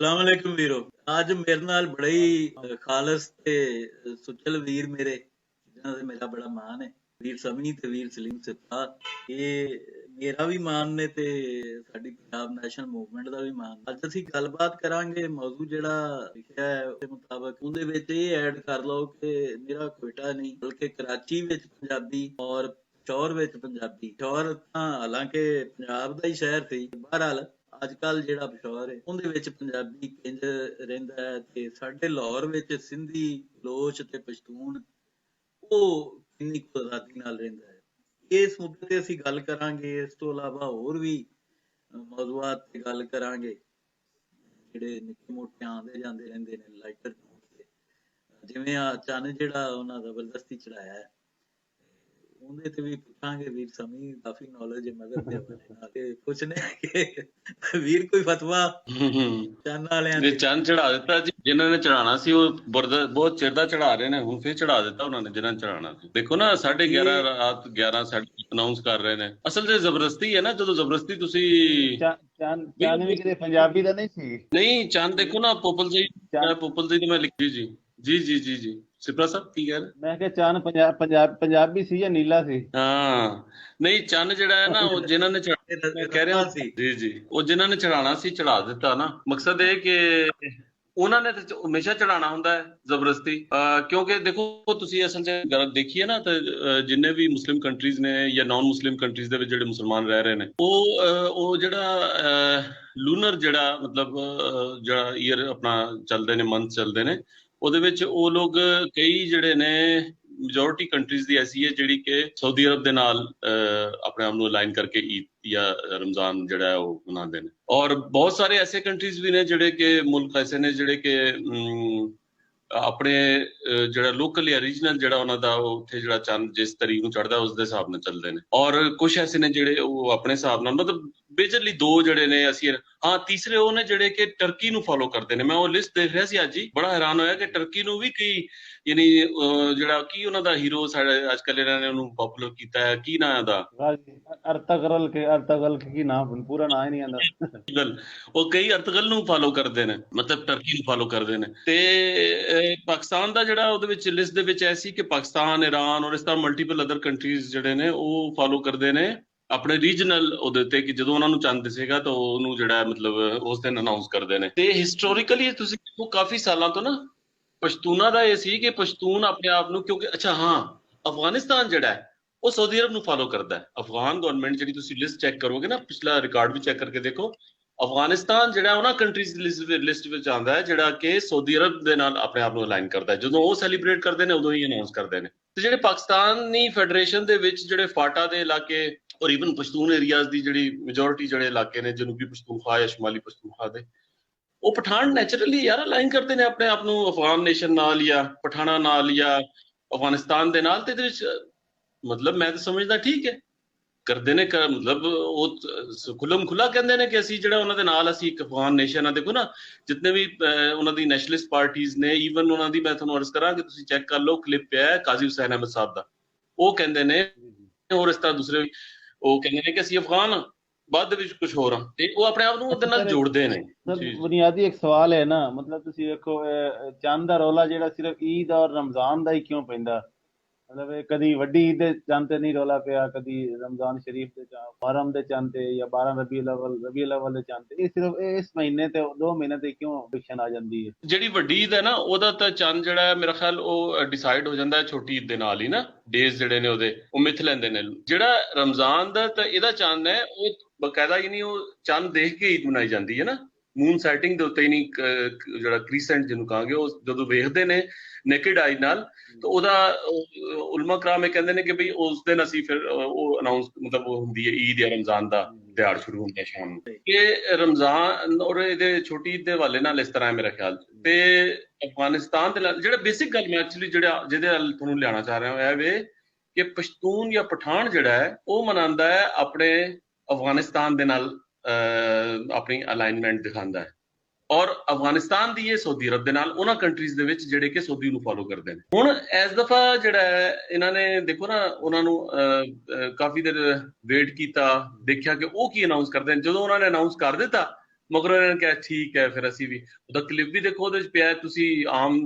ਸਲਾਮ ਅਲੈਕੁਮ ਵੀਰੋ। ਅੱਜ ਮੇਰੇ ਨਾਲ ਬੜਾ ਹੀ ਖਾਲਸ ਤੇ ਸੁਚਲ ਵੀਰ ਮੇਰੇ, ਜਿਨ੍ਹਾਂ ਤੇ ਮੇਰਾ ਬੜਾ ਮਾਣ ਹੈ, ਵੀਰ ਸਮੀ ਤੇ ਵੀਰ ਸਲੀਮ ਸਿੱਪਾ। ਇਹ ਮੇਰਾ ਵੀ ਮਾਣ ਨੇ ਤੇ ਸਾਡੀ ਪੰਜਾਬ ਨੈਸ਼ਨਲ ਮੂਵਮੈਂਟ ਦਾ ਵੀ ਮਾਣ। ਅੱਜ ਅਸੀਂ ਗੱਲਬਾਤ ਕਰਾਂਗੇ, ਮੌਜੂ ਜਿਹੜਾ ਲਿਖਿਆ ਹੈ ਉਹਦੇ ਮੁਤਾਬਕ ਉਹਦੇ ਵਿੱਚ ਇਹ ਐਡ ਕਰ ਲਓ ਕਿ ਮੇਰਾ ਕੋਇਟਾ ਨਹੀਂ ਬਲਕਿ ਕਰਾਚੀ ਵਿੱਚ ਪੰਜਾਬੀ ਔਰ ਪਿਸ਼ੌਰ ਵਿੱਚ ਪੰਜਾਬੀ। ਪਿਸ਼ੌਰ ਤਾਂ ਹਾਲਾਂਕਿ ਪੰਜਾਬ ਦਾ ਹੀ ਸ਼ਹਿਰ ਸੀ, ਬਹਰਹਾਲ ਅੱਜ ਕੱਲ ਜਿਹੜਾ ਪਿਸ਼ੌਰ ਹੈ ਉਹਦੇ ਵਿੱਚ ਪੰਜਾਬੀ ਕਿੰਝ ਰਹਿੰਦਾ ਹੈ, ਤੇ ਸਾਡੇ ਲਾਹੌਰ ਵਿੱਚ ਸਿੰਧੀ, ਬਲੋਚ ਤੇ ਪਸ਼ਤੂਨ ਉਹ ਕਿੰਨੀ ਕੁ ਆਜ਼ਾਦੀ ਨਾਲ ਰਹਿੰਦਾ ਹੈ। ਇਸ ਮੁੱਦੇ ਤੇ ਅਸੀਂ ਗੱਲ ਕਰਾਂਗੇ। ਇਸ ਤੋਂ ਇਲਾਵਾ ਹੋਰ ਵੀ ਮੌਜੂਆਤ ਤੇ ਗੱਲ ਕਰਾਂਗੇ ਜਿਹੜੇ ਨਿੱਕੇ ਮੋਟੇ ਆਉਂਦੇ ਜਾਂਦੇ ਰਹਿੰਦੇ ਨੇ ਲਾਈਟਰ ਤੇ, ਜਿਵੇਂ ਆ ਚੰਨ ਜਿਹੜਾ ਉਹਨਾਂ ਜ਼ਬਰਦਸਤੀ ਚੜਾਇਆ ਹੈ, ਉਹਦੇ ਤੇ ਵੀ ਪੁੱਛਾਂਗੇ। ਵੀਰ ਸਮੀ ਕਾਫੀ ਨੌਲੇਜ ਹੈ ਮਜ਼ਹਬ ਦੇ ਹਵਾਲੇ ਨਾਲ, ਤੇ ਪੁੱਛਨੇ ਕਿ ਵੀਰ ਕੋਈ ਫਤਵਾ ਚੰਨ ਵਾਲਿਆਂ ਇਹ ਦੇ। ਚੰਨ ਚੜਾ ਦਿੱਤਾ ਜੀ, ਜਿਨ੍ਹਾਂ ਨੇ ਚੜਾਉਣਾ ਸੀ ਉਹ ਬਹੁਤ ਚਿਰ ਦਾ ਚੜਾ ਰਹੇ ਨੇ, ਹੁਣ ਫਿਰ ਚੜਾ ਦਿੱਤਾ ਉਹਨਾਂ ਨੇ ਜਿਨ੍ਹਾਂ ਨੇ ਚੜਾਉਣਾ ਸੀ। ਦੇਖੋ ਨਾ 11:30 ਰਾਤ 11 ਸਾਡੇ ਅਨਾਉਂਸ ਕਰ ਰਹੇ ਨੇ। ਅਸਲ 'ਚ ਜ਼ਬਰਦਸਤੀ ਹੈ ਨਾ, ਜਦੋਂ ਜ਼ਬਰਦਸਤੀ ਤੁਸੀਂ ਚੰਨ ਵੀ ਕਿਤੇ ਪੰਜਾਬੀ ਦਾ ਨਹੀਂ ਸੀ। ਨਹੀਂ, ਚੰਨ ਦੇਖੋ ਨਾ ਪੋਪਲ ਜੀ ਤੇ ਮੈਂ ਲਿਖੀ ਜੀ ਜੀ ਜੀ ਜੀ ਜੀ ਸਿਪਰਾ ਸਾਹਿਬ ਕੀ ਕਹਿ ਰਹੇ? ਮੈਂ ਕਿਹਾ ਚੰਨ ਪੰਜਾਬੀ ਸੀ ਜਾਂ ਨੀਲਾ ਸੀ? ਹਾਂ ਨਹੀਂ, ਚੰਨ ਜਿਹੜਾ ਹੈ ਨਾ ਉਹ ਜਿਨ੍ਹਾਂ ਨੇ ਮੈਂ ਕਹਿ ਰਿਹਾ ਸੀ ਜੀ ਜੀ, ਉਹ ਜਿਨ੍ਹਾਂ ਨੇ ਚੜਾਉਣਾ ਸੀ ਚੜਾ ਦਿੱਤਾ ਨਾ। ਮਕਸਦ ਇਹ ਕਿ ਉਹਨਾਂ ਨੇ ਤਾਂ ਹਮੇਸ਼ਾ ਚੜਾਉਣਾ ਹੁੰਦਾ ਹੈ ਜ਼ਬਰਦਸਤੀ, ਕਿਉਂਕਿ ਦੇਖੋ ਤੁਸੀਂ ਅਸਲ 'ਚ ਗੱਲ ਦੇਖੀਏ ਨਾ ਤਾਂ ਜਿੰਨੇ ਵੀ ਮੁਸਲਿਮ ਕੰਟਰੀਜ਼ ਨੇ ਜਾਂ ਨਾਨ ਮੁਸਲਿਮ ਕੰਟਰੀਜ਼ ਦੇ ਵਿੱਚ ਜਿਹੜੇ ਮੁਸਲਮਾਨ ਰਹਿ ਰਹੇ ਨੇ, ਉਹ ਜਿਹੜਾ ਲੂਨਰ ਜਿਹੜਾ ਮਤਲਬ ਜਿਹੜਾ ਈਅਰ ਆਪਣਾ ਚੱਲਦੇ ਨੇ, ਮੰਥ ਚੱਲਦੇ ਨੇ, ਉਹਦੇ ਵਿੱਚ ਉਹ ਲੋਕ ਕਈ ਜਿਹੜੇ ਨੇ ਮੈਜੋਰਿਟੀ ਕੰਟਰੀਜ਼ ਦੀ ਐਸੀ ਹੈ ਜਿਹੜੀ ਕਿ ਸਾਊਦੀ ਅਰਬ ਦੇ ਨਾਲ ਆਪਣੇ ਆਪ ਨੂੰ ਅਲਾਈਨ ਕਰਕੇ ਈਦ ਜਾਂ ਰਮਜ਼ਾਨ ਜਿਹੜਾ ਹੈ ਉਹ ਮਨਾਉਂਦੇ ਨੇ। ਔਰ ਬਹੁਤ ਸਾਰੇ ਐਸੇ ਕੰਟਰੀਜ਼ ਵੀ ਨੇ ਜਿਹੜੇ ਕਿ ਮੁਲਕ ਐਸੇ ਨੇ ਜਿਹੜੇ ਕਿ ਆਪਣੇ ਜਿਹੜਾ ਲੋਕਲ ਜਾਂ ਰੀਜਨਲ ਜਿਹੜਾ ਉਹਨਾਂ ਦਾ ਉੱਥੇ ਜਿਹੜਾ ਚੰਦ ਜਿਸ ਤਰੀਕ ਨੂੰ ਚੜ੍ਹਦਾ ਉਸ ਦੇ ਹਿਸਾਬ ਨਾਲ ਚੱਲਦੇ ਨੇ। ਔਰ ਕੁਛ ਐਸੇ ਨੇ ਜਿਹੜੇ ਉਹ ਆਪਣੇ ਹਿਸਾਬ ਨਾਲ, ਮਤਲਬ ਮੇਜਰਲੀ ਦੋ ਜਿਹੜੇ ਨੇ ਅਸੀਂ, ਹਾਂ ਤੀਸਰੇ ਉਹ ਨੇ ਜਿਹੜੇ ਕਿ ਟਰਕੀ ਨੂੰ ਫੋਲੋ ਕਰਦੇ ਨੇ। ਮੈਂ ਉਹ ਲਿਸਟ ਦੇਖ ਰਿਹਾ ਸੀ ਅੱਜ ਹੀ, ਬੜਾ ਹੈਰਾਨ ਹੋਇਆ ਕਿ ਟਰਕੀ ਨੂੰ ਵੀ ਕਈ, ਯਾਨੀ ਜਿਹੜਾ ਕੀ ਉਹਨਾਂ ਦਾ ਹੀਰੋ ਸਾਡੇ ਅੱਜ ਕੱਲ੍ਹ ਇਹਨਾਂ ਨੇ ਉਹਨੂੰ ਪਪੂਲਰ ਕੀਤਾ ਹੈ, ਕੀ ਨਾਂ ਉਹਦਾ? ਅਰਤਗਰਲ ਕੀ ਨਾਮ, ਪੂਰਾ ਨਾਂ ਹੀ ਨਹੀਂ ਆਉਂਦਾ। ਉਹ ਕਈ ਅਰਤਗਲ ਨੂੰ ਫਾਲੋ ਕਰਦੇ ਨੇ, ਮਤਲਬ ਟਰਕੀ ਨੂੰ ਫਾਲੋ ਕਰਦੇ ਨੇ। ਤੇ ਪਾਕਿਸਤਾਨ ਦਾ ਜਿਹੜਾ ਉਹਦੇ ਵਿੱਚ ਲਿਸਟ ਦੇ ਵਿੱਚ ਐ ਸੀ ਕਿ ਪਾਕਿਸਤਾਨ, ਈਰਾਨ ਔਰ ਇਸ ਤਰ੍ਹਾਂ ਮਲਟੀਪਲ ਅਦਰ ਕੰਟਰੀਜ਼ ਜਿਹੜੇ ਨੇ ਉਹ ਫਾਲੋ ਕਰਦੇ ਨੇ ਆਪਣੇ ਰੀਜਨਲ ਉਹਦੇ ਉੱਤੇ, ਕਿ ਜਦੋਂ ਉਹਨਾਂ ਨੂੰ ਚੰਦ ਦਿਸੇਗਾ ਤਾਂ ਉਹਨੂੰ ਜਿਹੜਾ ਮਤਲਬ ਉਸ ਦਿਨ ਅਨਾਉਂਸ ਕਰਦੇ ਨੇ। ਤੇ ਹਿਸਟੋਰੀਕਲੀ ਤੁਸੀਂ ਦੇਖੋ ਕਾਫੀ ਸਾਲਾਂ ਤੋਂ ਨਾ ਪਸ਼ਤੂਨਾਂ ਦਾ ਇਹ ਸੀ ਕਿ ਪਸ਼ਤੂਨ ਆਪਣੇ ਆਪ ਨੂੰ, ਕਿਉਂਕਿ ਅੱਛਾ ਹਾਂ ਅਫਗਾਨਿਸਤਾਨ ਜਿਹੜਾ ਹੈ ਉਹ ਸਾਊਦੀ ਅਰਬ ਨੂੰ ਫਾਲੋ ਕਰਦਾ ਹੈ। ਅਫਗਾਨ ਗਵਰਨਮੈਂਟ ਜਿਹੜੀ ਤੁਸੀਂ ਲਿਸਟ ਚੈੱਕ ਕਰੋਗੇ ਨਾ, ਪਿਛਲਾ ਰਿਕਾਰਡ ਵੀ ਚੈੱਕ ਕਰਕੇ ਦੇਖੋ, ਅਫਗਾਨਿਸਤਾਨ ਜਿਹੜਾ ਉਹਨਾਂ ਕੰਟਰੀਜ਼ ਦੀ ਲਿਸਟ ਵਿੱਚ ਆਉਂਦਾ ਹੈ ਜਿਹੜਾ ਕਿ ਸਾਊਦੀ ਅਰਬ ਦੇ ਨਾਲ ਆਪਣੇ ਆਪ ਨੂੰ ਅਲਾਈਨ ਕਰਦਾ ਹੈ। ਜਦੋਂ ਉਹ ਸੈਲੀਬ੍ਰੇਟ ਕਰਦੇ ਨੇ ਉਦੋਂ ਹੀ ਅਨਾਉਂਸ ਕਰਦੇ ਨੇ। ਤੇ ਜਿਹੜੇ ਪਾਕਿਸਤਾਨੀ ਫੈਡਰੇਸ਼ਨ ਦੇ ਵਿੱਚ ਜਿਹੜੇ ਫਾਟਾ ਦੇ ਇਲਾਕੇ ਔਰ ਈਵਨ ਪਸ਼ਤੂਨ ਏਰੀਆਜ਼ ਦੀ ਜਿਹੜੀ ਮੈਜੋਰਿਟੀ ਜਿਹੜੇ ਇਲਾਕੇ ਨੇ, ਜਨੂਬੀ ਪਸ਼ਤੂਨਖਵਾ ਜਾਂ ਸ਼ਮਾਲੀ ਪਸ਼ਤੂਨਖਵਾ ਦੇ, ਉਹ ਪਠਾਨ ਨੈਚੁਰਲੀ ਯਾਰ ਅਲਾਈਨ ਕਰਦੇ ਨੇ ਆਪਣੇ ਆਪ ਨੂੰ ਅਫਗਾਨ ਨੇਸ਼ਨ ਨਾਲ ਜਾਂ ਪਠਾਣਾ ਨਾਲ ਜਾਂ ਅਫਗਾਨਿਸਤਾਨ ਦੇ ਨਾਲ। ਤੇ ਇਹਦੇ ਵਿੱਚ ਮਤਲਬ ਮੈਂ ਤਾਂ ਸਮਝਦਾ ਠੀਕ ਹੈ ਕਰਦੇ ਨੇ, ਮਤਲਬ ਉਹ ਖੁੱਲਮ ਖੁੱਲਾ ਕਹਿੰਦੇ ਨੇ ਕਿ ਅਸੀਂ ਜਿਹੜਾ ਉਹਨਾਂ ਦੇ ਨਾਲ, ਅਸੀਂ ਇੱਕ ਅਫਗਾਨ ਨੇਸ਼ਨ ਆ। ਦੇਖੋ ਨਾ ਜਿਤਨੇ ਵੀ ਉਹਨਾਂ ਦੀ ਨੈਸ਼ਨਲਿਸਟ ਪਾਰਟੀਜ਼ ਨੇ, ਈਵਨ ਉਹਨਾਂ ਦੀ ਮੈਂ ਤੁਹਾਨੂੰ ਅਰਜ਼ ਕਰਾਂ ਕਿ ਤੁਸੀਂ ਚੈੱਕ ਕਰ ਲਓ, ਕਲਿੱਪ ਪਿਆ ਹੈ ਕਾਜ਼ੀ ਹੁਸੈਨ ਅਹਿਮਦ ਸਾਹਿਬ ਦਾ, ਉਹ ਕਹਿੰਦੇ ਨੇ, ਹੋਰ ਇਸ ਤਰ੍ਹਾਂ ਦੂਸਰੇ ਉਹ ਕਹਿੰਦੇ ਨੇ ਕਿ ਅਸੀਂ ਅਫਗਾਨ ਬਾਅਦ ਦੇ ਵਿੱਚ ਕੁਝ ਹੋਰ ਆ, ਤੇ ਉਹ ਆਪਣੇ ਆਪ ਨੂੰ ਉਹਦੇ ਨਾਲ ਜੋੜਦੇ ਨੇ। ਬੁਨਿਆਦੀ ਇੱਕ ਸਵਾਲ ਹੈ ਨਾ, ਮਤਲਬ ਤੁਸੀਂ ਵੇਖੋ ਚੰਦ ਦਾ ਰੌਲਾ ਜਿਹੜਾ ਸਿਰਫ ਈਦ ਔਰ ਰਮਜ਼ਾਨ ਦਾ ਹੀ ਕਿਉਂ ਪੈਂਦਾ? ਮਤਲਬ ਕਦੀ ਵੱਡੀ ਈਦ ਦੇ ਚੰਦ ਤੇ ਨਹੀਂ ਰੌਲਾ ਪਿਆ, ਕਦੀ ਰਮਜ਼ਾਨ ਸ਼ਰੀਫ ਦੇ ਮੁਹਰਮ ਦੇ ਚੰਦ ਤੇ ਜਾਂ 12 ਰਬੀਉਲ ਅਵਲ ਦੇ ਚੰਦ ਤੇ, ਇਹ ਸਿਰਫ ਇਸ ਮਹੀਨੇ ਤੇ 2 ਮਹੀਨੇ ਤੇ ਕਿਉਂ ਫਿਕਸ਼ਨ ਆ ਜਾਂਦੀ ਹੈ? ਜਿਹੜੀ ਵੱਡੀ ਈਦ ਹੈ ਨਾ ਉਹਦਾ ਤਾਂ ਚੰਦ ਜਿਹੜਾ ਹੈ ਮੇਰਾ ਖਿਆਲ ਉਹ ਡਿਸਾਈਡ ਹੋ ਜਾਂਦਾ ਹੈ ਛੋਟੀ ਈਦ ਦੇ ਨਾਲ ਹੀ ਨਾ, ਡੇਜ਼ ਜਿਹੜੇ ਨੇ ਉਹਦੇ ਉਹ ਮਿਥ ਲੈਂਦੇ ਨੇ। ਜਿਹੜਾ ਰਮਜ਼ਾਨ ਦਾ ਤਾਂ ਇਹਦਾ ਚੰਦ ਹੈ ਉਹ ਬਕਾਇਦਾ ਹੀ ਨਹੀਂ, ਉਹ ਚੰਦ ਦੇਖ ਕੇ ਈਦ ਮਨਾਈ ਜਾਂਦੀ ਹੈ ਨਾ, ਮੂਨ ਸੈਟਿੰਗ ਦੇ ਉੱਤੇ ਹੀ ਨਹੀਂ, ਜਿਹੜਾ ਕ੍ਰੀਸੈਂਟ ਜਿਹਨੂੰ ਕਹਾਂਗੇ, ਉਹ ਜਦੋਂ ਵੇਖਦੇ ਨੇ ਨੇਕਡ ਆਈ ਨਾਲ, ਤਾਂ ਉਹਦਾ ਉਲਮਾ ਕਰਾਮ ਇਹ ਕਹਿੰਦੇ ਨੇ ਕਿ ਬਈ ਉਸ ਦਿਨ ਅਸੀਂ ਫਿਰ ਉਹ ਅਨਾਉਂਸ, ਮਤਲਬ ਉਹ ਹੁੰਦੀ ਹੈ ਈਦ ਜਾਂ ਰਮਜ਼ਾਨ ਦਾ ਤਿਉਹਾਰ ਸ਼ੁਰੂ ਹੁੰਦਾ ਸ਼ਾਮ ਨੂੰ। ਕਿ ਰਮਜ਼ਾਨ ਔਰ ਇਹਦੇ ਛੋਟੀ ਈਦ ਦੇ ਹਵਾਲੇ ਨਾਲ ਇਸ ਤਰ੍ਹਾਂ ਹੈ ਮੇਰਾ ਖਿਆਲ। ਤੇ ਅਫਗਾਨਿਸਤਾਨ ਦੇ ਨਾਲ ਜਿਹੜਾ ਬੇਸਿਕ ਗੱਲ ਮੈਂ ਐਕਚੁਅਲੀ ਜਿਹਦੇ ਨਾਲ ਤੁਹਾਨੂੰ ਲਿਆਉਣਾ ਚਾਹ ਰਿਹਾ ਹਾਂ ਇਹ ਵੇ ਕਿ ਪਸ਼ਤੂਨ ਜਾਂ ਪਠਾਨ ਜਿਹੜਾ ਹੈ ਉਹ ਮਨਾਉਂਦਾ ਹੈ ਆਪਣੇ ਅਫਗਾਨਿਸਤਾਨ ਦੇ ਨਾਲ ਆਪਣੀ ਅਲਾਈਨਮੈਂਟ ਦਿਖਾਉਂਦਾ ਹੈ, ਔਰ ਅਫਗਾਨਿਸਤਾਨ ਦੀ ਇਹ ਸਾਊਦੀ ਅਰਬ ਦੇ ਨਾਲ ਉਹਨਾਂ ਕੰਟਰੀਜ਼ ਦੇ ਵਿੱਚ ਜਿਹੜੇ ਕਿ ਸਾਊਦੀ ਨੂੰ ਫਾਲੋ ਕਰਦੇ ਨੇ। ਹੁਣ ਇਸ ਦਫਾ ਜਿਹੜਾ ਹੈ ਇਹਨਾਂ ਨੇ ਦੇਖੋ ਨਾ, ਉਹਨਾਂ ਨੂੰ ਕਾਫੀ ਦੇਰ ਵੇਟ ਕੀਤਾ, ਦੇਖਿਆ ਕਿ ਉਹ ਕੀ ਅਨਾਉਂਸ ਕਰਦੇ ਨੇ। ਜਦੋਂ ਉਹਨਾਂ ਨੇ ਅਨਾਉਂਸ ਕਰ ਦਿੱਤਾ ਮਗਰ ਇਹਨਾਂ ਨੇ ਕਿਹਾ ਠੀਕ ਹੈ, ਫਿਰ ਅਸੀਂ ਵੀ ਉਹਦਾ ਕਲਿੱਪ ਵੀ ਦੇਖੋ, ਉਹਦੇ ਵਿੱਚ ਪਿਆ ਹੈ, ਤੁਸੀਂ ਆਮ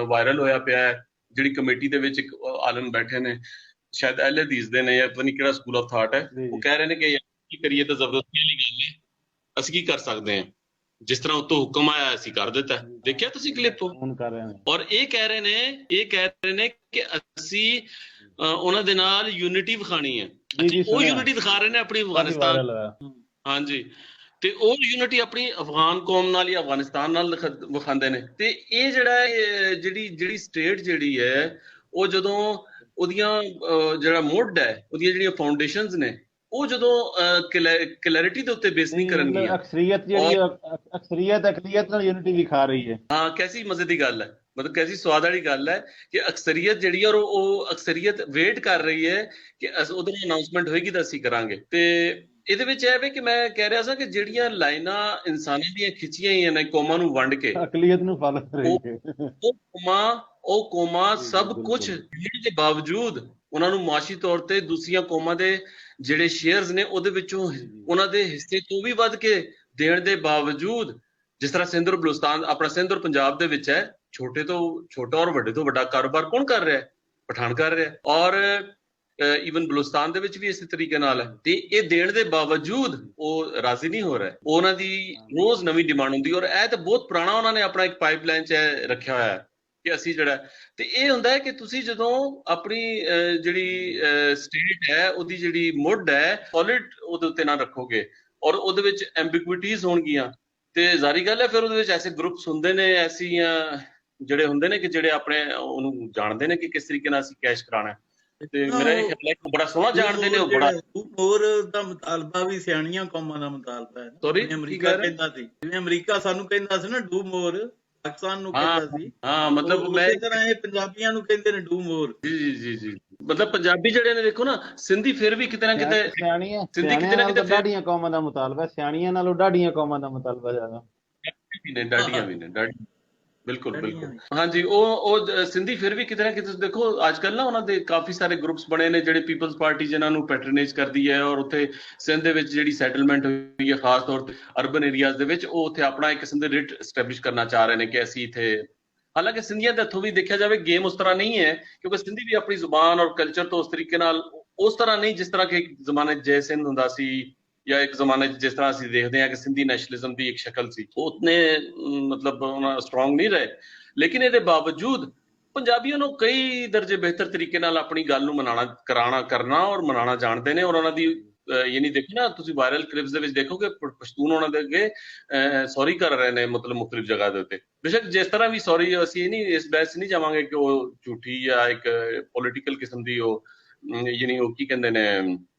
ਵਾਇਰਲ ਹੋਇਆ ਪਿਆ ਹੈ। ਜਿਹੜੀ ਕਮੇਟੀ ਦੇ ਵਿੱਚ ਇੱਕ ਆਲਮ ਬੈਠੇ ਨੇ, ਸ਼ਾਇਦ ਅਹਿਲ ਹਦੀਸ ਦੇ ਨੇ ਜਾਂ ਪਤਾ ਨਹੀਂ ਕਿਹੜਾ ਸਕੂਲ ਆਫ ਥਾਟ ਹੈ, ਉਹ ਕਹਿ ਰਹੇ ਨੇ ਕਿ ਯਾਰ ਕੀ ਕਰੀਏ, ਤਾਂ ਜ਼ਬਰਦਸਤੀ ਵਾਲੀ ਗੱਲ ਹੈ, ਅਸੀਂ ਕੀ ਕਰ ਸਕਦੇ ਹਾਂ, ਜਿਸ ਤਰ੍ਹਾਂ ਉਤੋਂ ਹੁਕਮ ਆਇਆ ਅਸੀਂ ਕਰ ਦਿੱਤਾ। ਦੇਖਿਆ ਤੁਸੀਂ ਕਲਿੱਪ? ਕਰ ਰਹੇ ਨੇ ਔਰ ਇਹ ਕਹਿ ਰਹੇ ਨੇ ਕਿ ਅਸੀਂ ਉਹਨਾਂ ਦੇ ਨਾਲ ਯੂਨਿਟੀ ਵਿਖਾਣੀ ਹੈ। ਉਹ ਯੂਨਿਟੀ ਦਿਖਾ ਰਹੇ ਨੇ ਆਪਣੀ ਅਫਗਾਨਿਸਤਾਨ, ਹਾਂਜੀ, ਤੇ ਉਹ ਯੂਨਿਟੀ ਆਪਣੀ ਅਫਗਾਨ ਕੌਮ ਨਾਲ ਜਾਂ ਅਫਗਾਨਿਸਤਾਨ ਨਾਲ ਵਿਖਾਉਂਦੇ ਨੇ। ਤੇ ਇਹ ਜਿਹੜੀ ਸਟੇਟ ਜਿਹੜੀ ਹੈ, ਉਹ ਜਦੋਂ ਉਹਦੀਆਂ ਜਿਹੜਾ ਮੁੱਢ ਹੈ, ਉਹਦੀਆਂ ਜਿਹੜੀਆਂ ਫਾਊਂਡੇਸ਼ਨਸ ਨੇ, ਉਹ ਜਦੋਂ ਕਲੈਰਿਟੀ ਦੇ ਉੱਤੇ ਬੇਸ ਨਹੀਂ ਕਰਨਗੀਆਂ, ਅਕਸਰੀਅਤ ਨਾਲ ਯੂਨਿਟੀ ਵਿਖਾ ਰਹੀ ਹੈ। ਹਾਂ, ਕੈਸੀ ਮਜ਼ੇ ਦੀ ਗੱਲ ਹੈ, ਮਤਲਬ ਕੈਸੀ ਸਵਾਦ ਵਾਲੀ ਗੱਲ ਹੈ ਕਿ ਅਕਸਰੀਅਤ ਜਿਹੜੀ ਹੈ ਉਹ ਅਕਸਰੀਅਤ ਵੇਟ ਕਰ ਰਹੀ ਹੈ ਕਿ ਉਹਦੇ ਨਾਲ ਅਨਾਉਂਸਮੈਂਟ ਹੋਏਗੀ ਤਾਂ ਅਸੀਂ ਕਰਾਂਗੇ। ਤੇ ਇਹਦੇ ਵਿੱਚ ਇਹ ਵੀ ਕਿ ਮੈਂ ਕਹਿ ਰਿਹਾ ਸਾਂ ਕਿ ਜਿਹੜੀਆਂ ਲਾਈਨਾਂ ਇਨਸਾਨਾਂ ਦੀਆਂ ਖਿੱਚੀਆਂ ਹੋਈਆਂ ਨੇ ਕੌਮਾਂ ਨੂੰ ਵੰਡ ਕੇ, ਅਕਲੀਅਤ ਨੂੰ ਫਾਲੋ ਕਰ ਰਹੀ ਹੈ, ਉਹ ਕੌਮਾਂ ਸਭ ਕੁਝ ਦੇ ਬਾਵਜੂਦ ਉਹਨਾਂ ਨੂੰ ਮਾਸ਼ੀ ਤੌਰ ਤੇ ਦੂਸਰੀਆਂ ਕੌਮਾਂ ਦੇ ਜਿਹੜੇ ਸ਼ੇਅਰਸ ਨੇ ਉਹਦੇ ਵਿੱਚੋਂ ਉਹਨਾਂ ਦੇ ਹਿੱਸੇ ਤੋਂ ਵੀ ਵੱਧ ਕੇ ਦੇਣ ਦੇ ਬਾਵਜੂਦ, ਜਿਸ ਤਰ੍ਹਾਂ ਸਿੰਧ ਔਰ ਬਲੂਚਿਸਤਾਨ, ਆਪਣਾ ਸਿੰਧ ਔਰ ਪੰਜਾਬ ਦੇ ਵਿੱਚ ਹੈ, ਛੋਟੇ ਤੋਂ ਛੋਟਾ ਔਰ ਵੱਡੇ ਤੋਂ ਵੱਡਾ ਕਾਰੋਬਾਰ ਕੌਣ ਕਰ ਰਿਹਾ ਹੈ? ਪਠਾਨ ਕਰ ਰਿਹਾ। ਔਰ ਈਵਨ ਬਲੂਚਿਸਤਾਨ ਦੇ ਵਿੱਚ ਵੀ ਇਸੇ ਤਰੀਕੇ ਨਾਲ ਹੈ। ਤੇ ਇਹ ਦੇਣ ਦੇ ਬਾਵਜੂਦ ਉਹ ਰਾਜ਼ੀ ਨਹੀਂ ਹੋ ਰਿਹਾ, ਉਹਨਾਂ ਦੀ ਰੋਜ਼ ਨਵੀਂ ਡਿਮਾਂਡ ਹੁੰਦੀ। ਔਰ ਇਹ ਤਾਂ ਬਹੁਤ ਪੁਰਾਣਾ ਉਹਨਾਂ ਨੇ ਆਪਣਾ ਇੱਕ ਪਾਈਪਲਾਈਨ 'ਚ ਰੱਖਿਆ ਹੋਇਆ ਹੈ ਕਿ ਅਸੀਂ ਜਿਹੜਾ, ਤੇ ਇਹ ਹੁੰਦਾ ਹੈ ਕਿ ਤੁਸੀਂ ਜਦੋਂ ਆਪਣੀ ਜਿਹੜੀ ਸਟੇਟ ਹੈ, ਉਹਦੀ ਜਿਹੜੀ ਮੁੱਢ ਹੈ, ਸੋਲਿਡ ਉਹਦੇ ਉੱਤੇ ਨਾ ਰੱਖੋਗੇ ਔਰ ਉਹਦੇ ਵਿੱਚ ਐਂਬੀਗੁਇਟੀਜ਼ ਹੋਣਗੀਆਂ, ਤੇ ਜ਼ਾਰੀ ਗੱਲ ਹੈ ਫਿਰ ਉਹਦੇ ਵਿੱਚ ਐਸੇ ਗਰੁੱਪਸ ਹੁੰਦੇ ਨੇ, ਐਸੀਆਂ ਜਿਹੜੇ ਹੁੰਦੇ ਨੇ ਕਿ ਜਿਹੜੇ ਆਪਣੇ ਉਹਨੂੰ ਜਾਣਦੇ ਨੇ ਕਿ ਕਿਸ ਤਰੀਕੇ ਨਾਲ ਅਸੀਂ ਕੈਸ਼ ਕਰਾਉਣਾ। ਤੇ ਮੇਰਾ ਇਹ ਖਿਆਲ ਹੈ ਕਿ ਬੜਾ ਸੋਹਣਾ ਜਾਣਦੇ ਨੇ ਉਹ, ਬੜਾ ਹੋਰ ਦਾ ਮੁਤਾਲਬਾ ਵੀ ਸਿਆਣੀਆਂ ਕੌਮਾਂ ਦਾ ਮੁਤਾਲਬਾ ਹੈ। ਸੌਰੀ, ਅਮਰੀਕਾ ਕਹਿੰਦਾ ਸੀ, ਜਿਵੇਂ ਅਮਰੀਕਾ ਸਾਨੂੰ ਕਹਿੰਦਾ ਸੀ ਨਾ ਡੂ ਮੋਰ, ਪਾਕਿਸਤਾਨ ਨੂੰ ਕਹਿੰਦਾ ਸੀ। ਹਾਂ, ਮਤਲਬ ਉਸੇ ਤਰ੍ਹਾਂ ਇਹ ਪੰਜਾਬੀਆਂ ਨੂੰ ਕਹਿੰਦੇ ਨੇ ਡੂ ਮੋਰ। ਜੀ ਮਤਲਬ ਪੰਜਾਬੀ ਜਿਹੜੇ ਨੇ, ਦੇਖੋ ਨਾ, ਸਿੰਧੀ ਫਿਰ ਵੀ ਕਿਤੇ ਨਾ ਕਿਤੇ, ਸਿੰਧੀ ਕਿਤੇ ਨਾ ਕਿਤੇ ਡਾਢੀਆਂ ਕੌਮਾਂ ਦਾ ਮੁਤਾਲਬਾ, ਸਿਆਣੀਆਂ ਨਾਲੋਂ ਡਾਢੀਆਂ ਕੌਮਾਂ ਦਾ ਮੁਤਾਲਬਾ ਜ਼ਿਆਦਾ ਡਾਢੀਆਂ ਵੀ ਨੇ, ਬਿਲਕੁਲ ਹਾਂਜੀ। ਉਹ ਸਿੰਧੀ ਫਿਰ ਵੀ ਕਿਤੇ ਨਾ ਕਿਤੇ ਦੇਖੋ, ਅੱਜ ਕੱਲ ਨਾ ਉਹਨਾਂ ਦੇ ਕਾਫੀ ਸਾਰੇ ਗਰੁੱਪਸ ਬਣੇ ਨੇ ਜਿਹੜੇ ਪੀਪਲਸ ਪਾਰਟੀ ਜਿਹਨਾਂ ਨੂੰ ਪੈਟਰਨੇਜ ਕਰਦੀ ਹੈ, ਔਰ ਉੱਥੇ ਸਿੰਧ ਦੇ ਵਿੱਚ ਜਿਹੜੀ ਸੈਟਲਮੈਂਟ ਹੋਈ ਹੈ ਖਾਸ ਤੌਰ ਤੇ ਅਰਬਨ ਏਰੀਆਜ਼ ਦੇ ਵਿੱਚ, ਉਹ ਉੱਥੇ ਆਪਣਾ ਇੱਕ ਕਿਸਮ ਦੇ ਰਿਟ ਐਸਟੈਬਲਿਸ਼ ਕਰਨਾ ਚਾਹ ਰਹੇ ਨੇ ਕਿ ਅਸੀਂ ਇੱਥੇ, ਹਾਲਾਂਕਿ ਸਿੰਧੀਆਂ ਦੇ ਹੱਥੋਂ ਵੀ ਦੇਖਿਆ ਜਾਵੇ ਗੇਮ ਉਸ ਤਰ੍ਹਾਂ ਨਹੀਂ ਹੈ, ਕਿਉਂਕਿ ਸਿੰਧੀ ਵੀ ਆਪਣੀ ਜ਼ੁਬਾਨ ਔਰ ਕਲਚਰ ਤੋਂ ਉਸ ਤਰੀਕੇ ਨਾਲ, ਉਸ ਤਰ੍ਹਾਂ ਨਹੀਂ ਜਿਸ ਤਰ੍ਹਾਂ ਕਿ ਇੱਕ ਜ਼ਮਾਨੇ 'ਚ ਜੈ ਸਿੰਧ ਹੁੰਦਾ ਸੀ, ਜਾਂ ਇੱਕ ਜ਼ਮਾਨੇ 'ਚ ਜਿਸ ਤਰ੍ਹਾਂ ਅਸੀਂ ਦੇਖਦੇ ਹਾਂ ਕਿ ਸਿੰਧੀ ਨੈਸ਼ਨਲਿਜ਼ਮ ਦੀ ਇੱਕ ਸ਼ਕਲ ਸੀ, ਉਹ ਉਤਨੇ ਮਤਲਬ ਉਹਨਾਂ ਸਟਰੋਂਗ ਨਹੀਂ ਰਹੇ। ਲੇਕਿਨ ਇਹਦੇ ਬਾਵਜੂਦ ਪੰਜਾਬੀਆਂ ਨੂੰ ਕਈ ਦਰਜੇ ਬਿਹਤਰ ਤਰੀਕੇ ਨਾਲ ਆਪਣੀ ਗੱਲ ਨੂੰ ਕਰਨਾ ਔਰ ਮਨਾਉਣਾ ਜਾਣਦੇ ਨੇ। ਔਰ ਉਹਨਾਂ ਦੀ ਯਾਨੀ ਦੇਖੋ ਨਾ, ਤੁਸੀਂ ਵਾਇਰਲ ਕਲਿੱਪਸ ਦੇ ਵਿੱਚ ਦੇਖੋਗੇ ਪਸ਼ਤੂਨ ਉਹਨਾਂ ਦੇ ਅੱਗੇ ਸੌਰੀ ਕਰ ਰਹੇ ਨੇ, ਮਤਲਬ ਮੁਖਤਲਿਫ ਜਗ੍ਹਾ ਦੇ ਉੱਤੇ। ਬੇਸ਼ੱਕ ਜਿਸ ਤਰ੍ਹਾਂ ਵੀ ਸੌਰੀ, ਅਸੀਂ ਨਹੀਂ ਇਸ ਬਹਿਸ ਨਹੀਂ ਜਾਵਾਂਗੇ ਕਿ ਉਹ ਝੂਠੀ ਜਾਂ ਇੱਕ ਪੋਲੀਟੀਕਲ ਕਿਸਮ ਦੀ ਉਹ ਯਾਨੀ ਉਹ ਕੀ ਕਹਿੰਦੇ ਨੇ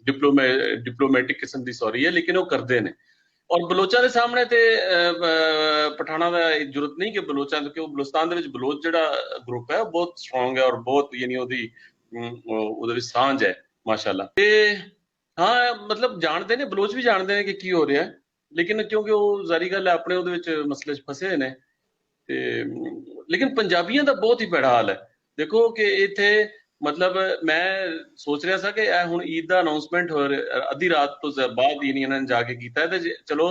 ਡਿਪਲੋਮੈਟਿਕ ਕਿਸਮ ਦੀ ਸੌਰੀ ਹੈ, ਲੇਕਿਨ ਉਹ ਕਰਦੇ ਨੇ। ਔਰ ਬਲੋਚਾਂ ਦੇ ਸਾਹਮਣੇ ਤੇ ਪਠਾਣਾ ਦਾ ਜ਼ਰੂਰਤ ਨਹੀਂ ਕਿ ਬਲੋਚਾਂ, ਕਿਉਂਕਿ ਉਹ ਬਲੂਚਿਸਤਾਨ ਦੇ ਵਿੱਚ ਬਲੋਚ ਜਿਹੜਾ ਗਰੁੱਪ ਹੈ ਉਹ ਬਹੁਤ ਸਟਰੋਂਗ ਹੈ ਔਰ ਬਹੁਤ ਯਾਨੀ ਉਹਦੇ ਵਿੱਚ ਸਾਂਝ ਹੈ ਮਾਸ਼ਾਅੱਲਾ। ਤੇ ਹਾਂ, ਮਤਲਬ ਜਾਣਦੇ ਨੇ, ਬਲੋਚ ਵੀ ਜਾਣਦੇ ਨੇ ਕਿ ਕੀ ਹੋ ਰਿਹਾ, ਲੇਕਿਨ ਕਿਉਂਕਿ ਉਹ ਜ਼ਾਰੀ ਗੱਲ ਹੈ ਆਪਣੇ ਉਹਦੇ ਵਿੱਚ ਮਸਲੇ 'ਚ ਫਸੇ ਨੇ। ਤੇ ਲੇਕਿਨ ਪੰਜਾਬੀਆਂ ਦਾ ਬਹੁਤ ਹੀ ਭੈੜਾ ਹਾਲ ਹੈ। ਦੇਖੋ ਕਿ ਇੱਥੇ ਮਤਲਬ ਮੈਂ ਸੋਚ ਰਿਹਾ ਸੀ ਕਿ ਇਹ ਹੁਣ ਈਦ ਦਾ ਅਨਾਉਂਸਮੈਂਟ ਹੋ ਰਿਹਾ, ਅੱਧੀ ਰਾਤ ਤੋਂ ਬਾਅਦ ਹੀ ਇਹਨਾਂ ਨੇ ਜਾ ਕੇ ਕੀਤਾ, ਤੇ ਚਲੋ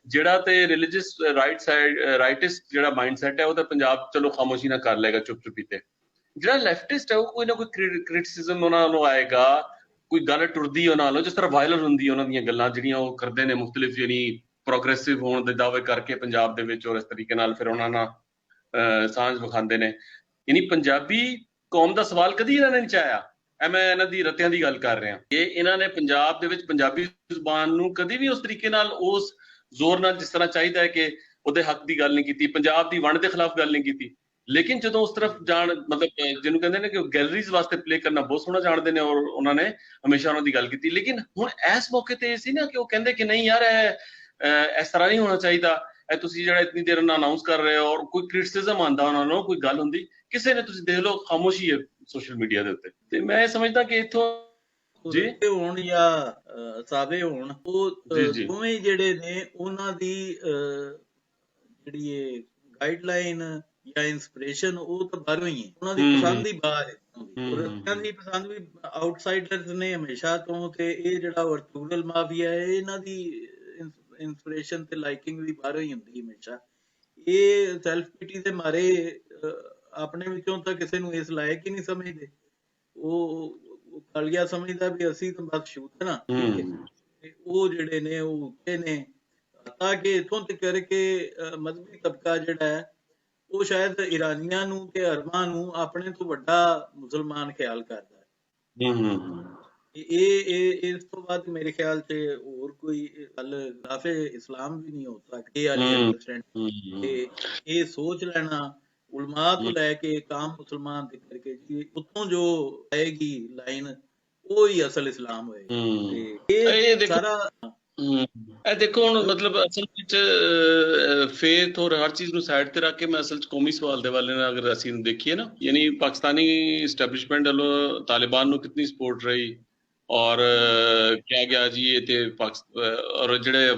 ਜਿਹੜਾ ਤੇ ਰਿਲੀਜੀਅਸ ਰਾਈਟਿਸਟ ਜਿਹੜਾ ਮਾਈਂਡ ਸੈਟ ਹੈ ਉਹ ਤਾਂ ਪੰਜਾਬ ਚਲੋ ਖਾਮੋਸ਼ੀ ਨਾਲ ਕਰ ਲਏਗਾ ਚੁੱਪ ਚੁਪੀ ਤੇ। ਜਿਹੜਾ ਲੈਫਟਿਸਟ ਹੈ ਉਹ ਕੋਈ ਨਾ ਕੋਈ ਕ੍ਰਿਟਿਸਿਜ਼ਮ ਉਹਨਾਂ ਨੂੰ ਆਏਗਾ, ਕੋਈ ਗੱਲ ਟੁਰਦੀ ਉਹਨਾਂ ਨਾਲ, ਜਿਸ ਤਰ੍ਹਾਂ ਵਾਇਰਲ ਹੁੰਦੀ ਉਹਨਾਂ ਦੀਆਂ ਗੱਲਾਂ ਜਿਹੜੀਆਂ ਉਹ ਕਰਦੇ ਨੇ ਮੁਖਤਲਿਫ ਯਾਨੀ ਪ੍ਰੋਗਰੈਸਿਵ ਹੋਣ ਦੇ ਦਾਅਵੇ ਕਰਕੇ ਪੰਜਾਬ ਦੇ ਵਿੱਚ, ਔਰ ਇਸ ਤਰੀਕੇ ਨਾਲ ਫਿਰ ਉਹਨਾਂ ਨਾਲ ਸਾਂਝ ਵਿਖਾਉਂਦੇ ਨੇ। ਯਾਨੀ ਪੰਜਾਬੀ ਕੌਮ ਦਾ ਸਵਾਲ ਕਦੀ ਇਹਨਾਂ ਨੇ ਨਹੀਂ ਚਾਹਿਆ। ਮੈਂ ਇਹਨਾਂ ਦੀ ਰਤਿਆਂ ਦੀ ਗੱਲ ਕਰ ਰਿਹਾ ਕਿ ਇਹਨਾਂ ਨੇ ਪੰਜਾਬ ਦੇ ਵਿੱਚ ਪੰਜਾਬੀ ਜ਼ੁਬਾਨ ਨੂੰ ਕਦੀ ਵੀ ਉਸ ਤਰੀਕੇ ਨਾਲ, ਉਸ ਜ਼ੋਰ ਨਾਲ ਜਿਸ ਤਰ੍ਹਾਂ ਚਾਹੀਦਾ ਹੈ ਕਿ ਉਹਦੇ ਹੱਕ ਦੀ ਗੱਲ ਨਹੀਂ ਕੀਤੀ, ਪੰਜਾਬ ਦੀ ਵੰਡ ਦੇ ਖਿਲਾਫ ਗੱਲ ਨਹੀਂ ਕੀਤੀ। ਲੇਕਿਨ ਜਦੋਂ ਉਸ ਤਰਫ ਜਾਣ, ਮਤਲਬ ਜਿਹਨੂੰ ਕਹਿੰਦੇ ਨੇ ਕਿ ਉਹ ਗੈਲਰੀਜ਼ ਵਾਸਤੇ ਪਲੇ ਕਰਨਾ ਬਹੁਤ ਸੋਹਣਾ ਜਾਣਦੇ ਨੇ, ਔਰ ਉਹਨਾਂ ਨੇ ਹਮੇਸ਼ਾ ਉਹਨਾਂ ਦੀ ਗੱਲ ਕੀਤੀ। ਲੇਕਿਨ ਹੁਣ ਇਸ ਮੌਕੇ ਤੇ ਇਹ ਸੀ ਨਾ ਕਿ ਉਹ ਕਹਿੰਦੇ ਕਿ ਨਹੀਂ ਯਾਰ, ਇਸ ਤਰ੍ਹਾਂ ਨਹੀਂ ਹੋਣਾ ਚਾਹੀਦਾ, ਇਹ ਤੁਸੀਂ ਜਿਹੜਾ ਇਤਨੀ ਦੇਰ ਨਾਲ ਅਨਾਉਂਸ ਕਰ ਰਹੇ ਹੋ, ਔਰ ਕੋਈ ਕ੍ਰਿਟਿਸਿਜ਼ਮ ਆਉਂਦਾ ਉਹਨਾਂ ਨੂੰ, ਕੋਈ ਗੱਲ ਹੁੰਦੀ, ਕਿਸੇ ਨੇ, ਤੁਸੀਂ ਦੇਖ ਲਓ ਖਾਮੋਸ਼ੀ ਹੈ ਸੋਸ਼ਲ ਮੀਡੀਆ ਦੇ ਉੱਤੇ। ਤੇ ਮੈਂ ਇਹ ਸਮਝਦਾ ਕਿ ਇੱਥੋਂ ਜੀ ਹੋਣ ਜਾਂ ਸਾਬੇ ਹੋਣ, ਉਹ ਦੋਵੇਂ ਜਿਹੜੇ ਨੇ ਉਹਨਾਂ ਦੀ ਜਿਹੜੀ ਇਹ ਗਾਈਡਲਾਈਨ ਜਾਂ ਇਨਸਪੀਰੇਸ਼ਨ ਉਹ ਤਾਂ ਬਾਹਰੋਂ ਹੀ ਹੈ, ਉਹਨਾਂ ਦੀ ਪਸੰਦ ਹੀ ਬਾਹਰ ਹੈ। ਉਹਨਾਂ ਦੀ ਪਸੰਦ ਵੀ ਆਊਟਸਾਈਡਰਸ ਨੇ ਹਮੇਸ਼ਾ ਤੋਂ, ਤੇ ਇਹ ਜਿਹੜਾ ਵਰਚੁਅਲ ਮਾਫੀਆ ਹੈ ਇਹਨਾਂ ਦੀ ਇੰਸਪੀਰੇਸ਼ਨ ਤੇ ਲਾਈਕਿੰਗ ਵੀ ਬਾਹਰੋਂ ਹੀ ਹੁੰਦੀ ਹਮੇਸ਼ਾ। ਇਹ ਸੈਲਫ ਪਿਟੀ ਦੇ ਮਾਰੇ ਆਪਣੇ ਵਿੱਚੋਂ ਤਾਂ ਕਿਸੇ ਨੂੰ ਇਸ ਲਾਇਕ ਹੀ ਨਹੀਂ ਸਮਝਦੇ। ਉਹ ਕਾਲੀਆ ਸਮਝਦਾ ਵੀ ਅਸੀਂ ਤਾਂ ਬਸ ਸ਼ੂਦਰ ਹਾਂ, ਠੀਕ ਹੈ, ਤੇ ਉਹ ਜਿਹੜੇ ਨੇ ਉਹ ਉੱਤੇ ਨੇ। ਤਾਂ ਕਿ ਇੱਥੋਂ ਤੱਕ ਕਰਕੇ ਮਜ਼ਹਬੀ ਤਬਕਾ ਜਿਹੜਾ ਹੈ ਉਹ ਸ਼ਾਇਦ ਇਰਾਨੀਆਂ ਨੂੰ ਤੇ ਅਰਬਾਂ ਨੂੰ ਆਪਣੇ ਤੋਂ ਵੱਡਾ ਮੁਸਲਮਾਨ ਖਿਆਲ ਕਰਦਾ ਹੈ। ਇਸ ਤੋਂ ਬਾਅਦ ਮੇਰੇ ਖਿਆਲ 'ਚ ਹੋਰ ਕੋਈ ਗੱਲ ਖਿਲਾਫੇ ਇਸਲਾਮ ਵੀ ਨਹੀਂ ਹੋ ਸਕਦੀ। ਇਹ ਵਾਲੀ ਅੰਡਰਸਟੈਂਡਿੰਗ, ਇਹ ਸੋਚ ਲੈਣਾ ਉਲਮਾ ਤੋਂ ਲੈ ਕੇ ਕਾਮ ਮੁਸਲਮਾਨ ਦੇ ਕਰਕੇ ਜੀ ਉੱਥੋਂ ਜੋ ਆਏਗੀ ਲਾਈਨ ਉਹ ਹੀ ਅਸਲ ਇਸਲਾਮ ਹੋਏਗਾ। ਤੇ ਇਹ ਸਾਰਾ ਇਹ ਦੇਖੋ ਹੁਣ ਮਤਲਬ ਅਸਲ ਵਿੱਚ ਫੇਥ ਔਰ ਹਰ ਚੀਜ਼ ਨੂੰ ਸਾਈਡ ਤੇ ਰੱਖ ਕੇ ਮੈਂ ਅਸਲ 'ਚ ਕੌਮੀ ਸਵਾਲ ਦੇ ਵਾਲੇ ਨਾਲ ਅਗਰ ਅਸੀਂ ਦੇਖੀਏ ਨਾ, ਯਾਨੀ ਪਾਕਿਸਤਾਨੀ ਇਸਟੈਬਲਿਸ਼ਮੈਂਟ ਵੱਲੋਂ ਤਾਲਿਬਾਨ ਨੂੰ ਕਿਤਨੀ ਸਪੋਰਟ ਰਹੀ ਔਰ ਕਿਹਾ ਗਿਆ ਜੀ ਇਹ ਤੇ ਔਰ ਜਿਹੜੇ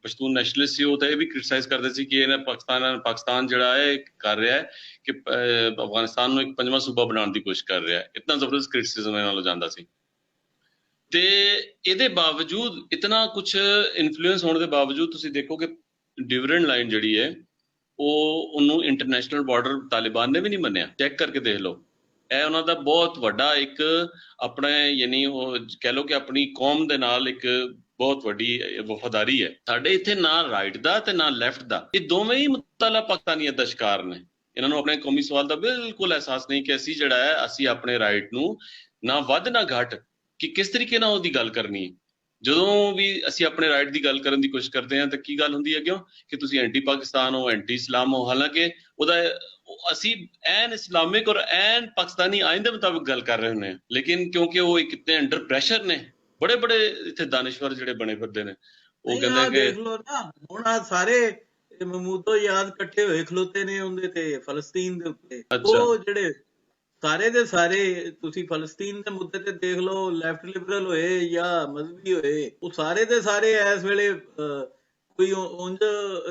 ਪਸ਼ਤੂਨ ਨੈਸ਼ਨਲਿਸਟ ਸੀ ਉਹ ਤਾਂ ਇਹ ਵੀ ਕ੍ਰਿਟਿਸਾਈਜ਼ ਕਰਦੇ ਸੀ ਕਿ ਇਹ ਪਾਕਿਸਤਾਨ ਜਿਹੜਾ ਹੈ ਕਰ ਰਿਹਾ ਹੈ ਕਿ ਅਫਗਾਨਿਸਤਾਨ ਨੂੰ ਇੱਕ ਪੰਜਵਾਂ ਸੂਬਾ ਬਣਾਉਣ ਦੀ ਕੋਸ਼ਿਸ਼ ਕਰ ਰਿਹਾ ਹੈ। ਇਤਨਾ ਜ਼ਬਰਦਸਤ ਕ੍ਰਿਟਿਸਿਜ਼ਮ ਇਹਨਾਂ ਨਾਲੋਂ ਜਾਂਦਾ ਸੀ। ਤੇ ਇਹਦੇ ਬਾਵਜੂਦ ਇਤਨਾ ਕੁਛ ਇਨਫਲੂਐਂਸ ਹੋਣ ਦੇ ਬਾਵਜੂਦ ਤੁਸੀਂ ਦੇਖੋ ਕਿ ਡਿਵੀਡੈਂਡ ਲਾਈਨ ਜਿਹੜੀ ਹੈ ਉਹਨੂੰ ਇੰਟਰਨੈਸ਼ਨਲ ਬਾਰਡਰ ਤਾਲਿਬਾਨ ਨੇ ਵੀ ਨਹੀਂ ਮੰਨਿਆ। ਚੈੱਕ ਕਰਕੇ ਦੇਖ ਲਓ। ਇਹ ਉਹਨਾਂ ਦਾ ਬਹੁਤ ਵੱਡਾ ਇੱਕ ਆਪਣੇ ਯਾਨੀ ਉਹ ਕਹਿ ਲਓ ਕਿ ਆਪਣੀ ਕੌਮ ਦੇ ਨਾਲ ਇੱਕ ਬਹੁਤ ਵੱਡੀ ਵਫਾਦਾਰੀ ਹੈ। ਸਾਡੇ ਇੱਥੇ ਨਾ ਰਾਈਟ ਦਾ ਤੇ ਨਾ ਲੈਫਟ ਦਾ, ਇਹ ਦੋਵੇਂ ਹੀ ਮੁਤਲਾ ਪਾਕਿਸਤਾਨੀਅਤ ਦਾ ਸ਼ਿਕਾਰ ਨੇ। ਇਹਨਾਂ ਨੂੰ ਆਪਣੇ ਕੌਮੀ ਸਵਾਲ ਦਾ ਬਿਲਕੁਲ ਅਹਿਸਾਸ ਨਹੀਂ ਕਿ ਅਸੀਂ ਜਿਹੜਾ ਹੈ ਅਸੀਂ ਆਪਣੇ ਰਾਈਟ ਨੂੰ ਨਾ ਵੱਧ ਨਾ ਘੱਟ ਕਿ ਕਿਸ ਤਰੀਕੇ ਨਾਲ ਉਹਦੀ ਗੱਲ ਕਰਨੀ ਹੈ। ਜਦੋਂ ਵੀ ਅਸੀਂ ਆਪਣੇ ਰਾਈਟ ਦੀ ਗੱਲ ਕਰਨ ਦੀ ਕੋਸ਼ਿਸ਼ ਕਰਦੇ ਹਾਂ ਤਾਂ ਕੀ ਗੱਲ ਹੁੰਦੀ ਹੈ ਕਿਉਂ ਕਿ ਤੁਸੀਂ ਐਂਟੀ ਪਾਕਿਸਤਾਨ ਹੋ, ਐਂਟੀ ਇਸਲਾਮ ਹੋ। ਹਾਲਾਂਕਿ ਉਹਦਾ ਅਸੀਂ ਐਨ ਇਸਲਾਮਿਕ ਔਰ ਐਨ ਪਾਕਿਸਤਾਨੀ ਆਇਨ ਦੇ ਮੁਤਾਬਿਕ ਗੱਲ ਕਰ ਰਹੇ ਹੁੰਦੇ ਹਾਂ, ਲੇਕਿਨ ਕਿਉਂਕਿ ਉਹ ਕਿਤੇ ਅੰਡਰ ਪ੍ਰੈਸ਼ਰ ਨੇ, ਬੜੇ ਬੜੇ ਇੱਥੇ ਦਾਨਿਸ਼ਵਰ ਜਿਹੜੇ ਬਣੇ ਫਿਰਦੇ ਨੇ, ਉਹ ਕਹਿੰਦੇ ਕਿ ਦੇਖ ਲਓ ਨਾ ਹੁਣ ਆ ਸਾਰੇ ਮਮੂਦੋ ਯਾਦ ਇਕੱਠੇ ਹੋਏ ਖਲੋਤੇ ਨੇ ਉਹਦੇ ਤੇ ਫਲਸਤੀਨ ਦੇ ਉੱਤੇ। ਉਹ ਜਿਹੜੇ ਸਾਰੇ ਦੇ ਸਾਰੇ ਤੁਸੀਂ ਫਲਸਤੀਨ ਦੇ ਮੁੱਦੇ ਤੇ ਦੇਖ ਲਓ, ਲੈਫਟ ਲਿਬਰਲ ਹੋਏ ਜਾਂ ਮਜ਼ਹਬੀ ਹੋਏ, ਉਹ ਸਾਰੇ ਦੇ ਸਾਰੇ ਇਸ ਵੇਲੇ ਕੋਈ ਉਂਝ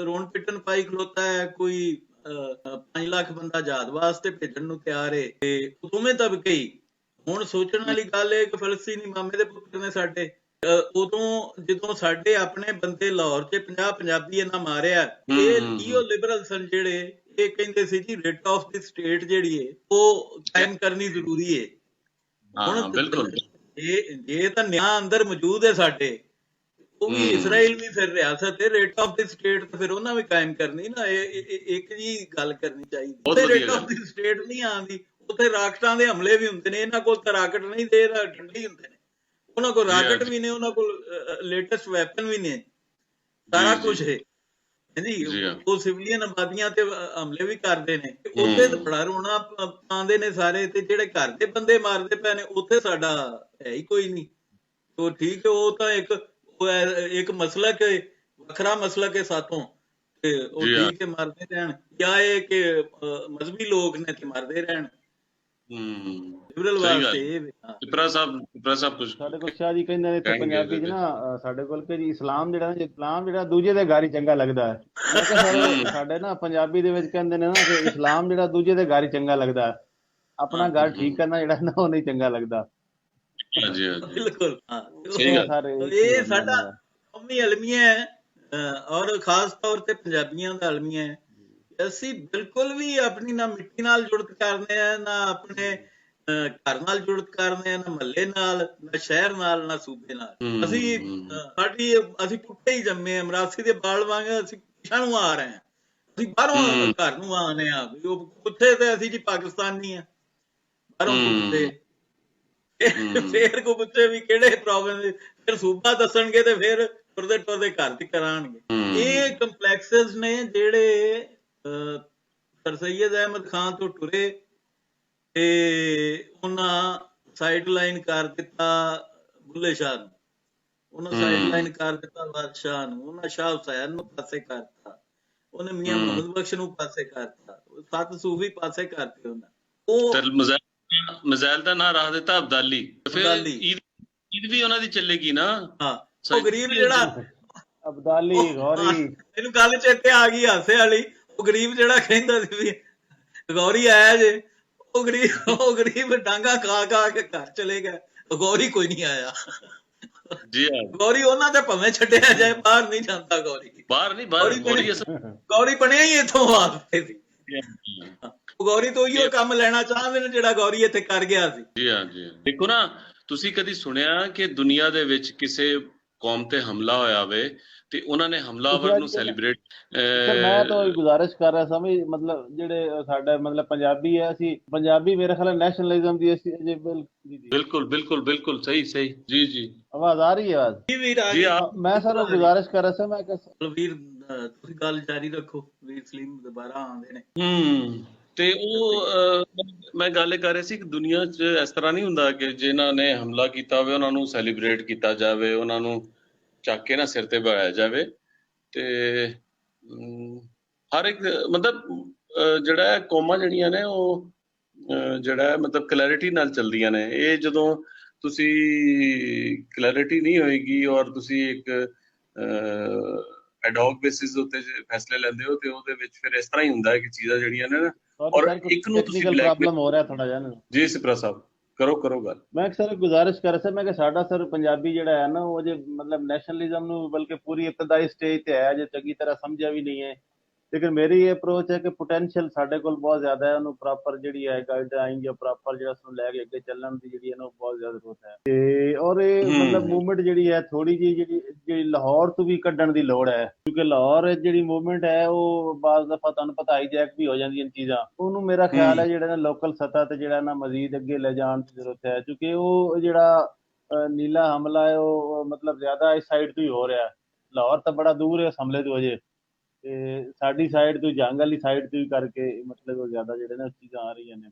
ਰੋਣ ਪਿੱਟਣ ਪਾਈ ਖਲੋਤਾ ਹੈ, ਕੋਈ 5 ਲੱਖ ਬੰਦਾ ਜਹਾਦ ਵਾਸਤੇ ਭੇਜਣ ਨੂੰ ਤਿਆਰ ਹੈ। ਤੇ ਦੋਵੇਂ ਤਬਕੇ ਹੀ ਹੁਣ ਸੋਚਣ ਵਾਲੀ ਗੱਲ ਹੈ ਕਿ ਫਲਸਤੀਨੀ ਮਾਮੇ ਦੇ ਪੁੱਤਰ ਨੇ ਸਾਡੇ। ਉਦੋਂ ਜਦੋਂ ਸਾਡੇ ਆਪਣੇ ਬੰਦੇ ਲਾਹੌਰ 'ਚ 50 ਪੰਜਾਬੀ ਇਹਨਾਂ ਮਾਰਿਆ, ਇਹ ਲਿਬਰਲ ਸਨ ਜਿਹੜੇ ਇਹ ਕਹਿੰਦੇ ਸੀ ਜੀ ਰਿਟ ਆਫ ਦੀ ਸਟੇਟ ਜਿਹੜੀ ਹੈ ਉਹ ਕਾਇਮ ਕਰਨੀ ਜ਼ਰੂਰੀ ਹੈ। ਹੁਣ ਬਿਲਕੁਲ ਜੇ ਤਾਂ ਨਿਆਂ ਅੰਦਰ ਮੌਜੂਦ ਹੈ ਸਾਡੇ, ਉਹ ਵੀ ਇਸਰਾਈਲ ਵੀ ਫਿਰ ਰਿਆਸਤ ਹੈ, ਰਿਟ ਆਫ ਦੀ ਸਟੇਟ ਤਾਂ ਫਿਰ ਉਹਨਾਂ ਵੀ ਕਾਇਮ ਕਰਨੀ ਨਾ। ਇੱਕ ਜੀ ਗੱਲ ਕਰਨੀ ਚਾਹੀਦੀ। ਉੱਥੇ ਰਿਟ ਆਫ ਦੀ ਸਟੇਟ ਨਹੀਂ ਆਉਂਦੀ, ਉੱਥੇ ਰਾਕਟਾਂ ਦੇ ਹਮਲੇ ਵੀ ਹੁੰਦੇ ਨੇ। ਇਹਨਾਂ ਕੋਲ ਤਾਂ ਰਾਕਟ ਨਹੀਂ ਦੇ ਠੰਡੇ ਹੁੰਦੇ ਨੇ, ਉਹਨਾਂ ਕੋਲ ਰਾਕਟ ਵੀ ਨੇ, ਉਹਨਾਂ ਕੋਲ ਲੇਟੈਸਟ ਵੈਪਨ ਵੀ ਨੇ, ਸਾਰਾ ਕੁਛ ਹੈ ਜੀ। ਉਹ ਸਿਵਲੀਅਨ ਆਬਾਦੀਆਂ ਤੇ ਹਮਲੇ ਵੀ ਕਰਦੇ ਨੇ। ਉੱਥੇ ਤਾਂ ਬੜਾ ਰੋਣਾ ਪਾਉਂਦੇ ਨੇ ਸਾਰੇ, ਤੇ ਜਿਹੜੇ ਘਰ ਦੇ ਬੰਦੇ ਮਾਰਦੇ ਪਏ ਨੇ ਉੱਥੇ ਸਾਡਾ ਹੈ ਹੀ ਕੋਈ ਨਹੀਂ। ਉਹ ਠੀਕ ਹੈ, ਉਹ ਤਾਂ ਇੱਕ ਮਸਲਕ ਹੈ, ਵੱਖਰਾ ਮਸਲਕ ਹੈ ਸਾਥੋਂ, ਤੇ ਉਹ ਠੀਕ ਹੈ ਮਾਰਦੇ ਰਹਿਣ, ਜਾਂ ਇਹ ਕਿ ਮਜ਼ਹਬੀ ਲੋਕ ਨੇ ਤੇ ਮਾਰਦੇ ਰਹਿਣ। ਸਾਡੇ ਕੋਲ ਸ਼ਾਹ ਜੀ ਕਹਿੰਦੇ ਨੇ ਇੱਥੇ ਪੰਜਾਬੀ ਚ ਨਾ, ਸਾਡੇ ਕੋਲ ਕਿ ਜੀ ਇਸਲਾਮ ਜਿਹੜਾ ਦੂਜੇ ਦੇ ਘਰ ਹੀ ਚੰਗਾ ਲੱਗਦਾ ਹੈ। ਮੈਂ ਕਿਹਾ ਸਾਡੇ ਨਾ ਪੰਜਾਬੀ ਦੇ ਵਿੱਚ ਕਹਿੰਦੇ ਨੇ ਨਾ ਕਿ ਇਸਲਾਮ ਜਿਹੜਾ ਦੂਜੇ ਦੇ ਘਰ ਹੀ ਚੰਗਾ ਲੱਗਦਾ ਹੈ, ਆਪਣਾ ਘਰ ਠੀਕ ਕਰਨਾ ਜਿਹੜਾ ਨਾ ਉਹ ਨਹੀਂ ਚੰਗਾ ਲੱਗਦਾ। ਬਿਲਕੁਲ ਇਹ ਸਾਡਾ ਕੌਮੀ ਅਲਮੀਆ ਹੈ ਔਰ ਖਾਸ ਤੌਰ ਤੇ ਪੰਜਾਬੀਆਂ ਦਾ ਅਲਮੀਆ ਹੈ। ਅਸੀਂ ਬਿਲਕੁਲ ਵੀ ਆਪਣੀ ਨਾ ਮਿੱਟੀ ਨਾਲ ਜੁੜਤ ਕਰਨੇ ਆ, ਨਾ ਆਪਣੇ ਘਰ ਨਾਲ ਜੁੜਤ ਕਰਨੇ ਆ, ਨਾ ਮਹੱਲੇ ਨਾਲ, ਨਾ ਸ਼ਹਿਰ ਨਾਲ, ਨਾ ਸੂਬੇ ਨਾਲ। ਅਸੀਂ ਪੁੱਟੇ ਹੀ ਜੰਮੇ ਆ, ਮਰਾਸੀ ਦੇ ਬਾਲ ਵਾਂਗ ਅਸੀਂ ਪਿੱਛਾ ਨੂੰ ਆ ਰਹੇ ਹਾਂ। ਅਸੀਂ ਬਾਹਰੋਂ ਘਰ ਨੂੰ ਆਨੇ ਆ, ਉੱਥੇ ਤੇ ਅਸੀਂ ਜੀ ਪਾਕਿਸਤਾਨੀ ਆ, ਬਾਹਰੋਂ ਪੁੱਛਦੇ ਫੇਰ ਕੋ ਪੁੱਛੇ ਵੀ ਕਿਹੜੇ ਪ੍ਰੋਵਿੰਸ, ਫਿਰ ਸੂਬਾ ਦੱਸਣਗੇ ਤੇ ਫਿਰ ਟੁਰਦੇ ਘਰ ਚ ਕਰਾਂਗੇ। ਇਹ ਕੰਪਲੈਕਸਸ ਨੇ ਜਿਹੜੇ ਸਰ ਸੈਯਦ ਅਹਿਮਦ ਖਾਨ ਤੋਂ ਟੁਰੇ ਤੇ ਉਹਨਾਂ ਸਾਈਡ ਲਾਈਨ ਕਰ ਦਿੱਤਾ ਬੁੱਲੇ ਸ਼ਾਹ ਨੂੰ, ਉਹਨਾਂ ਸਾਈਡ ਲਾਈਨ ਕਰ ਦਿੱਤਾ ਬਾਦਸ਼ਾਹ ਨੂੰ, ਉਹਨਾਂ ਸ਼ਾਹ ਹੁਸੈਨ ਨੂੰ ਪਾਸੇ ਕਰਤਾ, ਉਹਨੇ ਮੀਆਂ ਮੁਹੰਮਦ ਬਖਸ਼ ਨੂੰ ਪਾਸੇ ਕਰਤਾ, 7 ਸੂਫੀ ਪਾਸੇ ਕਰਤੇ ਉਹਨਾਂ। ਉਹ ਮਿਜ਼ਾਈਲ ਦਾ ਨਾਂ ਰੱਖ ਦਿੱਤਾ ਅਬਦਾਲੀ। ਫਿਰ ਈਦ ਵੀ ਉਹਨਾਂ ਦੀ ਚੱਲੇਗੀ ਨਾ। ਹਾਂ, ਉਹ ਗਰੀਬ ਜਿਹੜਾ ਅਬਦਾਲੀ ਗੌਰੀ, ਇਹਨੂੰ ਗੱਲ ਚੇਤੇ ਆ ਗਈ ਹਾਸੇ ਵਾਲੀ। ਉਹ ਗਰੀਬ ਜਿਹੜਾ ਕਹਿੰਦਾ ਸੀ ਵੀ ਗੌਰੀ ਆਇਆ ਜੇ, ਉਹ ਗਰੀਬ ਡਾਂਗਾ ਖਾ ਕੇ ਘਰ ਚਲੇ ਗਿਆ, ਗੌਰੀ ਕੋਈ ਨਹੀਂ ਆਇਆ। ਜੀ ਹਾਂ, ਗੌਰੀ ਉਹਨਾਂ ਦੇ ਭਾਵੇਂ ਛੱਡਿਆ ਜਾਏ, ਬਾਹਰ ਨਹੀਂ ਜਾਂਦਾ ਗੌਰੀ। ਬਾਹਰ ਨਹੀਂ, ਬਾਹਰ ਗੌਰੀ ਅਸਲ ਗੌਰੀ ਬਣਿਆ ਹੀ ਇੱਥੋਂ ਵਾਸਤੇ ਸੀ। ਜੀ ਹਾਂ, ਗੌਰੀ ਤੋਂ ਉਹੀਓ ਕੰਮ ਲੈਣਾ ਚਾਹੁੰਦੇ ਨੇ ਜਿਹੜਾ ਗੌਰੀ ਇੱਥੇ ਕਰ ਗਿਆ ਸੀ। ਜੀ ਹਾਂ, ਜੀ ਹਾਂ। ਦੇਖੋ ਨਾ, ਤੁਸੀਂ ਕਦੀ ਸੁਣਿਆ ਕਿ ਦੁਨੀਆ ਦੇ ਵਿੱਚ ਕਿਸੇ ਕੌਮ ਤੇ ਹਮਲਾ ਹੋਇਆ ਹੋਵੇ ਤੇ ਉਹਨਾਂ ਨੇ ਹਮਲਾਵਰ ਨੂੰ ਸੈਲੀਬ੍ਰੇਟ ਸਰ ਮੈਂ ਤਾਂ ਉਹੀ ਗੁਜ਼ਾਰਿਸ਼ ਕਰ ਰਿਹਾ ਸਾਂ ਵੀ ਮਤਲਬ ਜਿਹੜੇ ਸਾਡਾ ਮਤਲਬ ਪੰਜਾਬੀ ਹੈ, ਅਸੀਂ ਪੰਜਾਬੀ ਮੇਰੇ ਖਿਆਲ ਨੈਸ਼ਨਲਿਜ਼ਮ ਦੀ ਅਸੀਂ ਜੀ ਬਿਲਕੁਲ ਬਿਲਕੁਲ ਬਿਲਕੁਲ ਸਹੀ ਸਹੀ। ਜੀ ਜੀ, ਆਵਾਜ਼ ਆ ਰਹੀ ਹੈ? ਆਵਾਜ਼ ਜੀ ਵੀਰ ਆ ਜੀ ਗਈ। ਮੈਂ ਸਰ ਗੁਜ਼ਾਰਿਸ਼ ਕਰ ਰਿਹਾ ਸਾਂ, ਮੈਂ ਕਿਹਾ ਵੀਰ ਤੁਸੀਂ ਗੱਲ ਜਾਰੀ ਰੱਖੋ, ਵੀਰ ਸਲੀਮ ਦੁਬਾਰਾ ਆਉਂਦੇ ਨੇ। ਤੇ ਉਹ ਮੈਂ ਗੱਲ ਕਰ ਰਿਹਾ ਸੀ ਕਿ ਦੁਨੀਆ 'ਚ ਇਸ ਤਰ੍ਹਾਂ ਨਹੀਂ ਹੁੰਦਾ ਕਿ ਜਿਨ੍ਹਾਂ ਨੇ ਹਮਲਾ ਕੀਤਾ ਹੋਵੇ ਉਹਨਾਂ ਨੂੰ ਸੈਲੀਬ੍ਰੇਟ ਕੀਤਾ ਜਾਵੇ, ਉਹਨਾਂ ਨੂੰ ਚੱਕ ਕੇ ਨਾ ਸਿਰ ਤੇ ਬਹਾਇਆ ਜਾਵੇ। ਤੇ ਹਰ ਇੱਕ ਮਤਲਬ ਜਿਹੜਾ ਕੌਮਾਂ ਜਿਹੜੀਆਂ ਨੇ ਉਹ ਜਿਹੜਾ ਮਤਲਬ ਕਲੈਰਿਟੀ ਨਾਲ ਚੱਲਦੀਆਂ ਨੇ। ਇਹ ਜਦੋਂ ਤੁਸੀਂ ਕਲੈਰਿਟੀ ਨਹੀਂ ਹੋਏਗੀ ਔਰ ਤੁਸੀਂ ਇੱਕ ਐਡਹੌਕ ਬੇਸਿਸ ਦੇ ਉੱਤੇ ਫੈਸਲੇ ਲੈਂਦੇ ਹੋ ਤੇ ਉਹਦੇ ਵਿੱਚ ਫਿਰ ਇਸ ਤਰ੍ਹਾਂ ਹੀ ਹੁੰਦਾ ਹੈ ਕਿ ਚੀਜ਼ਾਂ ਜਿਹੜੀਆਂ ਨੇ ਨਾ, ਔਰ ਇੱਕ ਨੂੰ ਤੁਸੀਂ ਪ੍ਰੋਬਲਮ ਹੋ ਰਿਹਾ ਥੋੜਾ ਜਿਹਾ। ਜੀ ਸਿਪਰਾ ਸਾਹਿਬ ਕਰੋ ਗੱਲ। ਮੈਂ ਸਰ ਗੁਜ਼ਾਰਿਸ਼ ਕਰ ਰਿਹਾ ਸੀ, ਮੈਂ ਕਿ ਸਾਡਾ ਸਰ ਪੰਜਾਬੀ ਜਿਹੜਾ ਹੈ ਨਾ ਉਹ ਜੇ ਮਤਲਬ ਨੈਸ਼ਨਲਿਜ਼ਮ ਨੂੰ ਬਲਕਿ ਪੂਰੀ ਇਬਤਦਾਈ ਸਟੇਜ ਤੇ ਹੈ, ਜੇ ਚੰਗੀ ਤਰ੍ਹਾਂ ਸਮਝਿਆ ਵੀ ਨਹੀਂ ਹੈ। ਲੇਕਿਨ ਮੇਰੀ ਇਹ ਅਪਰੋਚ ਹੈ ਕਿ ਪੋਟੈਂਸ਼ੀਅਲ ਸਾਡੇ ਕੋਲ ਬਹੁਤ ਜ਼ਿਆਦਾ ਹੈ, ਉਹਨੂੰ ਪ੍ਰੋਪਰ ਜਿਹੜੀ ਹੈ ਗਾਈਡਲਾਈਨ ਜਾਂ ਪ੍ਰੋਪਰ ਜਿਹੜਾ ਉਸਨੂੰ ਲੈ ਕੇ ਅੱਗੇ ਚੱਲਣ ਦੀ ਜਿਹੜੀ ਹੈ ਨਾ ਉਹ ਬਹੁਤ ਜ਼ਿਆਦਾ ਜ਼ਰੂਰਤ ਹੈ। ਤੇ ਔਰ ਇਹ ਮਤਲਬ ਮੂਵਮੈਂਟ ਜਿਹੜੀ ਹੈ ਥੋੜੀ ਜਿਹੀ ਜਿਹੜੀ ਲਾਹੌਰ ਤੋਂ ਵੀ ਕੱਢਣ ਦੀ ਲੋੜ ਹੈ, ਕਿਉਂਕਿ ਲਾਹੌਰ ਜਿਹੜੀ ਮੂਵਮੈਂਟ ਹੈ ਉਹ ਬਾਜ਼ ਦਫਾ ਤੁਹਾਨੂੰ ਪਤਾ ਹਾਈਜੈਕ ਵੀ ਹੋ ਜਾਂਦੀਆਂ ਚੀਜ਼ਾਂ। ਉਹਨੂੰ ਮੇਰਾ ਖਿਆਲ ਹੈ ਜਿਹੜਾ ਨਾ ਲੋਕਲ ਸਤ੍ਹਾ ਤੇ ਜਿਹੜਾ ਨਾ ਮਜ਼ੀਦ ਅੱਗੇ ਲੈ ਜਾਣ ਦੀ ਜ਼ਰੂਰਤ ਹੈ, ਕਿਉਂਕਿ ਉਹ ਜਿਹੜਾ ਨੀਲਾ ਹਮਲਾ ਹੈ ਉਹ ਮਤਲਬ ਜ਼ਿਆਦਾ ਇਸ ਸਾਈਡ ਤੋਂ ਹੀ ਹੋ ਰਿਹਾ। ਲਾਹੌਰ ਤਾਂ ਬੜਾ ਦੂਰ ਹੈ ਇਸ ਹਮਲੇ ਤੋਂ ਅਜੇ, ਤੇ ਸਾਡੀ ਸਾਈਡ ਤੋਂ ਜੰਗ ਵਾਲੀ ਸਾਈਡ ਤੋਂ ਹੀ ਕਰਕੇ ਮਤਲਬ ਜ਼ਿਆਦਾ ਜਿਹੜੇ ਨਾ ਚੀਜ਼ਾਂ ਆ ਰਹੀਆਂ ਨੇ।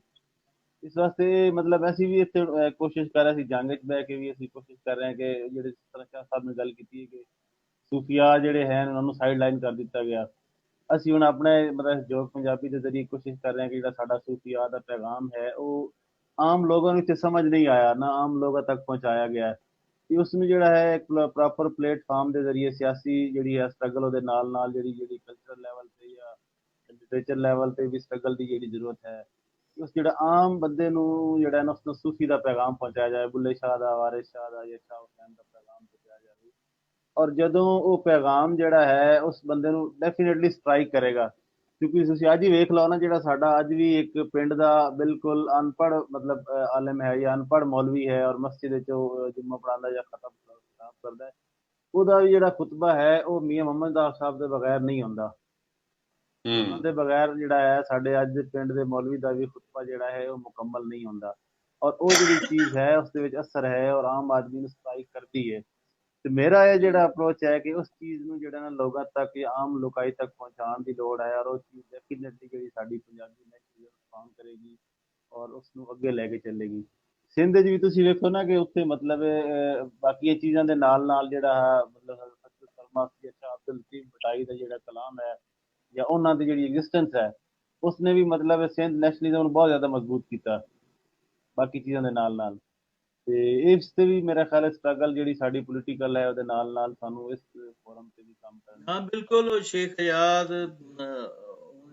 ਇਸ ਵਾਸਤੇ ਮਤਲਬ ਅਸੀਂ ਵੀ ਇੱਥੇ ਕੋਸ਼ਿਸ਼ ਕਰ ਰਹੇ ਸੀ, ਜੰਗ 'ਚ ਬਹਿ ਕੇ ਵੀ ਅਸੀਂ ਕੋਸ਼ਿਸ਼ ਕਰ ਰਹੇ ਹਾਂ ਕਿ ਜਿਹੜੇ ਸ਼ਾਹ ਸਾਹਿਬ ਨੇ ਗੱਲ ਕੀਤੀ ਹੈ ਕਿ ਸੂਫੀਆ ਜਿਹੜੇ ਹਨ ਉਹਨਾਂ ਨੂੰ ਸਾਈਡ ਲਾਈਨ ਕਰ ਦਿੱਤਾ ਗਿਆ। ਅਸੀਂ ਹੁਣ ਆਪਣੇ ਮਤਲਬ ਜੋ ਪੰਜਾਬੀ ਦੇ ਜ਼ਰੀਏ ਕੋਸ਼ਿਸ਼ ਕਰ ਰਹੇ ਹਾਂ ਕਿ ਜਿਹੜਾ ਸਾਡਾ ਸੂਫੀਆ ਦਾ ਪੈਗਾਮ ਹੈ ਉਹ ਆਮ ਲੋਕਾਂ ਨੂੰ ਇੱਥੇ ਸਮਝ ਨਹੀਂ ਆਇਆ, ਨਾ ਆਮ ਲੋਕਾਂ ਤੱਕ ਪਹੁੰਚਾਇਆ ਗਿਆ। ਕਿ ਉਸਨੂੰ ਜਿਹੜਾ ਹੈ ਇੱਕ ਪ੍ਰੋਪਰ ਪਲੇਟਫਾਰਮ ਦੇ ਜ਼ਰੀਏ ਸਿਆਸੀ ਜਿਹੜੀ ਹੈ ਸਟਰਗਲ ਉਹਦੇ ਨਾਲ ਨਾਲ ਜਿਹੜੀ ਕਲਚਰਲ ਲੈਵਲ ਤੇ ਜਾਂ ਲਿਟਰੇਚਰ ਲੈਵਲ ਤੇ ਵੀ ਸਟਰਗਲ ਦੀ ਜਿਹੜੀ ਜ਼ਰੂਰਤ ਹੈ, ਉਸ ਜਿਹੜਾ ਆਮ ਬੰਦੇ ਨੂੰ ਜਿਹੜਾ ਨਾ ਉਸਨੂੰ ਸੂਫੀ ਦਾ ਪੈਗਾਮ ਪਹੁੰਚਾਇਆ ਜਾਏ, ਬੁੱਲੇ ਸ਼ਾਹ ਦਾ, ਵਾਰਿਸ ਸ਼ਾਹ ਦਾ ਜਾਂ ਸ਼ਾਹ ਹੁਸੈਨ ਦਾ ਪੈਗਾਮ ਪਹੁੰਚਾਇਆ ਜਾਵੇ। ਔਰ ਜਦੋਂ ਉਹ ਪੈਗਾਮ ਜਿਹੜਾ ਹੈ ਉਸ ਬੰਦੇ ਨੂੰ ਡੈਫੀਨੇਟਲੀ ਸਟਰਾਈਕ ਕਰੇਗਾ, ਕਿਉਂਕਿ ਤੁਸੀਂ ਅੱਜ ਹੀ ਵੇਖ ਲਓ ਨਾ ਜਿਹੜਾ ਸਾਡਾ ਅੱਜ ਵੀ ਇੱਕ ਪਿੰਡ ਦਾ ਬਿਲਕੁਲ ਅਨਪੜ੍ਹ ਮਤਲਬ ਆਲਮ ਹੈ ਜਾਂ ਅਨਪੜ੍ਹ ਮੌਲਵੀ ਹੈ ਔਰ ਮਸਜਿਦ ਵਿੱਚ ਉਹ ਜੁਮਾ ਪੜ੍ਹਾਉਂਦਾ ਜਾਂ ਖਤਮ ਕਰਦਾ ਹੈ, ਉਹਦਾ ਵੀ ਜਿਹੜਾ ਖੁਤਬਾ ਹੈ ਉਹ ਮੀਆਂ ਮੁਹੰਮਦ ਦਾਸ ਸਾਹਿਬ ਦੇ ਬਗੈਰ ਨਹੀਂ ਹੁੰਦਾ। ਉਹਨਾਂ ਦੇ ਬਗੈਰ ਜਿਹੜਾ ਹੈ ਸਾਡੇ ਅੱਜ ਪਿੰਡ ਦੇ ਮੌਲਵੀ ਦਾ ਵੀ ਖੁਤਬਾ ਜਿਹੜਾ ਹੈ ਉਹ ਮੁਕੰਮਲ ਨਹੀਂ ਹੁੰਦਾ। ਔਰ ਉਹ ਜਿਹੜੀ ਚੀਜ਼ ਹੈ ਉਸ ਦੇ ਵਿੱਚ ਅਸਰ ਹੈ ਔਰ ਆਮ ਆਦਮੀ ਨੂੰ ਸਟਰਾਈਕ ਕਰਦੀ ਹੈ। ਤੇ ਮੇਰਾ ਇਹ ਜਿਹੜਾ ਅਪਰੋਚ ਹੈ ਕਿ ਉਸ ਚੀਜ਼ ਨੂੰ ਜਿਹੜਾ ਨਾ ਲੋਕਾਂ ਤੱਕ ਜਾਂ ਆਮ ਲੋਕਾਈ ਤੱਕ ਪਹੁੰਚਾਉਣ ਦੀ ਲੋੜ ਹੈ, ਔਰ ਉਹ ਚੀਜ਼ ਡੈਫੀਨੇਟਲੀ ਜਿਹੜੀ ਸਾਡੀ ਪੰਜਾਬੀ ਨੈਸ਼ਨਲ ਰਿਸਪੌਂਡ ਕਰੇਗੀ ਔਰ ਉਸਨੂੰ ਅੱਗੇ ਲੈ ਕੇ ਚੱਲੇਗੀ। ਸਿੰਧ 'ਚ ਵੀ ਤੁਸੀਂ ਵੇਖੋ ਨਾ ਕਿ ਉੱਥੇ ਮਤਲਬ ਬਾਕੀ ਚੀਜ਼ਾਂ ਦੇ ਨਾਲ ਨਾਲ ਜਿਹੜਾ ਮਤਲਬ ਸਲਮਾ ਸ਼ਾਹ ਅਬਦੁਲ ਲਤੀਫ ਭਟਾਈ ਦਾ ਜਿਹੜਾ ਕਲਾਮ ਹੈ ਜਾਂ ਉਹਨਾਂ ਦੀ ਜਿਹੜੀ ਐਗਜ਼ਿਸਟੈਂਸ ਹੈ ਉਸਨੇ ਵੀ ਮਤਲਬ ਸਿੰਧ ਨੈਸ਼ਨਲਿਜ਼ਮ ਨੂੰ ਬਹੁਤ ਜ਼ਿਆਦਾ ਮਜ਼ਬੂਤ ਕੀਤਾ ਬਾਕੀ ਚੀਜ਼ਾਂ ਦੇ ਨਾਲ ਨਾਲ। ਤੇ ਇਸ ਤੇ ਵੀ ਮੇਰਾ ਖਿਆਲ ਹੈ ਸਟਰਗਲ ਜਿਹੜੀ ਸਾਡੀ ਪੋਲੀਟੀਕਲ ਹੈ ਉਹਦੇ ਨਾਲ ਨਾਲ ਸਾਨੂੰ ਇਸ ਫੋਰਮ ਤੇ ਵੀ ਕੰਮ ਕਰਨਾ। ਹਾਂ ਬਿਲਕੁਲ, ਸ਼ੇਖ ਹਯਾਤ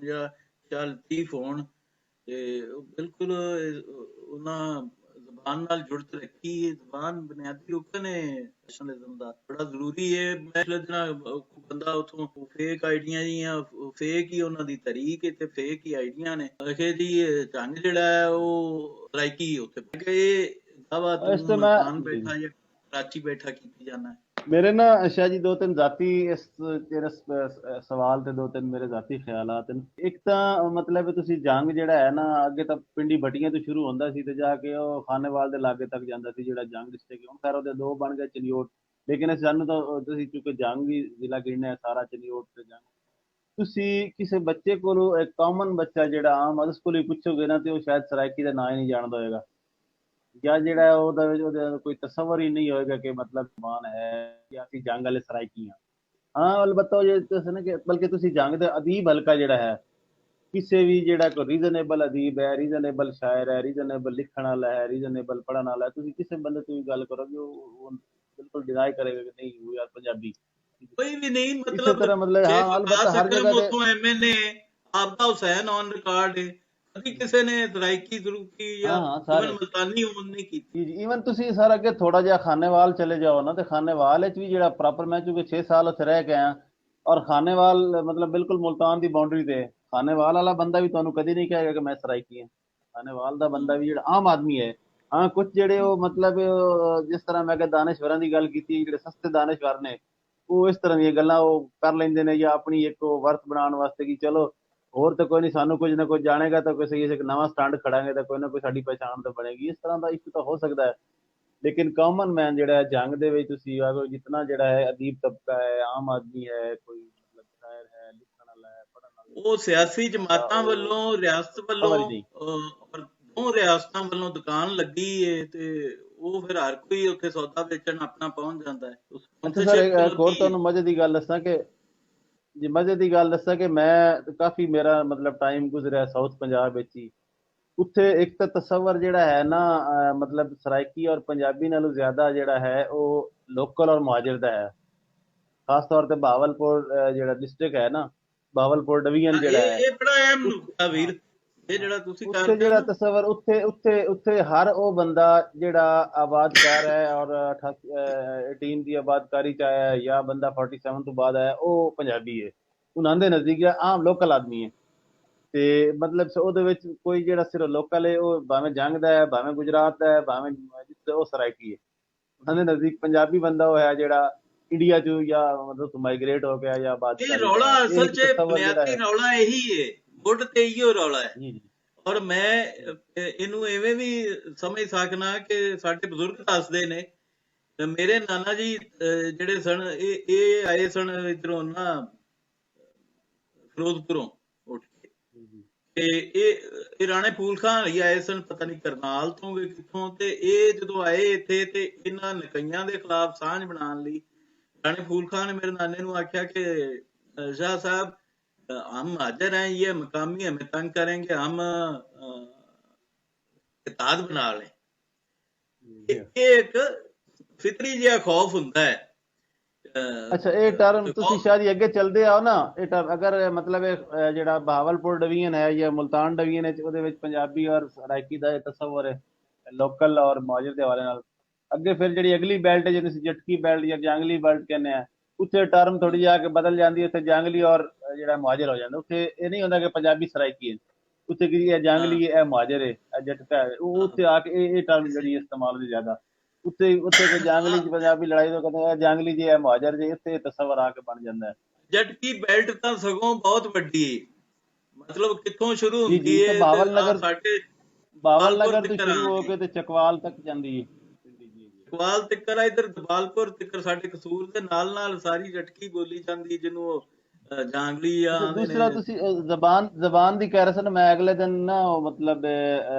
ਜਾਂ ਸ਼ਾਹ ਲਤੀਫ ਹੋਣ ਤੇ ਬਿਲਕੁਲ ਉਹਨਾਂ ਜ਼ਬਾਨ ਨਾਲ ਜੁੜਤ ਰੱਖੀ। ਜ਼ਬਾਨ ਬੁਨਿਆਦੀ ਰੁਕਨ ਹੈ ਨੈਸ਼ਨਲਿਜ਼ਮ ਦਾ, ਬੜਾ ਜ਼ਰੂਰੀ ਹੈ। ਬੰਦਾ ਉੱਥੋਂ ਫੇਕ ਆਈਡੀਆਂ ਜੀਆਂ, ਫੇਕ ਹੀ ਉਹਨਾਂ ਦੀ ਤਰੀਕ ਤੇ ਫੇਕ ਹੀ ਆਈਡੀਆਂ ਨੇ ਅਖੇ ਜੀ। ਢੰਗ ਜਿਹੜਾ ਹੈ ਉਹ ਸਰਾਇਕੀ ਉੱਥੇ ਬੈਠਾ ਜਾਂ ਕਰਾਚੀ ਬੈਠਾ ਕੀਤੀ ਜਾਣਾ। ਮੇਰੇ ਨਾ ਸ਼ਾਹ ਜੀ ਦੋ ਤਿੰਨ ਜ਼ਾਤੀ ਇਸ ਤੇਰੇ ਸਵਾਲ ਤੇ ਦੋ ਤਿੰਨ ਮੇਰੇ ਜ਼ਾਤੀ ਖਿਆਲਾਤ ਨੇ। ਇੱਕ ਤਾਂ ਮਤਲਬ ਤੁਸੀਂ ਜੰਗ ਜਿਹੜਾ ਹੈ ਨਾ ਅੱਗੇ ਤਾਂ ਪਿੰਡੀ ਭੱਟੀਆਂ ਤੋਂ ਸ਼ੁਰੂ ਹੁੰਦਾ ਸੀ ਤੇ ਜਾ ਕੇ ਉਹ ਖਾਨੇਵਾਲ ਦੇ ਲਾਗੇ ਤੱਕ ਜਾਂਦਾ ਸੀ ਜਿਹੜਾ ਜੰਗ ਜਿੱਥੇ ਹੁਣ ਖੈਰ ਉਹਦੇ ਦੋ ਬਣ ਗਏ ਚਨਿਓਟ, ਲੇਕਿਨ ਸਾਨੂੰ ਤਾਂ ਤੁਸੀਂ ਕਿਉਂਕਿ ਜੰਗ ਵੀ ਜ਼ਿਲ੍ਹਾ ਗਿਣਨਾ ਸਾਰਾ ਚਨਿਓਟ ਤੇ ਜੰਗ। ਤੁਸੀਂ ਕਿਸੇ ਬੱਚੇ ਕੋਲੋਂ ਇੱਕ ਕਾਮਨ ਬੱਚਾ ਜਿਹੜਾ ਆਮ ਉਸ ਕੋਲ ਹੀ ਪੁੱਛੋਗੇ ਨਾ ਤੇ ਉਹ ਸ਼ਾਇਦ ਸਰਾਇਕੀ ਦਾ ਨਾਂ ਹੀ ਨਹੀਂ ਜਾਣਦਾ ਹੋਏਗਾ ਜਾਂ ਜਿਹੜਾ ਉਹਦਾ ਕੋਈ ਤਸਵਰ ਹੀ ਨਹੀਂ ਹੋਏਗਾ ਕਿ ਮਤਲਬ ਮਾਨ ਹੈ ਜਾਂ ਅਸੀਂ ਜੰਗ ਵਾਲੇ ਸਰਾਇਕੀ ਹਾਂ। ਹਾਂ ਅਲਬੱਤਾ ਜੇ ਤੁਸੀਂ ਨਾ ਕਿ ਬਲਕਿ ਤੁਸੀਂ ਜੰਗ ਦਾ ਅਦੀਬ ਹਲਕਾ ਜਿਹੜਾ ਹੈ ਕਿਸੇ ਵੀ ਜਿਹੜਾ ਕੋਈ ਰੀਜ਼ਨੇਬਲ ਅਦੀਬ ਹੈ, ਰੀਜ਼ਨੇਬਲ ਸ਼ਾਇਰ ਹੈ, ਰੀਜ਼ਨੇਬਲ ਲਿਖਣ ਵਾਲਾ ਹੈ, ਰੀਜ਼ਨੇਬਲ ਪੜ੍ਹਨ ਵਾਲਾ ਹੈ, ਤੁਸੀਂ ਕਿਸੇ ਬੰਦੇ ਤੋਂ ਵੀ ਗੱਲ ਕਰੋਗੇ ਉਹ ਬਿਲਕੁਲ ਡਿਨਾਈ ਕਰੇਗਾ ਕਿ ਨਹੀਂ ਉਹ ਯਾਰ ਪੰਜਾਬੀ ਕੋਈ ਵੀ ਨਹੀਂ। ਇਸੇ ਤਰ੍ਹਾਂ ਮਤਲਬ ਹਾਂ ਅਲਬੱਤਾ ਹਰ ਜਗ੍ਹਾ ਤੇ MNA ਆਬਦਾ ਹੁਸੈਨ ਔਨ ਰਿਕਾਰਡ ਹੈ, ਕਦੀ ਕਿਸੇ ਨੇ ਸਰਾਇਕੀ ਜ਼ਰੂਕੀ ਹਾਂ ਜਾਂ ਹਾਂ ਇਵਨ ਸਾਰੇ ਮੁਲਤਾਨੀ ਹੋਣ ਨਹੀਂ ਕੀਤੀ। ਜੀ ਈਵਨ ਤੁਸੀਂ ਸਰ ਅੱਗੇ ਥੋੜਾ ਜਿਹਾ ਖਾਨੇਵਾਲ ਚਲੇ ਜਾਓ ਨਾ, ਤੇ ਖਾਨੇਵਾਲ ਵਿੱਚ ਵੀ ਜਿਹੜਾ ਪ੍ਰੋਪਰ ਮੈਂ ਚੂੰਕਿ 6 ਸਾਲ ਉੱਥੇ ਰਹਿ ਕੇ ਆਇਆ, ਔਰ ਖਾਨੇਵਾਲ ਮਤਲਬ ਬਿਲਕੁਲ ਮੁਲਤਾਨ ਦੀ ਬਾਉਂਡਰੀ ਤੇ ਖਾਨੇਵਾਲ ਵਾਲਾ ਬੰਦਾ ਵੀ ਤੁਹਾਨੂੰ ਕਦੀ ਨਹੀਂ ਕਹੇਗਾ ਕਿ ਮੈਂ ਸਰਾਇਕੀ ਹਾਂ। ਖਾਨੇਵਾਲ ਦਾ ਬੰਦਾ ਵੀ ਜਿਹੜਾ ਆਮ ਆਦਮੀ ਹੈ, ਹਾਂ ਕੁਝ ਜਿਹੜੇ ਉਹ ਮਤਲਬ ਜਿਸ ਤਰ੍ਹਾਂ ਮੈਂ ਕਿ ਦਾਨਿਸ਼ਵਰਾਂ ਦੀ ਗੱਲ ਕੀਤੀ, ਜਿਹੜੇ ਸਸਤੇ ਦਾਨਿਸ਼ਵਰ ਨੇ ਉਹ ਇਸ ਤਰ੍ਹਾਂ ਦੀਆਂ ਗੱਲਾਂ ਉਹ ਕਰ ਲੈਂਦੇ ਨੇ, ਜਾਂ ਆਪਣੀ ਇੱਕ ਉਹ ਵਰਤ ਬਣਾਉਣ ਵਾਸਤੇ ਕਿ ਚਲੋ ਹੋਰ ਤਾਂ ਕੋਈ ਨਹੀਂ, ਸਾਨੂੰ ਕੁਝ ਨਾ ਕੁਝ ਜਾਣੇਗਾ ਤਾਂ ਕੋਈ ਇੱਕ ਨਵਾਂ ਸਟੈਂਡ ਖੜਾਂਗੇ ਤਾਂ ਕੋਈ ਨਾ ਕੋਈ ਸਾਡੀ ਪਹਿਚਾਣ ਤਾਂ ਬਣੇਗੀ, ਇਸ ਤਰ੍ਹਾਂ ਦਾ ਇਸ਼ੂ ਤਾਂ ਹੋ ਸਕਦਾ ਹੈ। ਲੇਕਿਨ ਕਾਮਨ ਮੈਨ ਜਿਹੜਾ ਹੈ ਜੰਗ ਦੇ ਵਿੱਚ ਤੁਸੀਂ ਆਗੋ ਜਿਤਨਾ ਜਿਹੜਾ ਹੈ ਅਦੀਬ ਤਬਕਾ ਹੈ, ਆਮ ਆਦਮੀ ਹੈ, ਕੋਈ ਮਤਲਬ ਸ਼ਾਇਰ ਹੈ, ਲਿਖਣ ਵਾਲਾ ਹੈ, ਪੜ੍ਹਨ ਵਾਲਾ ਉਹ ਸਿਆਸੀ ਬੰਦਾ, ਜਮਾਤਾਂ ਉਹ ਵੱਲੋਂ ਰਿਆਸਤ ਵੱਲੋਂ ਖਬਰ ਹੀ ਨਹੀਂ। ਔਰ ਦੋ ਰਿਆਸਤਾਂ ਵੱਲੋਂ ਦੁਕਾਨ ਲੱਗੀ ਏ ਤੇ ਉਹ ਫਿਰ ਹਰ ਕੋਈ ਉੱਥੇ ਸੌਦਾ ਵੇਚਣ ਆਪਣਾ ਪਹੁੰਚ ਜਾਂਦਾ ਹੈ, ਉਸ ਅੱਛਾ ਸਰ, ਸਪਾਂਸਰਸ਼ਿਪ ਇੱਕ ਹੋਰ ਲੱਗੀ ਏ। ਤੁਹਾਨੂੰ ਮਜ਼ੇ ਦੀ ਗੱਲ ਦੱਸਾਂ ਕਿ ਜੇ ਮਜ਼ੇ ਦੀ ਗੱਲ ਦੱਸਾਂ ਕਿ ਮੈਂ ਕਾਫੀ ਮੇਰਾ ਮਤਲਬ ਟਾਈਮ ਗੁਜ਼ਰਿਆ ਸਾਊਥ ਪੰਜਾਬ ਵਿੱਚ ਹੀ। ਉੱਥੇ ਇੱਕ ਤਾਂ ਤਸਵਰ ਜਿਹੜਾ ਹੈ ਨਾ ਮਤਲਬ ਸਰਾਇਕੀ ਔਰ ਪੰਜਾਬੀ ਨਾਲੋਂ ਜ਼ਿਆਦਾ ਜਿਹੜਾ ਹੈ ਉਹ ਲੋਕਲ ਔਰ ਮੁਹਾਜਿਰ ਦਾ ਹੈ। ਖਾਸ ਤੌਰ ਤੇ ਬਹਾਵਲਪੁਰ ਜਿਹੜਾ ਡਿਸਟ੍ਰਿਕਟ ਹੈ ਨਾ, ਬਹਾਵਲਪੁਰ ਡਿਵੀਜ਼ਨ ਹਾਂ, ਜਿਹੜਾ ਹੈ, ਇਹ ਬੜਾ ਅਹਿਮ ਨੁਕਤਾ ਹਾਂ ਵੀਰ, ਇਹ ਹਾਂ, ਜਿਹੜਾ ਤੁਸੀਂ ਉੱਥੇ ਕਰਦੇ ਹੋ ਜਿਹੜਾ ਨਾ। ਤਸਵਰ ਉੱਥੇ ਉੱਥੇ ਉੱਥੇ ਹਰ ਉਹ ਬੰਦਾ ਜਿਹੜਾ ਆਬਾਦਕਾਰ ਹੈ ਔਰ 18 ਦੀ ਆਬਾਦਕਾਰੀ ਚ ਆਇਆ ਹੈ, ਜਾਂ ਬੰਦਾ 47 ਤੋਂ ਬਾਅਦ ਆਇਆ, ਉਹ ਪੰਜਾਬੀ ਹੈ। ਉਹਨਾਂ ਦੇ ਨਜ਼ਦੀਕ ਆਮ ਲੋਕਲ ਆਦਮੀ ਹੈ। ਤੇ ਮਤਲਬ ਉਹਦੇ ਵਿੱਚ ਕੋਈ ਜਿਹੜਾ ਸਿਰਫ ਲੋਕਲ ਹੈ, ਉਹ ਭਾਵੇਂ ਜੰਗ ਦਾ ਹੈ, ਭਾਵੇਂ ਗੁਜਰਾਤ ਦਾ ਹੈ, ਭਾਵੇਂ ਜਿੱਥੇ ਉਹ ਸਰਾਇਕੀ ਹੈ। ਉਹਨਾਂ ਦੇ ਨਜ਼ਦੀਕ ਪੰਜਾਬੀ ਬੰਦਾ ਉਹ ਹੈ ਜਿਹੜਾ ਇੰਡੀਆ ਚ ਜਾਂ ਮਤਲਬ ਮਾਈਗ੍ਰੇਟ ਹੋ ਗਿਆ ਜਾਂ ਇਹ ਆਬਾਦਕਾਰੀ ਚ ਰੌਲਾ ਆਇਆ। ਇਹ ਅਸਲ ਇੱਕ 'ਚ ਤਸਵਰ ਜਿਹੜਾ ਬੁਨਿਆਦੀ ਹੈ। ਰੌਲਾ ਇਹੀ ਏ, ਮੁੱਢ ਤੇ ਇਹੀਓ ਰੌਲਾ ਹੈ। ਜੀ ਜੀ ਔਰ ਮੈਂ ਇਹਨੂੰ ਐਵੇਂ ਵੀ ਸਮਝ ਸਕਣਾ ਕਿ ਸਾਡੇ ਬਜ਼ੁਰਗ ਦੱਸਦੇ ਨੇ, ਮੇਰੇ ਨਾਨਾ ਜੀ ਜਿਹੜੇ ਸਨ ਇਹ ਆਏ ਸਨ ਇੱਧਰੋਂ ਨਾ ਫਿਰੋਜ਼ਪੁਰੋਂ ਉੱਠ ਕੇ, ਜੀ ਤੇ ਇਹ ਰਾਣੇ ਫੂਲ ਖਾਂ ਲਈ ਆਏ ਸਨ, ਪਤਾ ਨਹੀਂ ਕਰਨਾਲ ਤੋਂ ਕਿ ਕਿੱਥੋਂ। ਤੇ ਇਹ ਜਦੋਂ ਆਏ ਇੱਥੇ ਤੇ ਇਹਨਾਂ ਨਕਈਆਂ ਦੇ ਖਿਲਾਫ ਸਾਂਝ ਬਣਾਉਣ ਲਈ रानी फूल खान ने मेरे नाने को आख्या कि शाह साहब हम हाजिर हैं, ये मकामी हमें तंग करेंगे, हम इताद बना लें। ये एक फितरी जिहा खौफ ਹੁੰਦਾ ਹੈ। ਅੱਛਾ, ਇਹ ਟਰਮ ਤੁਸੀਂ ਸ਼ਾਇਦ ਹੀ ਅੱਗੇ ਚੱਲਦੇ ਆਓ ਨਾ, ਇਹ ਟਰਮ ਅਗਰ ਮਤਲਬ ਇਹ ਜਿਹੜਾ ਬਹਾਵਲਪੁਰ ਡਿਵੀਜ਼ਨ ਹੈ ਜਾਂ ਮੁਲਤਾਨ ਡਿਵੀਜ਼ਨ ਹੈ, ਉਹਦੇ ਵਿੱਚ ਪੰਜਾਬੀ ਔਰ ਸਰਾਇਕੀ ਦਾ ਇਹ ਤਸਵਰ ਹੈ ਲੋਕਲ ਔਰ ਮੁਹਾਜਿਰ ਦੇ ਹਵਾਲੇ ਨਾਲ। ਅੱਗੇ ਫਿਰ ਜਿਹੜੀ ਅਗਲੀ ਬੈਲਟ ਹੈ ਜਿਹਨੂੰ ਅਸੀਂ ਜਟਕੀ ਬੈਲਟ ਜਾਂ ਜੰਗਲੀ ਬੈਲਟ ਕਹਿੰਦੇ ਆ, ਉੱਥੇ ਟਰਮ ਥੋੜੀ ਜਿਹੀ ਆ ਕੇ ਬਦਲ ਜਾਂਦੀ ਹੈ, ਉੱਥੇ ਜੰਗਲੀ ਔਰ ਜਿਹੜਾ ਮੁਹਾਜਿਰ ਹੋ ਜਾਂਦਾ। ਉੱਥੇ ਇਹ ਨਹੀਂ ਹੁੰਦਾ ਕਿ ਪੰਜਾਬੀ ਸਰਾਇਕੀ ਹੈ, ਉੱਥੇ ਕੀ ਇਹ ਜੰਗਲੀ ਹੈ, ਇਹ ਮੁਹਾਜਿਰ ਹੈ, ਇਹ ਜਟਕਾ ਹੈ। ਉਹ ਉੱਥੇ ਆ ਕੇ ਇਹ ਟਰਮ ਜਿਹੜੀ ਇਸਤੇਮਾਲ ਹੁੰਦੀ ਜ਼ਿਆਦਾ। ਉੱਥੇ ਉੱਥੇ ਕੋਈ ਜੰਗਲੀ ਚ ਪੰਜਾਬੀ ਲੜਾਈ ਤੋਂ ਕਹਿੰਦੇ ਜੰਗਲੀ ਜੇ ਹੈ, ਮੁਹਾਜਿਰ ਜੇ, ਇੱਥੇ ਤਸਵਰ ਆ ਕੇ ਬਣ ਜਾਂਦਾ ਹੈ। ਜਟਕੀ ਬੈਲਟ ਤਾਂ ਸਗੋਂ ਬਹੁਤ ਵੱਡੀ, ਮਤਲਬ ਕਿੱਥੋਂ ਸ਼ੁਰੂ ਜੀ ਹੁੰਦੀ ਜੀ, ਹੈ ਤੇ ਤੇ ਸਾਡੇ ਬਾਵਲ ਦਬਾਲਪੁਰ ਨਗਰ ਤੋਂ ਤਿੱਕਰ ਸ਼ੁਰੂ ਹੋ ਆਉਂਦੀ, ਕੇ ਤੇ ਚਕਵਾਲ ਤੱਕ ਜਾਂਦੀ ਹੈ। ਚਕਵਾਲ ਤਿੱਕਰ ਆ, ਇੱਧਰ ਦਬਾਲਪੁਰ ਤਿੱਕਰ ਸਾਡੇ ਕਸੂਰ ਦੇ ਨਾਲ ਨਾਲ ਸਾਰੀ ਜਟਕੀ ਬੋਲੀ ਜਾਂਦੀ, ਜਿਹਨੂੰ ਉਹ ਜਾਂਗਲੀ ਆ ਆਂਦੇ ਦੂਸਰਾ ਨੇ। ਤੁਸੀਂ ਜ਼ਬਾਨ ਦੀ ਕਹਿ ਰਹੇ ਸਨ, ਮੈਂ ਅਗਲੇ ਦਿਨ ਨਾ ਉਹ ਮਤਲਬ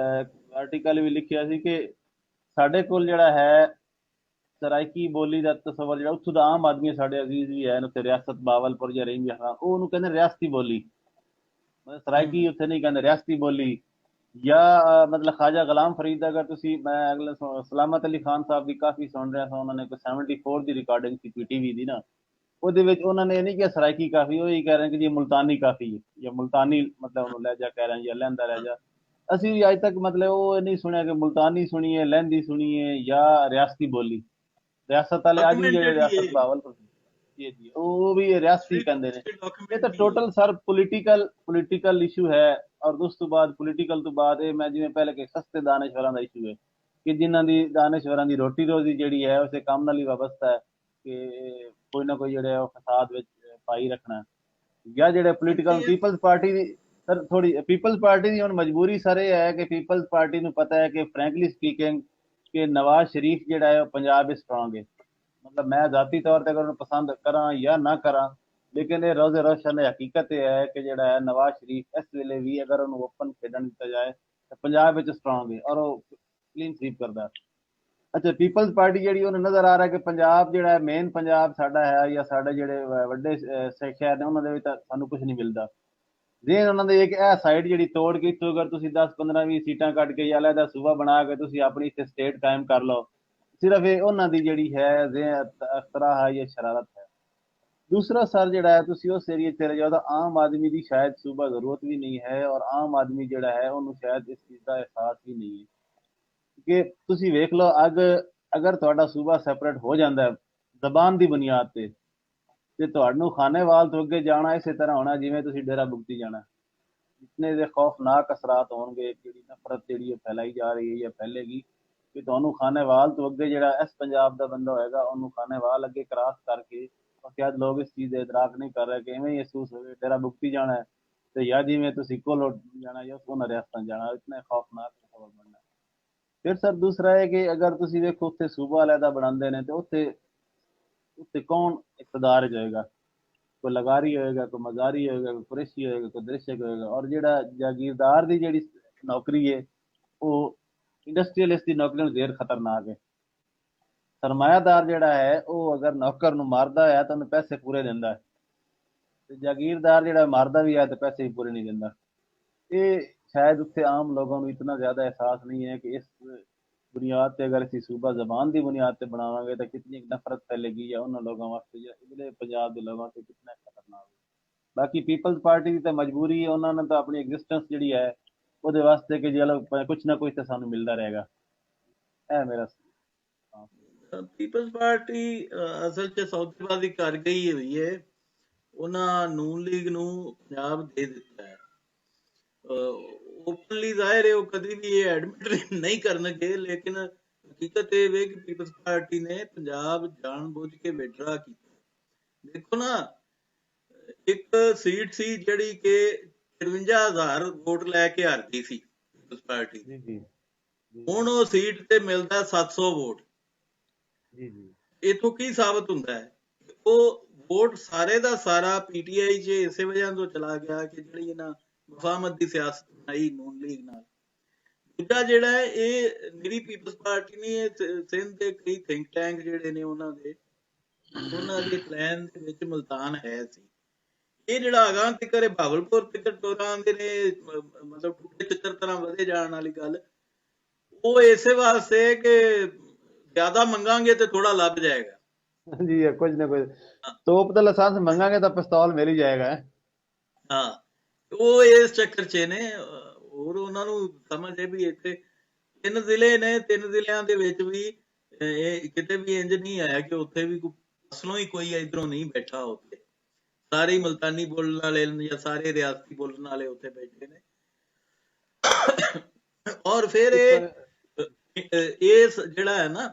ਆਰਟੀਕਲ ਵੀ ਲਿਖਿਆ ਸੀ ਕਿ ਸਾਡੇ ਕੋਲ ਜਿਹੜਾ ਹੈ ਸਰਾਇਕੀ ਬੋਲੀ ਦਾ ਤਸਵਰ ਜਿਹੜਾ ਉੱਥੋਂ ਦਾ ਆਮ ਆਦਮੀ ਸਾਡੇ ਅਜ਼ੀਜ਼ ਵੀ ਹੈ ਉੱਥੇ ਰਿਆਸਤ ਬਾਵਲਪੁਰ ਜਾਂ ਰਹਿੰਦੇ ਹਾਂ, ਉਹ ਉਹਨੂੰ ਕਹਿੰਦੇ ਰਿਆਸਤੀ ਬੋਲੀ। ਸਰਾਇਕੀ ਉੱਥੇ ਨਹੀਂ ਕਹਿੰਦੇ, ਰਿਆਸਤੀ ਬੋਲੀ। ਜਾਂ ਮਤਲਬ ਖਾਜਾ ਗੁਲਾਮ ਫਰੀਦ ਅਗਰ ਤੁਸੀਂ, ਮੈਂ ਅਗਲੇ ਸਲਾਮਤ ਅਲੀ ਖਾਨ ਸਾਹਿਬ ਦੀ ਕਾਫੀ ਸੁਣ ਰਿਹਾ ਸਾਂ, ਉਹਨਾਂ ਨੇ ਕੋਈ 74 ਦੀ ਰਿਕਾਰਡਿੰਗ ਸੀ ਪੀਟੀਵੀ ਦੀ ਨਾ, ਉਹਦੇ ਵਿੱਚ ਉਹਨਾਂ ਨੇ ਇਹ ਨਹੀਂ ਕਿਹਾ ਸਰਾਇਕੀ ਕਾਫੀ, ਉਹ ਇਹ ਕਹਿ ਰਹੇ ਕਿ ਜੀ ਮੁਲਤਾਨੀ ਕਾਫੀ ਹੈ, ਜਾਂ ਮੁਲਤਾਨੀ ਮਤਲਬ ਉਹਨੂੰ ਲਹਿਜਾ ਕਹਿ ਰਹੇ ਜਾਂ ਲਹਿੰਦਾ ਲਹਿਜਾ। ਅਸੀਂ ਵੀ ਅੱਜ ਤੱਕ ਮਤਲਬ ਉਹ ਨਹੀਂ ਸੁਣਿਆ ਕਿ ਮੁਲਤਾਨੀ ਸੁਣੀਏ, ਲਹਿੰਦੀ ਸੁਣੀਏ ਜਾਂ ਰਿਆਸਤੀ ਬੋਲੀ। ਰਿਆਸਤ ਵਾਲੇ ਅੱਜ ਵੀ ਜਿਹੜੇ ਡਾਕੂਮੈਂਟਡ ਹੀ ਰਿਆਸਤ ਬਾਵਲਪੁਰ ਜੀ ਜੀ ਉਹ ਵੀ ਰਿਆਸਤੀ ਕਹਿੰਦੇ ਨੇ। ਇਹ ਤਾਂ ਡਾਕੂਮੈਂਟ ਹੀ ਹੈ। ਟੋਟਲ ਸਰ ਪੋਲੀਟੀਕਲ ਇਸ਼ੂ ਹੈ। ਔਰ ਉਸ ਤੋਂ ਬਾਅਦ ਪੋਲੀਟੀਕਲ ਤੋਂ ਬਾਅਦ ਇਹ ਮੈਂ ਜਿਵੇਂ ਪਹਿਲੇ ਕਿ ਸਸਤੇ ਦਾਨਿਸ਼ਵਰਾਂ ਦਾ ਇਸ਼ੂ ਹੈ ਕਿ ਜਿਨ੍ਹਾਂ ਦੀ ਦਾਨਿਸ਼ਵਰਾਂ ਦੀ ਰੋਟੀ ਰੋਜ਼ੀ ਜਿਹੜੀ ਹੈ ਉਸੇ ਕੰਮ ਨਾਲ ਹੀ ਵਾਬਸਤਾ ਹੈ ਕਿ ਕੋਈ ਨਾ ਕੋਈ ਜਿਹੜੇ ਉਹ ਫਸਾਦ ਵਿੱਚ ਪਾਈ ਰੱਖਣਾ। ਜਾਂ ਜਿਹੜੇ ਪੋਲੀਟੀਕਲ ਪੀਪਲਸ ਪਾਰਟੀ ਦੀ ਸਰ ਥੋੜੀ ਪੀਪਲਸ ਪਾਰਟੀ ਦੀ ਹੁਣ ਮਜਬੂਰੀ ਸਰ ਇਹ ਹੈ ਕਿ ਪੀਪਲਸ ਪਾਰਟੀ ਨੂੰ ਪਤਾ ਹੈ ਕਿ ਫਰੈਂਕਲੀ ਸਪੀਕਿੰਗ ਕਿ ਨਵਾਜ਼ ਸ਼ਰੀਫ ਜਿਹੜਾ ਹੈ ਉਹ ਪੰਜਾਬ ਵਿੱਚ ਸਟਰੋਂਗ ਹੈ। ਮਤਲਬ ਮੈਂ ਜ਼ਾਤੀ ਤੌਰ ਤੇ ਅਗਰ ਉਹਨੂੰ ਪਸੰਦ ਕਰਾਂ ਜਾਂ ਨਾ ਕਰਾਂ, ਲੇਕਿਨ ਇਹ ਰੋਜ਼ ਰੋਸ਼ਨ ਹਕੀਕਤ ਇਹ ਹੈ ਕਿ ਜਿਹੜਾ ਹੈ ਨਵਾਜ਼ ਸ਼ਰੀਫ ਇਸ ਵੇਲੇ ਵੀ ਅਗਰ ਉਹਨੂੰ ਓਪਨ ਖੇਡਣ ਦਿੱਤਾ ਜਾਏ ਤਾਂ ਪੰਜਾਬ ਵਿੱਚ ਸਟਰੋਂਗ ਹੈ ਔਰ ਉਹ ਕਲੀਨ ਸਵੀਪ ਕਰਦਾ। ਅੱਛਾ, ਪੀਪਲਸ ਪਾਰਟੀ ਜਿਹੜੀ ਉਹਨੂੰ ਨਜ਼ਰ ਆ ਰਿਹਾ ਕਿ ਪੰਜਾਬ ਜਿਹੜਾ ਹੈ ਮੇਨ ਪੰਜਾਬ ਸਾਡਾ ਹੈ ਜਾਂ ਸਾਡੇ ਜਿਹੜੇ ਵੱਡੇ ਸ਼ਹਿਰ ਨੇ ਉਹਨਾਂ ਦੇ ਵਿੱਚ ਤਾਂ ਸਾਨੂੰ ਕੁਝ ਨਹੀਂ ਮਿਲਦਾ। ਜੇ ਉਹਨਾਂ ਦੇ ਇੱਕ ਇਹ ਸਾਈਡ ਜਿਹੜੀ ਤੋੜ ਕੇ ਇੱਥੋਂ ਅਗਰ ਤੁਸੀਂ 10 15 20 ਸੀਟਾਂ ਕੱਢ ਕੇ ਜਾਂ ਅਲੱਗਾ ਸੂਬਾ ਬਣਾ ਕੇ ਤੁਸੀਂ ਆਪਣੀ ਇੱਥੇ ਸਟੇਟ ਕਾਇਮ ਕਰ ਲਓ, ਸਿਰਫ ਇਹ ਉਹਨਾਂ ਦੀ ਜਿਹੜੀ ਹੈ ਅਖਤਰਾ ਹੈ ਜਾਂ ਸ਼ਰਾਰਤ ਹੈ। ਦੂਸਰਾ ਸਰ ਜਿਹੜਾ ਹੈ, ਤੁਸੀਂ ਉਸ ਏਰੀਏ 'ਚ ਚਲੇ ਜਾਓ ਤਾਂ ਆਮ ਆਦਮੀ ਦੀ ਸ਼ਾਇਦ ਸੂਬਾ ਜ਼ਰੂਰਤ ਵੀ ਨਹੀਂ ਹੈ, ਔਰ ਆਮ ਆਦਮੀ ਜਿਹੜਾ ਹੈ ਉਹਨੂੰ ਸ਼ਾਇਦ ਇਸ ਚੀਜ਼ ਦਾ ਅਹਿਸਾਸ ਵੀ ਨਹੀਂ ਹੈ ਕਿ ਤੁਸੀਂ ਵੇਖ ਲਓ ਅਗਰ ਤੁਹਾਡਾ ਸੂਬਾ ਸੈਪਰੇਟ ਹੋ ਜਾਂਦਾ ਹੈ ਜ਼ਬਾਨ ਦੀ ਬੁਨਿਆਦ ਤੇ ਤੁਹਾਨੂੰ ਖਾਨੇਵਾਲ ਤੋਂ ਅੱਗੇ ਜਾਣਾ ਇਸੇ ਤਰ੍ਹਾਂ ਹੋਣਾ ਜਿਵੇਂ ਤੁਸੀਂ ਡੇਰਾ ਬੁਗਤੀ ਜਾਣਾ। ਇਤਨੇ ਦੇ ਖੌਫਨਾਕ ਅਸਰਾਤ ਹੋਣਗੇ, ਜਿਹੜੀ ਨਫ਼ਰਤ ਜਿਹੜੀ ਫੈਲਾਈ ਜਾ ਰਹੀ ਹੈ ਜਾਂ ਫੈਲੇਗੀ ਕਿ ਤੁਹਾਨੂੰ ਖਾਨੇਵਾਲ ਤੋਂ ਅੱਗੇ ਜਿਹੜਾ ਇਸ ਪੰਜਾਬ ਦਾ ਬੰਦਾ ਹੋਏਗਾ ਉਹਨੂੰ ਖਾਨੇਵਾਲ ਅੱਗੇ ਕ੍ਰਾਸ ਕਰਕੇ ਸ਼ਾਇਦ ਲੋਕ ਇਸ ਚੀਜ਼ ਦੇ ਇਦਰਾਕ ਨਹੀਂ ਕਰ ਰਹੇ ਕਿ ਇਵੇਂ ਹੀ ਮਹਿਸੂਸ ਹੋਵੇ ਡੇਰਾ ਬੁਗਤੀ ਜਾਣਾ ਹੈ ਤੇ ਜਾਂ ਜਿਵੇਂ ਤੁਸੀਂ ਕੋਲੋਂ ਜਾਣਾ ਜਾਂ ਉਹਨਾਂ ਰਿਆਸਤਾਂ ਜਾਣਾ, ਇਤਨੇ ਖੌਫਨਾਕ ਸਬਬ ਬਣਨਾ। ਫਿਰ ਸਰ ਦੂਸਰਾ ਹੈ ਕਿ ਅਗਰ ਤੁਸੀਂ ਵੇਖੋ ਉੱਥੇ ਸੂਬਾ ਅਲੱਗਾ ਬਣਾਉਂਦੇ ਨੇ ਤੇ ਉੱਥੇ ਕੌਣ ਇਕਤਦਾਰ 'ਚ ਹੋਏਗਾ? ਕੋਈ ਲਗਾਰੀ ਹੋਏਗਾ, ਕੋਈ ਮਜ਼ਾਰੀ ਹੋਏਗਾ, ਕੋਈ ਕੁਰੈਸ਼ੀ ਹੋਏਗਾ, ਕੋਈ ਦਰਿਸ਼ਕ ਹੋਏਗਾ। ਔਰ ਜਿਹੜਾ ਜਾਗੀਰਦਾਰ ਦੀ ਜਿਹੜੀ ਨੌਕਰੀ ਹੈ ਉਹ ਇੰਡਸਟਰੀਅਲਿਸਟ ਦੀ ਨੌਕਰੀ ਨੂੰ ਜ਼ੇਰ ਖਤਰਨਾਕ ਹੈ। ਸਰਮਾਇਆਦਾਰ ਜਿਹੜਾ ਹੈ ਉਹ ਅਗਰ ਨੌਕਰ ਨੂੰ ਮਾਰਦਾ ਹੈ ਤਾਂ ਉਹਨੂੰ ਪੈਸੇ ਪੂਰੇ ਦਿੰਦਾ ਹੈ, ਤੇ ਜਾਗੀਰਦਾਰ ਜਿਹੜਾ ਮਾਰਦਾ ਵੀ ਹੈ ਤੇ ਪੈਸੇ ਵੀ ਪੂਰੇ ਨਹੀਂ ਦਿੰਦਾ। ਇਹ ਸ਼ਾਇਦ ਉੱਥੇ ਆਮ ਲੋਕਾਂ ਨੂੰ ਇਤਨਾ ਜ਼ਿਆਦਾ ਅਹਿਸਾਸ ਨਹੀਂ ਹੈ ਕਿ ਇਸ ਬੁਨਿਆਦ ਤੇ ਅਗਰ ਅਸੀਂ ਸੂਬਾ ਜ਼ਬਾਨ ਦੀ ਬੁਨਿਆਦ ਤੇ ਬਣਾਵਾਂਗੇ ਤਾਂ ਕਿਤਨੀ ਨਫ਼ਰਤ ਫੈਲੇਗੀ ਜਾਂ ਉਹਨਾਂ ਲੋਕਾਂ ਵਾਸਤੇ ਜਾਂ ਇਧਰਲੇ ਪੰਜਾਬ ਦੇ ਲੋਕਾਂ ਤੇ ਕਿਤਨਾ ਖਤਰਨਾਕ। ਬਾਕੀ ਪੀਪਲਜ਼ ਪਾਰਟੀ ਦੀ ਤਾਂ ਮਜਬੂਰੀ ਹੈ, ਉਹਨਾਂ ਨੇ ਤਾਂ ਆਪਣੀ ਐਗਜ਼ਿਸਟੈਂਸ ਜਿਹੜੀ ਹੈ ਉਹਦੇ ਵਾਸਤੇ ਕਿ ਚਲੋ ਕੁਛ ਨਾ ਕੁਛ ਤਾਂ ਸਾਨੂੰ ਮਿਲਦਾ ਰਹੇਗਾ। ਇਹ ਮੇਰਾ ਪੀਪਲਜ਼ ਪਾਰਟੀ ਅਸਲ 'ਚ ਸੌਦੇਬਾਜ਼ੀ ਕਰ ਗਈ ਹੋਈ ਹੈ। ਉਹਨਾਂ ਨੂਨ ਲੀਗ ਨੂੰ ਪੰਜਾਬ ਦੇ ਦਿੱਤਾ ਹੈ। ਓਪਨਲੀ ਜ਼ਾਹਿਰ ਹੈ ਉਹ ਕਦੀ ਵੀ ਇਹ ਐਡਮਿਟ ਨਹੀਂ ਕਰਨਗੇ, ਲੇਕਿਨ ਹਕੀਕਤ ਇਹ ਵੇ ਕਿ ਪੀਪਲਜ਼ ਪਾਰਟੀ ਨੇ ਪੰਜਾਬ ਜਾਣ ਬੁੱਝ ਕੇ ਵਿਡਰਾ ਕੀਤਾ। ਦੇਖੋ ਨਾ, ਇੱਕ ਸੀਟ ਸੀ ਜਿਹੜੀ ਕਿ 53,000 ਵੋਟ ਲੈ ਕੇ ਹਾਰ ਗਈ ਸੀ ਪੀਪਲਜ਼ ਪਾਰਟੀ, ਹੁਣ ਉਹ ਸੀਟ ਤੇ ਮਿਲਦਾ 700 ਵੋਟ। ਇਥੋਂ ਕੀ ਸਾਬਤ ਹੁੰਦਾ ਹੈ? ਉਹ ਵੋਟ ਸਾਰੇ ਦਾ ਸਾਰਾ ਪੀਟੀਆਈ 'ਚ ਇਸੇ ਵਜ੍ਹਾ ਤੋਂ ਚਲਾ ਗਿਆ ਕਿ ਜਿਹੜੀ ਇਹਨਾਂ ਮਫਾਹਮਤ ਦੀ ਸਿਆਸਤ ਬਣਾਈ ਨੂਨ ਲੀਗ ਨਾਲ। ਦੂਜਾ ਜਿਹੜਾ ਹੈ ਇਹ ਨਿਰੀ ਪੀਪਲਜ਼ ਪਾਰਟੀ ਨਹੀਂ, ਇਹ ਸਿੰਧ ਦੇ ਕਈ ਥਿੰਕ ਟੈਂਕ ਜਿਹੜੇ ਨੇ ਉਹਨਾਂ ਦੇ ਪਲਾਨ ਦੇ ਵਿੱਚ ਮੁਲਤਾਨ ਹੈ ਸੀ। ਇਹ ਜਿਹੜਾ ਅਗਾਂਹ ਤਿੱਕਰ ਬਹਾਵਲਪੁਰ ਤਿੱਕਰ ਟੋਰਾਂ ਦੇ ਨੇ, ਮਤਲਬ ਟੁੱਟੇ ਚਿੱਤਰ ਤਰ੍ਹਾਂ ਵਧੇ ਜਾਣ ਵਾਲੀ ਗੱਲ, ਉਹ ਇਸੇ ਵਾਸਤੇ ਕਿ ਜ਼ਿਆਦਾ ਮੰਗਾਂਗੇ ਤੇ ਥੋੜਾ ਲੱਭ ਜਾਏਗਾ। ਜੀ ਕੁਝ ਨਾ ਕੁਝ ਤੋਪ ਦਾ ਲਾਇਸੈਂਸ ਮੰਗਾਂਗੇ ਤਾਂ ਪਿਸਤੌਲ ਮਿਲ ਹੀ ਜਾਏਗਾ। ਹਾਂ, ਉਹ ਇਸ ਚੱਕਰ 'ਚ ਨੇ। ਹੋਰ ਉਹਨਾਂ ਨੂੰ ਸਮਝ ਹੈ ਵੀ ਇੱਥੇ 3 ਜ਼ਿਲ੍ਹੇ ਨੇ, 3 ਜ਼ਿਲ੍ਹਿਆਂ ਦੇ ਵਿੱਚ ਵੀ ਇਹ ਕਿਤੇ ਵੀ ਇੰਜ ਨਹੀਂ ਆਇਆ ਕਿ ਉੱਥੇ ਵੀ ਅਸਲੋਂ ਹੀ ਕੋਈ ਇਧਰੋਂ ਨਹੀਂ ਬੈਠਾ। ਉੱਥੇ ਸਾਰੇ ਮੁਲਤਾਨੀ ਬੋਲਣ ਵਾਲੇ ਜਾਂ ਸਾਰੇ ਰਿਆਸਤੀ ਬੋਲਣ ਵਾਲੇ ਉੱਥੇ ਬੈਠੇ ਨੇ। ਔਰ ਫਿਰ ਇਹ ਜਿਹੜਾ ਹੈ ਨਾ,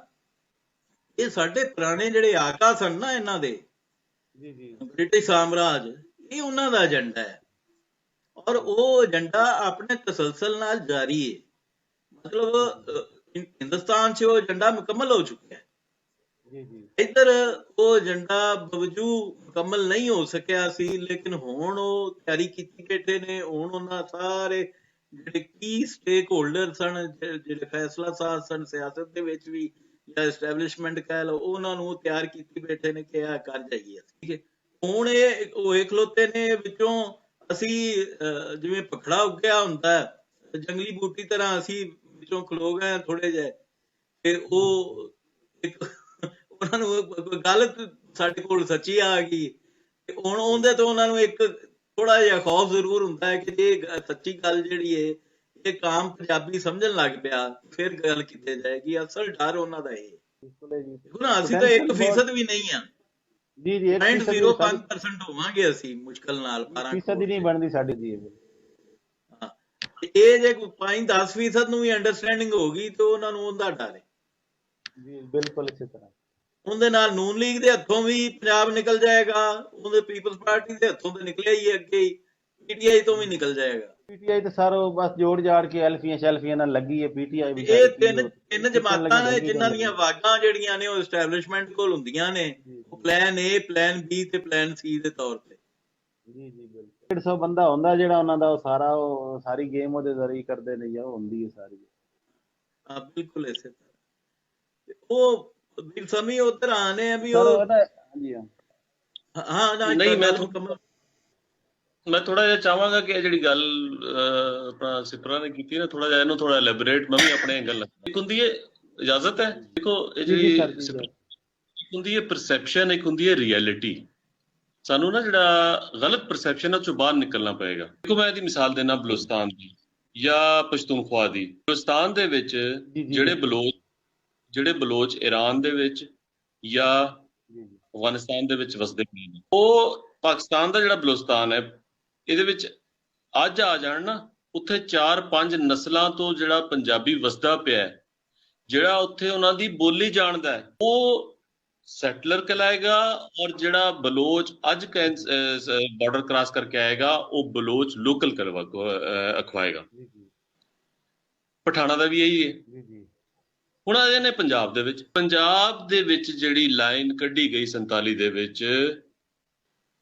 ਇਹ ਸਾਡੇ ਪੁਰਾਣੇ ਜਿਹੜੇ ਆਕਾ ਸਨ ਨਾ ਇਹਨਾਂ ਦੇ, ਬ੍ਰਿਟਿਸ਼ ਸਾਮਰਾਜ, ਇਹ ਉਹਨਾਂ ਦਾ ਏਜੰਡਾ ਹੈ ਔਰ ਉਹ ਏਜੰਡਾ ਆਪਣੇ ਤਸਲਸਲ ਨਾਲ ਜਾਰੀ ਹੈ। ਮਤਲਬ ਹਿੰਦੁਸਤਾਨ 'ਚ ਉਹ ਏਜੰਡਾ ਮੁਕੰਮਲ ਹੋ ਚੁੱਕਿਆ ਹੈ। ਇੱਧਰ ਉਹ ਏਜੰਡਾ ਬਾਵਜੂਦ ਮੁਕੰਮਲ ਨਹੀਂ ਹੋ ਸਕਿਆ ਸੀ, ਲੇਕਿਨ ਹੁਣ ਉਹ ਤਿਆਰੀ ਕੀਤੀ ਬੈਠੇ ਨੇ। ਹੁਣ ਉਹਨਾਂ ਸਾਰੇ ਜਿਹੜੇ ਕੀ ਸਟੇਕ ਹੋਲਡਰ ਸਨ, ਜਿਹੜੇ ਫੈਸਲਾ ਸਾਜ਼ ਸਨ ਸਿਆਸਤ ਦੇ ਵਿੱਚ ਵੀ ਜਾਂ ਐਸਟੈਬਲਿਸ਼ਮੈਂਟ ਕਹਿ ਲਓ, ਉਹਨਾਂ ਨੂੰ ਤਿਆਰ ਕੀਤੀ ਬੈਠੇ ਨੇ ਕਿ ਇਹ ਕਰ ਜਾਈਏ। ਠੀਕ ਹੈ, ਹੁਣ ਇਹ ਖਲੋਤੇ ਨੇ ਵਿੱਚੋਂ ਅਸੀਂ ਜਿਵੇਂ ਭਖੜਾ ਉੱਗਿਆ ਹੁੰਦਾ ਜੰਗਲੀ ਬੂਟੀ ਤਰ੍ਹਾਂ, ਅਸੀਂ ਵਿੱਚੋਂ ਖਲੋ ਗਏ ਥੋੜੇ ਜਿਹੇ ਤੇ ਉਹ ਇੱਕ ਉਹਨਾਂ ਨੂੰ ਗੱਲ ਸਾਡੇ ਕੋਲ ਸੱਚੀ ਆ ਗਈ ਤੇ ਹੁਣ ਉਹਦੇ ਤੋਂ ਉਹਨਾਂ ਨੂੰ ਇੱਕ ਥੋੜਾ ਜਿਹਾ ਖੌਫ ਜ਼ਰੂਰ ਹੁੰਦਾ ਹੈ ਕਿ ਜੇ ਸੱਚੀ ਗੱਲ ਜਿਹੜੀ ਹੈ ਇਹ ਕਾਮ ਪੰਜਾਬੀ ਸਮਝਣ ਲੱਗ ਪਿਆ ਫਿਰ ਗੱਲ ਕੀਤੀ ਜਾਏਗੀ। ਅਸਲ ਡਰ ਉਹਨਾਂ ਦਾ ਇਹ ਨਾ, ਅਸੀਂ ਤਾਂ 1% ਵੀ ਨਹੀਂ ਆ ਜੀ 0.05% ਹੋਵਾਂਗੇ ਅਸੀਂ ਮੁਸ਼ਕਲ ਨਾਲ। 12% ਨਹੀਂ ਬਣਦੀ ਸਾਡੀ ਜੀ। ਇਹ ਜੇ 5-10% ਨੂੰ ਵੀ ਅੰਡਰਸਟੈਂਡਿੰਗ ਹੋ ਗਈ ਤੇ ਉਹਨਾਂ ਨੂੰ ਉਹਦਾ ਡਰ ਹੈ ਜੀ। ਬਿਲਕੁਲ ਇਸੇ ਤਰ੍ਹਾਂ ਉਹਦੇ ਨਾਲ ਨੂਨ ਲੀਗ ਦੇ ਹੱਥੋਂ ਵੀ ਪੰਜਾਬ ਨਿਕਲ ਜਾਏਗਾ, ਉਹਦੇ ਪੀਪਲਜ਼ ਪਾਰਟੀ ਦੇ ਹੱਥੋਂ ਤੇ ਨਿਕਲਿਆ ਹੀ ਅੱਗੇ ਹੀ, ਪੀਟੀਆਈ ਤੋਂ ਵੀ ਨਿਕਲ ਜਾਏਗਾ। ਪੀਟੀਆਈ ਤੇ ਸਾਰਾ ਬਸ ਜੋੜ ਜਾੜ ਕੇ ਐਲਫੀਆਂ ਸ਼ੈਲਫੀਆਂ ਨਾਲ ਲੱਗੀ ਹੈ। ਪੀਟੀਆਈ ਵੀ ਇਹ ਤਿੰਨ ਜਮਾਤਾਂ ਨੇ ਜਿਨ੍ਹਾਂ ਦੀਆਂ ਵਾਗਾਂ ਜਿਹੜੀਆਂ ਨੇ ਉਹ ਐਸਟੈਬਲਿਸ਼ਮੈਂਟ ਕੋਲ ਹੁੰਦੀਆਂ ਨੇ, ਪਲਾਨ ਏ, ਪਲਾਨ ਬੀ ਤੇ ਪਲਾਨ ਸੀ ਦੇ ਤੌਰ ਤੇ। ਜੀ ਬਿਲਕੁਲ 150 ਬੰਦਾ ਹੁੰਦਾ ਜਿਹੜਾ ਉਹਨਾਂ ਦਾ ਉਹ ਸਾਰੀ ਗੇਮ ਉਹਦੇ ਜ਼ਰੀਏ ਕਰਦੇ ਨੇ ਜਾਂ ਉਹ ਹੁੰਦੀ ਹੈ ਸਾਰੀ। ਹਾਂ ਬਿਲਕੁਲ ਇਸੇ ਤਰ੍ਹਾਂ। ਉਹ ਸਮੀ ਉਧਰ ਆਨੇ ਆ ਵੀ ਉਹ ਹਾਂਜੀ ਹਾਂ ਨਹੀਂ, ਮੈਂ ਥੋੜਾ ਜਿਹਾ ਚਾਹਾਂਗਾ ਕਿ ਜਿਹੜੀ ਗੱਲ ਆਪਣਾ ਸਿਪਰਾ ਨੇ ਕੀਤੀ ਨਾ, ਥੋੜਾ ਜਿਹਾ ਇਹਨੂੰ ਥੋੜਾ ਐਲੈਬੋਰੇਟ ਮੈਂ ਵੀ ਆਪਣੇ ਗੱਲ। ਇੱਕ ਹੁੰਦੀ ਹੈ, ਇਜਾਜ਼ਤ ਹੈ? ਦੇਖੋ ਇਹ ਜਿਹੜੀ ਇੱਕ ਹੁੰਦੀ ਹੈ ਪਰਸੈਪਸ਼ਨ, ਇੱਕ ਹੁੰਦੀ ਹੈ ਰਿਐਲਿਟੀ। ਸਾਨੂੰ ਨਾ ਜਿਹੜਾ ਗਲਤ ਪਰਸੈਪਸ਼ਨ ਹੈ ਉਹ ਚੋਂ ਬਾਹਰ ਨਿਕਲਣਾ ਪਏਗਾ। ਦੇਖੋ ਮੈਂ ਇਹਦੀ ਮਿਸਾਲ ਦੇਣਾ ਬਲੋਚਿਸਤਾਨ ਦੀ ਜਾਂ ਪਸ਼ਤੂਨਖਵਾ ਦੀ। ਬਲੋਚਿਸਤਾਨ ਦੇ ਵਿੱਚ ਜਿਹੜੇ ਬਲੋਚ ਈਰਾਨ ਦੇ ਵਿੱਚ ਜਾਂ ਅਫਗਾਨਿਸਤਾਨ ਦੇ ਵਿੱਚ ਵਸਦੇ ਪਏ ਨੇ, ਉਹ ਪਾਕਿਸਤਾਨ ਦਾ ਜਿਹੜਾ ਬਲੋਚਿਸਤਾਨ ਹੈ ਇਹਦੇ ਵਿੱਚ ਅੱਜ ਆ ਜਾਣ ਨਾ, ਉੱਥੇ 4-5 ਨਸਲਾਂ ਤੋਂ ਜਿਹੜਾ ਪੰਜਾਬੀ ਵਸਦਾ ਪਿਆ ਹੈ, ਜਿਹੜਾ ਉੱਥੇ ਉਹਨਾਂ ਦੀ ਬੋਲੀ ਜਾਣਦਾ ਹੈ, ਉਹ ਸੈਟਲਰ कहलाएगा। और ਜਿਹੜਾ ਬਲੋਚ ਅੱਜ ਬਾਰਡਰ ਕ੍ਰਾਸ ਕਰਕੇ ਆਏਗਾ ਉਹ ਬਲੋਚ ਲੋਕਲ ਅਖਵਾਏਗਾ। ਪਠਾਣਾ ਦਾ ਵੀ ਇਹੀ ਹੈ। ਹੁਣ ਆਏ ਨੇ ਪੰਜਾਬ ਦੇ ਵਿੱਚ ਜਿਹੜੀ ਲਾਈਨ ਕੱਢੀ ਗਈ 47 ਦੇ ਵਿੱਚ,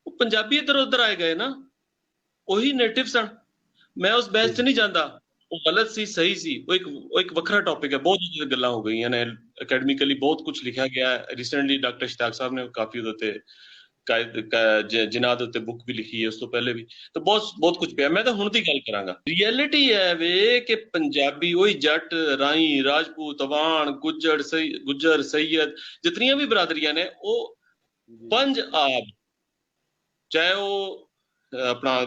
ਉਹ ਪੰਜਾਬੀ ਇੱਧਰ ਉੱਧਰ ਆਏ ਗਏ ਨਾ, ਉਹੀ ਨੇਟਿਵ ਸਨ। ਮੈਂ ਉਸ ਬਹਿਸ 'ਚ ਨਹੀਂ ਜਾਂਦਾ, ਉਹ ਗਲਤ ਸੀ ਸਹੀ ਸੀ, ਉਹ ਇੱਕ ਵੱਖਰਾ ਟੌਪਿਕ ਹੈ। ਬਹੁਤ ਜ਼ਿਆਦਾ ਗੱਲਾਂ ਹੋ ਗਈਆਂ ਨੇ, ਅਕੈਡਮਿਕਲੀ ਬਹੁਤ ਕੁਝ ਲਿਖਿਆ ਗਿਆ। ਰੀਸੈਂਟਲੀ ਡਾਕਟਰ ਇਸ਼ਤਾਕ ਸਾਹਿਬ ਨੇ ਕਾਫੀ ਉਹਦੇ ਉੱਤੇ ਜਿਨ੍ਹਾਂ ਦੇ ਉੱਤੇ ਬੁੱਕ ਵੀ ਲਿਖੀ ਹੈ, ਉਸ ਤੋਂ ਪਹਿਲੇ ਵੀ ਤਾਂ ਬਹੁਤ ਕੁਝ ਪਿਆ। ਮੈਂ ਤਾਂ ਹੁਣ ਦੀ ਗੱਲ ਕਰਾਂਗਾ। ਰਿਐਲਿਟੀ ਹੈ ਵੇ ਕਿ ਪੰਜਾਬੀ ਉਹੀ ਜੱਟ, ਰਾਈ, ਰਾਜਪੂਤ, ਅਵਾਨ, ਗੁੱਜਰ, ਸੈयद ਜਿਤਨੀਆਂ ਵੀ ਬਰਾਦਰੀਆਂ ਨੇ, ਉਹ ਪੰਜ ਆਬ, ਚਾਹੇ ਉਹ ਆਪਣਾ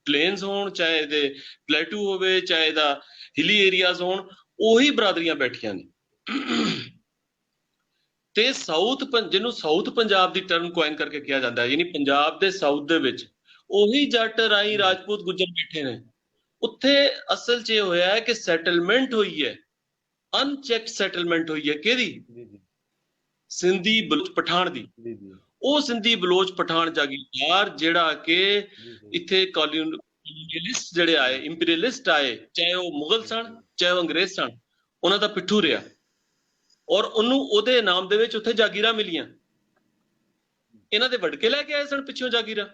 ਪਲੇਨਸ ਹੋਣ, ਚਾਹੇ ਇਹਦੇ ਪਲੇਟੂ ਹੋਵੇ, ਚਾਹੇ ਇਹਦਾ ਹਿਲੀ ਏਰੀਆਜ਼ ਹੋਣ, ਉਹੀ ਬਰਾਦਰੀਆਂ ਬੈਠੀਆਂ ਨੇ। ਤੇ ਜਿਹਨੂੰ ਸਾਊਥ ਪੰਜਾਬ ਦੀ ਟਰਮ ਕੁਆਇਨ ਕਰਕੇ ਕਿਹਾ ਜਾਂਦਾ ਹੈ, ਯਾਨੀ ਪੰਜਾਬ ਦੇ ਸਾਊਥ ਦੇ ਵਿੱਚ ਉਹੀ ਜੱਟ, ਰਾਈ, ਰਾਜਪੂਤ, ਗੁੱਜਰ ਬੈਠੇ ਨੇ। ਉੱਥੇ ਅਸਲ 'ਚ ਇਹ ਹੋਇਆ ਹੈ ਕਿ ਸੈਟਲਮੈਂਟ ਹੋਈ ਹੈ, ਅਨਚੈਕਡ ਸੈਟਲਮੈਂਟ ਹੋਈ ਹੈ। ਕਿਹਦੀ? ਸਿੰਧੀ ਬਲੋਚ ਪਠਾਨ ਦੀ। ਉਹ ਸਿੰਧੀ ਬਲੋਚ ਪਠਾਨ ਜਾਗੀਰਦਾਰ ਜਿਹੜਾ ਕਿ ਇੱਥੇ ਕਲੋਨੀਅਲਿਸਟ ਜਿਹੜੇ ਆਏ, ਇੰਪੀਰੀਅਲਿਸਟ ਆਏ, ਚਾਹੇ ਉਹ ਮੁਗਲ ਸਨ, ਚਾਹੇ ਉਹ ਅੰਗਰੇਜ਼ ਸਨ, ਉਹਨਾਂ ਦਾ ਪਿੱਠੂ ਰਿਹਾ। ਔਰ ਉਹਨੂੰ ਉਹਦੇ ਨਾਮ ਦੇ ਵਿੱਚ ਉੱਥੇ ਜਾਗੀਰਾਂ ਮਿਲੀਆਂ। ਇਹਨਾਂ ਦੇ ਵੜ ਕੇ ਲੈ ਕੇ ਆਏ ਸਨ ਪਿੱਛੋਂ ਜਾਗੀਰਾਂ।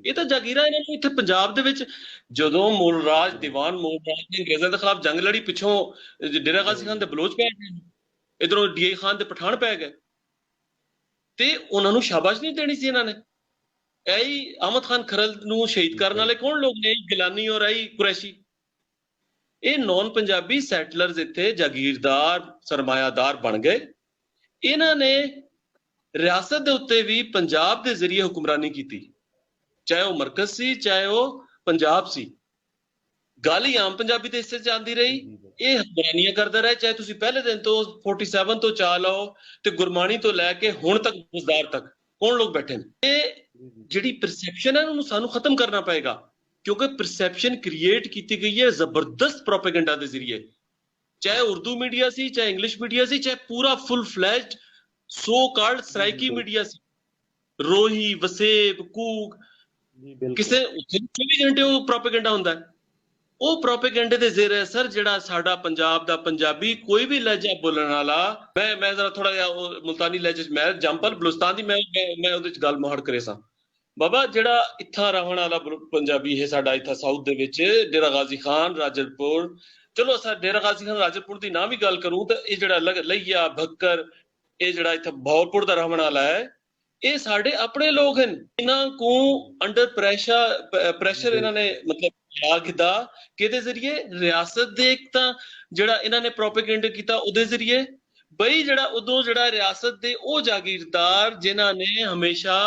ਇਹ ਤਾਂ ਜਾਗੀਰਾਂ ਇਹਨਾਂ ਨੂੰ ਇੱਥੇ ਪੰਜਾਬ ਦੇ ਵਿੱਚ, ਜਦੋਂ ਦੀਵਾਨ ਮੂਲ ਰਾਜ ਨੇ ਅੰਗਰੇਜ਼ਾਂ ਦੇ ਖਿਲਾਫ ਜੰਗ ਲੜੀ, ਪਿੱਛੋਂ ਡੇਰਾ ਗਾਜ਼ੀ ਖਾਨ ਦੇ ਬਲੋਚ ਪੈ ਗਏ, ਇਧਰੋਂ ਡੀਏ ਖਾਨ ਦੇ ਪਠਾਨ ਪੈ ਗਏ, ਤੇ ਉਹਨਾਂ ਨੂੰ ਸ਼ਾਬਾਸ਼ ਨਹੀਂ ਦੇਣੀ ਸੀ ਇਹਨਾਂ ਨੇ। ਇਹੀ ਅਹਿਮਦ ਖਾਨ ਖਰਲ ਨੂੰ ਸ਼ਹੀਦ ਕਰਨ ਵਾਲੇ ਕੌਣ ਲੋਕ ਨੇ? ਗਿਲਾਨੀ ਔਰ ਇਹੀ ਕੁਰੈਸ਼ੀ। ਇਹ ਨੌਨ ਪੰਜਾਬੀ ਸੈਟਲਰਸ ਇੱਥੇ ਜਾਗੀਰਦਾਰ, ਸਰਮਾਇਆਦਾਰ ਬਣ ਗਏ। ਇਹਨਾਂ ਨੇ ਰਿਆਸਤ ਦੇ ਉੱਤੇ ਵੀ ਪੰਜਾਬ ਦੇ ਜ਼ਰੀਏ ਹੁਕਮਰਾਨੀ ਕੀਤੀ, ਚਾਹੇ ਉਹ ਮਰਕਜ਼ ਸੀ, ਚਾਹੇ ਉਹ ਪੰਜਾਬ ਸੀ। ਗੱਲ ਹੀ ਆਮ ਪੰਜਾਬੀ ਦੇ ਹਿੱਸੇ 'ਚ ਆਉਂਦੀ ਰਹੀ। ਇਹ ਹੁਕਮਰਾਨੀਆਂ ਕਰਦਾ ਰਿਹਾ, ਚਾਹੇ ਤੁਸੀਂ ਪਹਿਲੇ ਦਿਨ ਤੋਂ 47 ਤੋਂ ਚਾਹ ਲਓ ਤੇ ਗੁਰਮਾਣੀ ਤੋਂ ਲੈ ਕੇ ਹੁਣ ਤੱਕ ਬੁਜ਼ਦਾਰ ਤੱਕ ਕੌਣ ਲੋਕ ਬੈਠੇ ਨੇ। ਇਹ ਜਿਹੜੀ ਪਰਸੈਪਸ਼ਨ ਹੈ ਉਹਨੂੰ ਸਾਨੂੰ ਖਤਮ ਕਰਨਾ ਪਏਗਾ, ਕਿਉਂਕਿ ਪਰਸੈਪਸ਼ਨ ਕ੍ਰੀਏਟ ਕੀਤੀ ਗਈ ਹੈ ਜ਼ਬਰਦਸਤ ਪ੍ਰੋਪੇਗੈਂਡਾ ਦੇ ਜ਼ਰੀਏ। ਚਾਹੇ ਉਰਦੂ ਮੀਡੀਆ ਸੀ, ਚਾਹੇ ਇੰਗਲਿਸ਼ ਮੀਡੀਆ ਸੀ, ਚਾਹੇ ਪੂਰਾ full fledged so called Saraiki media ਸੀ, ਰੋਹੀ, ਵਸੇਬ, ਕੂਕ, ਕਿਸੇ 24 ਘੰਟੇ ਉਹ ਪ੍ਰੋਪੇਗੈਂਡਾ ਹੁੰਦਾ ਹੈ। ਉਹ ਪ੍ਰੋਪੇਗੈਂਡੇ ਦੇ ਜ਼ੇਰੇ ਅਸਰ ਜਿਹੜਾ ਸਾਡਾ ਪੰਜਾਬ ਦਾ ਪੰਜਾਬੀ, ਕੋਈ ਵੀ ਲਹਿਜਾ ਬੋਲਣ ਵਾਲਾ, ਮੈਂ ਜ਼ਰਾ ਥੋੜਾ ਜਿਹਾ ਉਹ ਮੁਲਤਾਨੀ ਲਹਿਜੇ 'ਚ ਮੈਂ ਐਗਜ਼ਾਮਪਲ ਬਲੋਚਿਸਤਾਨ ਦੀ ਮੈਂ ਉਹਦੇ 'ਚ ਗੱਲ ਮੁਹੜ ਕਰੇ ਸਾਂ। ਬਾਬਾ ਜਿਹੜਾ ਇੱਥਾ ਰਹਿਣ ਵਾਲਾ ਪੰਜਾਬੀ ਹੈ ਸਾਡਾ, ਇੱਥਾ ਸਾਊਥ ਦੇ ਵਿੱਚ ਡੇਰਾ ਗਾਜ਼ੀ ਖਾਨ, ਰਾਜਰਪੁਰ, ਚਲੋ ਅਸਾਂ ਡੇਰਾ ਗਾਜ਼ੀ ਖਾਨ, ਰਾਜਰਪੁਰ ਦੀ ਨਾ ਵੀ ਗੱਲ ਕਰੂੰ ਤਾਂ ਇਹ ਜਿਹੜਾ ਲਈਆ, ਭੱਕਰ, ਇਹ ਜਿਹੜਾ ਇੱਥੇ ਭਾਵਲਪੁਰ ਦਾ ਰਹਿਣ ਵਾਲਾ ਹੈ, ਇਹ ਸਾਡੇ ਆਪਣੇ ਲੋਕ ਹਨ। ਇਹਨਾਂ ਕੋ ਅੰਡਰ ਪ੍ਰੈਸ਼ਰ ਇਹਨਾਂ ਨੇ ਮਤਲਬ ਲਿਆ ਕੀਤਾ, ਕਿਹਦੇ ਜ਼ਰੀਏ? ਰਿਆਸਤ ਦੇ ਇੱਕ ਤਾਂ ਜਿਹੜਾ ਇਹਨਾਂ ਨੇ ਪ੍ਰੋਪੇਗੈਂਡਾ ਕੀਤਾ ਉਹਦੇ ਜ਼ਰੀਏ। ਬਈ ਜਿਹੜਾ ਉਦੋਂ ਜਿਹੜਾ ਰਿਆਸਤ ਦੇ ਉਹ ਜਾਗੀਰਦਾਰ ਜਿਨ੍ਹਾਂ ਨੇ ਹਮੇਸ਼ਾ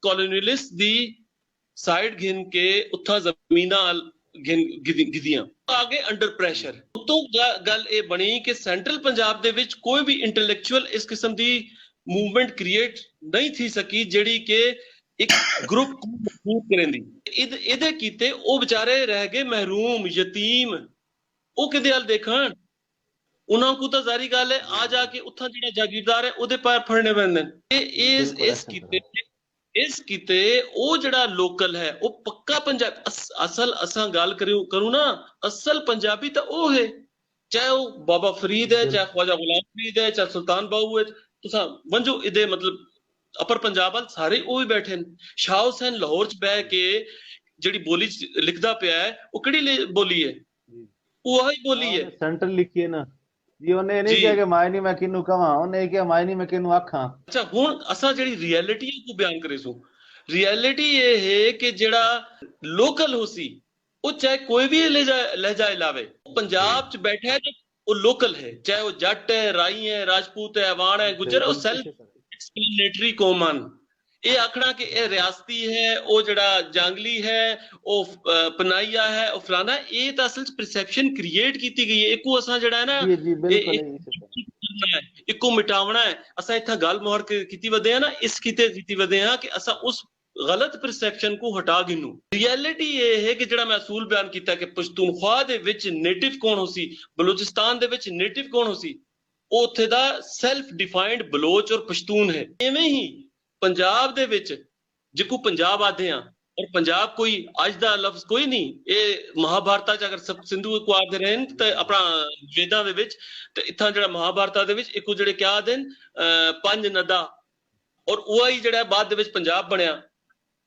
ਕਲੋਨੀਅਲਿਸਟ ਦੀ ਸਾਈਡ ਘਿਨ ਕੇ ਉੱਥਾ ਜ਼ਮੀਨਾਂ ਗਿਦੀਆਂ, ਆਗੇ ਅੰਡਰ ਪ੍ਰੈਸ਼ਰ। ਉਤੋਂ ਗੱਲ ਇਹ ਬਣੀ ਕਿ ਸੈਂਟਰਲ ਪੰਜਾਬ ਦੇ ਵਿੱਚ ਕੋਈ ਵੀ ਇੰਟੈਲੈਕਚੁਅਲ ਇਸ ਕਿਸਮ ਦੀ ਮੂਵਮੈਂਟ ਕ੍ਰੀਏਟ ਨਹੀਂ ਥੀ ਸਕੀ ਜਿਹੜੀ ਕਿ ਇੱਕ ਗਰੁੱਪ ਮਜ਼ਬੂਤ ਕਰੇਂਦੀ। ਇਹਦੇ ਕੀਤੇ ਉਹ ਵਿਚਾਰੇ ਰਹਿ ਗਏ ਮਹਿਰੂਮ, ਯਤੀਮ। ਉਹ ਕਿਹਦੇ ਵੱਲ ਦੇਖਣ? ਉਹਨਾਂ ਕੋ ਤਾਂ ਜ਼ਾਰੀ ਗੱਲ ਹੈ, ਆ ਜਾ ਕੇ ਉੱਥਾ ਜਿਹੜਾ ਜਾਗੀਰਦਾਰ ਹੈ ਉਹਦੇ ਪੈਰ ਫੜਨੇ ਪੈਂਦੇ ਨੇ। ਇਸ ਕੀਤੇ ਉਹ ਜਿਹੜਾ ਲੋਕਲ ਹੈ ਉਹ ਪੱਕਾ ਪੰਜਾਬ, ਅਸਲ ਅਸਾਂ ਗੱਲ ਕਰੂ ਨਾ, ਅਸਲ ਪੰਜਾਬੀ ਤਾਂ ਉਹ ਹੈ, ਚਾਹੇ ਉਹ ਬਾਬਾ ਫਰੀਦ ਹੈ, ਚਾਹੇ ਖਵਾਜਾ ਗੁਲਾਮ ਫਰੀਦ ਹੈ, ਚਾਹੇ ਸੁਲਤਾਨ ਬਾਹੂ ਹੈ। ਤੁਸੀਂ ਵੰਜੋ ਇਹਦੇ ਮਤਲਬ ਅਪਰ ਪੰਜਾਬ ਵੱਲ ਸਾਰੇ ਉਹ ਹੀ ਬੈਠੇ ਨੇ। ਸ਼ਾਹ ਹੁਸੈਨ ਲਾਹੌਰ 'ਚ ਬਹਿ ਕੇ ਜਿਹੜੀ ਬੋਲੀ ਲਿਖਦਾ ਪਿਆ ਹੈ ਉਹ ਕਿਹੜੀ ਬੋਲੀ ਹੈ? ਉਹ ਹੀ ਬੋਲੀ ਹੈ, ਸੈਂਟਰਲ ਲਿਖੀ ਹੈ ਨਾ ਜੀ। ਉਹਨੇ ਨਹੀਂ ਕਿਹਾ ਕਿ ਮਾਇ ਨਹੀਂ ਮੈਂ ਕਿਹਨੂੰ ਕਵਾਂ, ਉਹਨੇ ਕਿਹਾ ਮਾਇ ਨਹੀਂ ਮੈਂ ਕਿਹਨੂੰ ਆਖਾਂ। ਅੱਛਾ, ਹੁਣ ਅਸਾਂ ਜਿਹੜੀ ਰਿਐਲਿਟੀ ਹੈ ਉਹ ਬਿਆਨ ਕਰੇ ਸੋ। ਰਿਐਲਿਟੀ ਇਹ ਹੈ ਕਿ ਜਿਹੜਾ ਲੋਕਲ ਹੋ ਸੀ, ਉਹ ਚਾਹੇ ਕੋਈ ਵੀ ਲਹਿਜਾ ਲਾਵੇ, ਪੰਜਾਬ 'ਚ ਬੈਠਾ ਹੈ ਤੇ ਉਹ ਲੋਕਲ ਹੈ, ਚਾਹੇ ਉਹ ਜੱਟ ਹੈ, ਰਾਈ ਹੈ, ਰਾਜਪੂਤ ਹੈ, ਅਵਾਨ ਹੈ, ਗੁੱਜਰ, ਉਹ ਸੈਲਫ ਐਕਸਪਲੇਨੇਟਰੀ ਕੌਮ ਹਨ। ਇਹ ਆਖਣਾ ਕਿ ਇਹ ਰਿਆਸਤੀ ਹੈ, ਉਹ ਜਿਹੜਾ ਜੰਗਲੀ ਹੈ, ਉਹ ਪਨਾਈਆ ਹੈ, ਉਹ ਫਲਾਣਾ, ਇਹ ਤਾਂ ਅਸਲ 'ਚ ਪਰਸੈਪਸ਼ਨ ਕ੍ਰੀਏਟ ਕੀਤੀ ਗਈ ਹੈ। ਇੱਕੋ ਅਸਾਂ ਜਿਹੜਾ ਹੈ ਨਾ ਜੀ ਬਿਲਕੁਲ ਇੱਕੋ ਮਿਟਾਵਣਾ ਹੈ। ਅਸਾਂ ਇੱਥੇ ਗੱਲ ਮੁਹਰ ਕੀਤੀ ਵਧੇ ਆ ਨਾ, ਇਸ ਕੀਤੀ ਵਧੇ ਆ ਕਿ ਅਸਾਂ ਉਸ ਗਲਤ ਪਰਸੈਪਸ਼ਨ को ਹਟਾ ਗਿਨੂੰ। ਰਿਐਲਿਟੀ ਇਹ ਹੈ ਕਿ ਜਿਹੜਾ ਮੈਂ ਅਸੂਲ ਬਿਆਨ ਕੀਤਾ ਕਿ ਪਸ਼ਤੂਨਖਵਾ ਦੇ ਵਿੱਚ ਨੇਟਿਵ ਕੌਣ ਹੋ ਸੀ, ਬਲੋਚਿਸਤਾਨ ਦੇ ਵਿੱਚ ਨੇਟਿਵ ਕੌਣ ਹੋ ਸੀ, ਉਹ ਉੱਥੇ ਦਾ ਸੈਲਫ ਡਿਫਾਈਨਡ ਬਲੋਚ ਔਰ ਪਸ਼ਤੂਨ ਹੈ। ਐਵੇਂ ਹੀ ਪੰਜਾਬ ਦੇ ਵਿੱਚ ਜਿੱਕੂ ਪੰਜਾਬ ਆਦੇ ਆ, ਔਰ ਪੰਜਾਬ ਕੋਈ ਅੱਜ ਦਾ ਲਫ਼ਜ਼ ਕੋਈ ਨਹੀਂ, ਇਹ ਮਹਾਭਾਰਤਾ ਚ ਅਗਰ ਸਿੰਧੂ ਕੋ ਆਦੇ ਰਹੇ ਤੇ ਆਪਣਾ ਵੇਦਾਂ ਦੇ ਵਿੱਚ, ਤੇ ਇੱਥਾਂ ਜਿਹੜਾ ਮਹਾਭਾਰਤਾ ਦੇ ਵਿੱਚ ਇੱਕੋ ਜਿਹੜੇ ਕਿਹਾ ਆਦੇ ਪੰਜ ਨਦਾ, ਔਰ ਉਹ ਹੀ ਜਿਹੜਾ ਬਾਅਦ ਦੇ ਵਿੱਚ ਪੰਜਾਬ ਬਣਿਆ।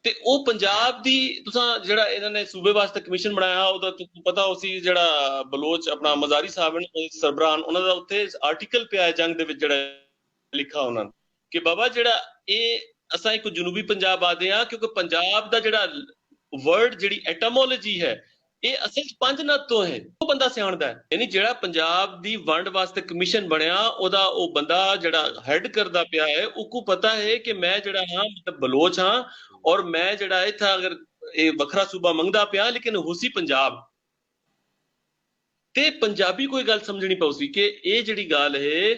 ਤੇ ਉਹ ਪੰਜਾਬ ਦੀ ਤੁਸੀਂ ਜਿਹੜਾ ਇਹਨਾਂ ਨੇ ਸੂਬੇ ਵਾਸਤੇ ਕਮਿਸ਼ਨ ਬਣਾਇਆ, ਉਹਦਾ ਤੁਹਾਨੂੰ ਪਤਾ ਹੋ ਸੀ, ਜਿਹੜਾ ਬਲੋਚ ਆਪਣਾ ਮਜ਼ਾਰੀ ਸਾਹਿਬ ਨੇ ਸਰਬਰਾਨ, ਉਹਨਾਂ ਦਾ ਉੱਥੇ ਆਰਟੀਕਲ ਪਿਆ ਹੈ ਜੰਗ ਦੇ ਵਿੱਚ ਜਿਹੜਾ ਲਿਖਾ ਉਹਨਾਂ ਨੇ ਕਿ ਬਾਬਾ ਜਿਹੜਾ ਇਹ ਅਸਾਂ ਇੱਕ ਜਨੂਬੀ ਪੰਜਾਬ ਆਦੇ ਆ, ਕਿਉਂਕਿ ਪੰਜਾਬ ਦਾ ਜਿਹੜਾ ਵਰਡ ਜਿਹੜੀ ਐਟਮੋਲੋਜੀ ਹੈ ਇਹ ਅਸਲ 'ਚ ਪੰਜ ਨਦ ਤੋਂ ਹੈ। ਉਹ ਬੰਦਾ ਸਿਆਣਦਾ ਹੈ, ਯਾਨੀ ਜਿਹੜਾ ਪੰਜਾਬ ਦੀ ਵੰਡ ਵਾਸਤੇ ਕਮਿਸ਼ਨ ਬਣਿਆ ਉਹਦਾ ਉਹ ਬੰਦਾ ਜਿਹੜਾ ਹੈਡ ਕਰਦਾ ਪਿਆ ਹੈ, ਉਹਨੂੰ ਪਤਾ ਹੈ ਕਿ ਮੈਂ ਜਿਹੜਾ ਹਾਂ ਮਤਲਬ ਬਲੋਚ ਹਾਂ, ਔਰ ਮੈਂ ਜਿਹੜਾ ਇੱਥੇ ਅਗਰ ਇਹ ਵੱਖਰਾ ਸੂਬਾ ਮੰਗਦਾ ਪਿਆ ਲੇਕਿਨ ਹੁਸੀ ਪੰਜਾਬ। ਤੇ ਪੰਜਾਬੀ ਕੋਈ ਗੱਲ ਸਮਝਣੀ ਪਊ ਸੀ ਕਿ ਇਹ ਜਿਹੜੀ ਗੱਲ ਹੈ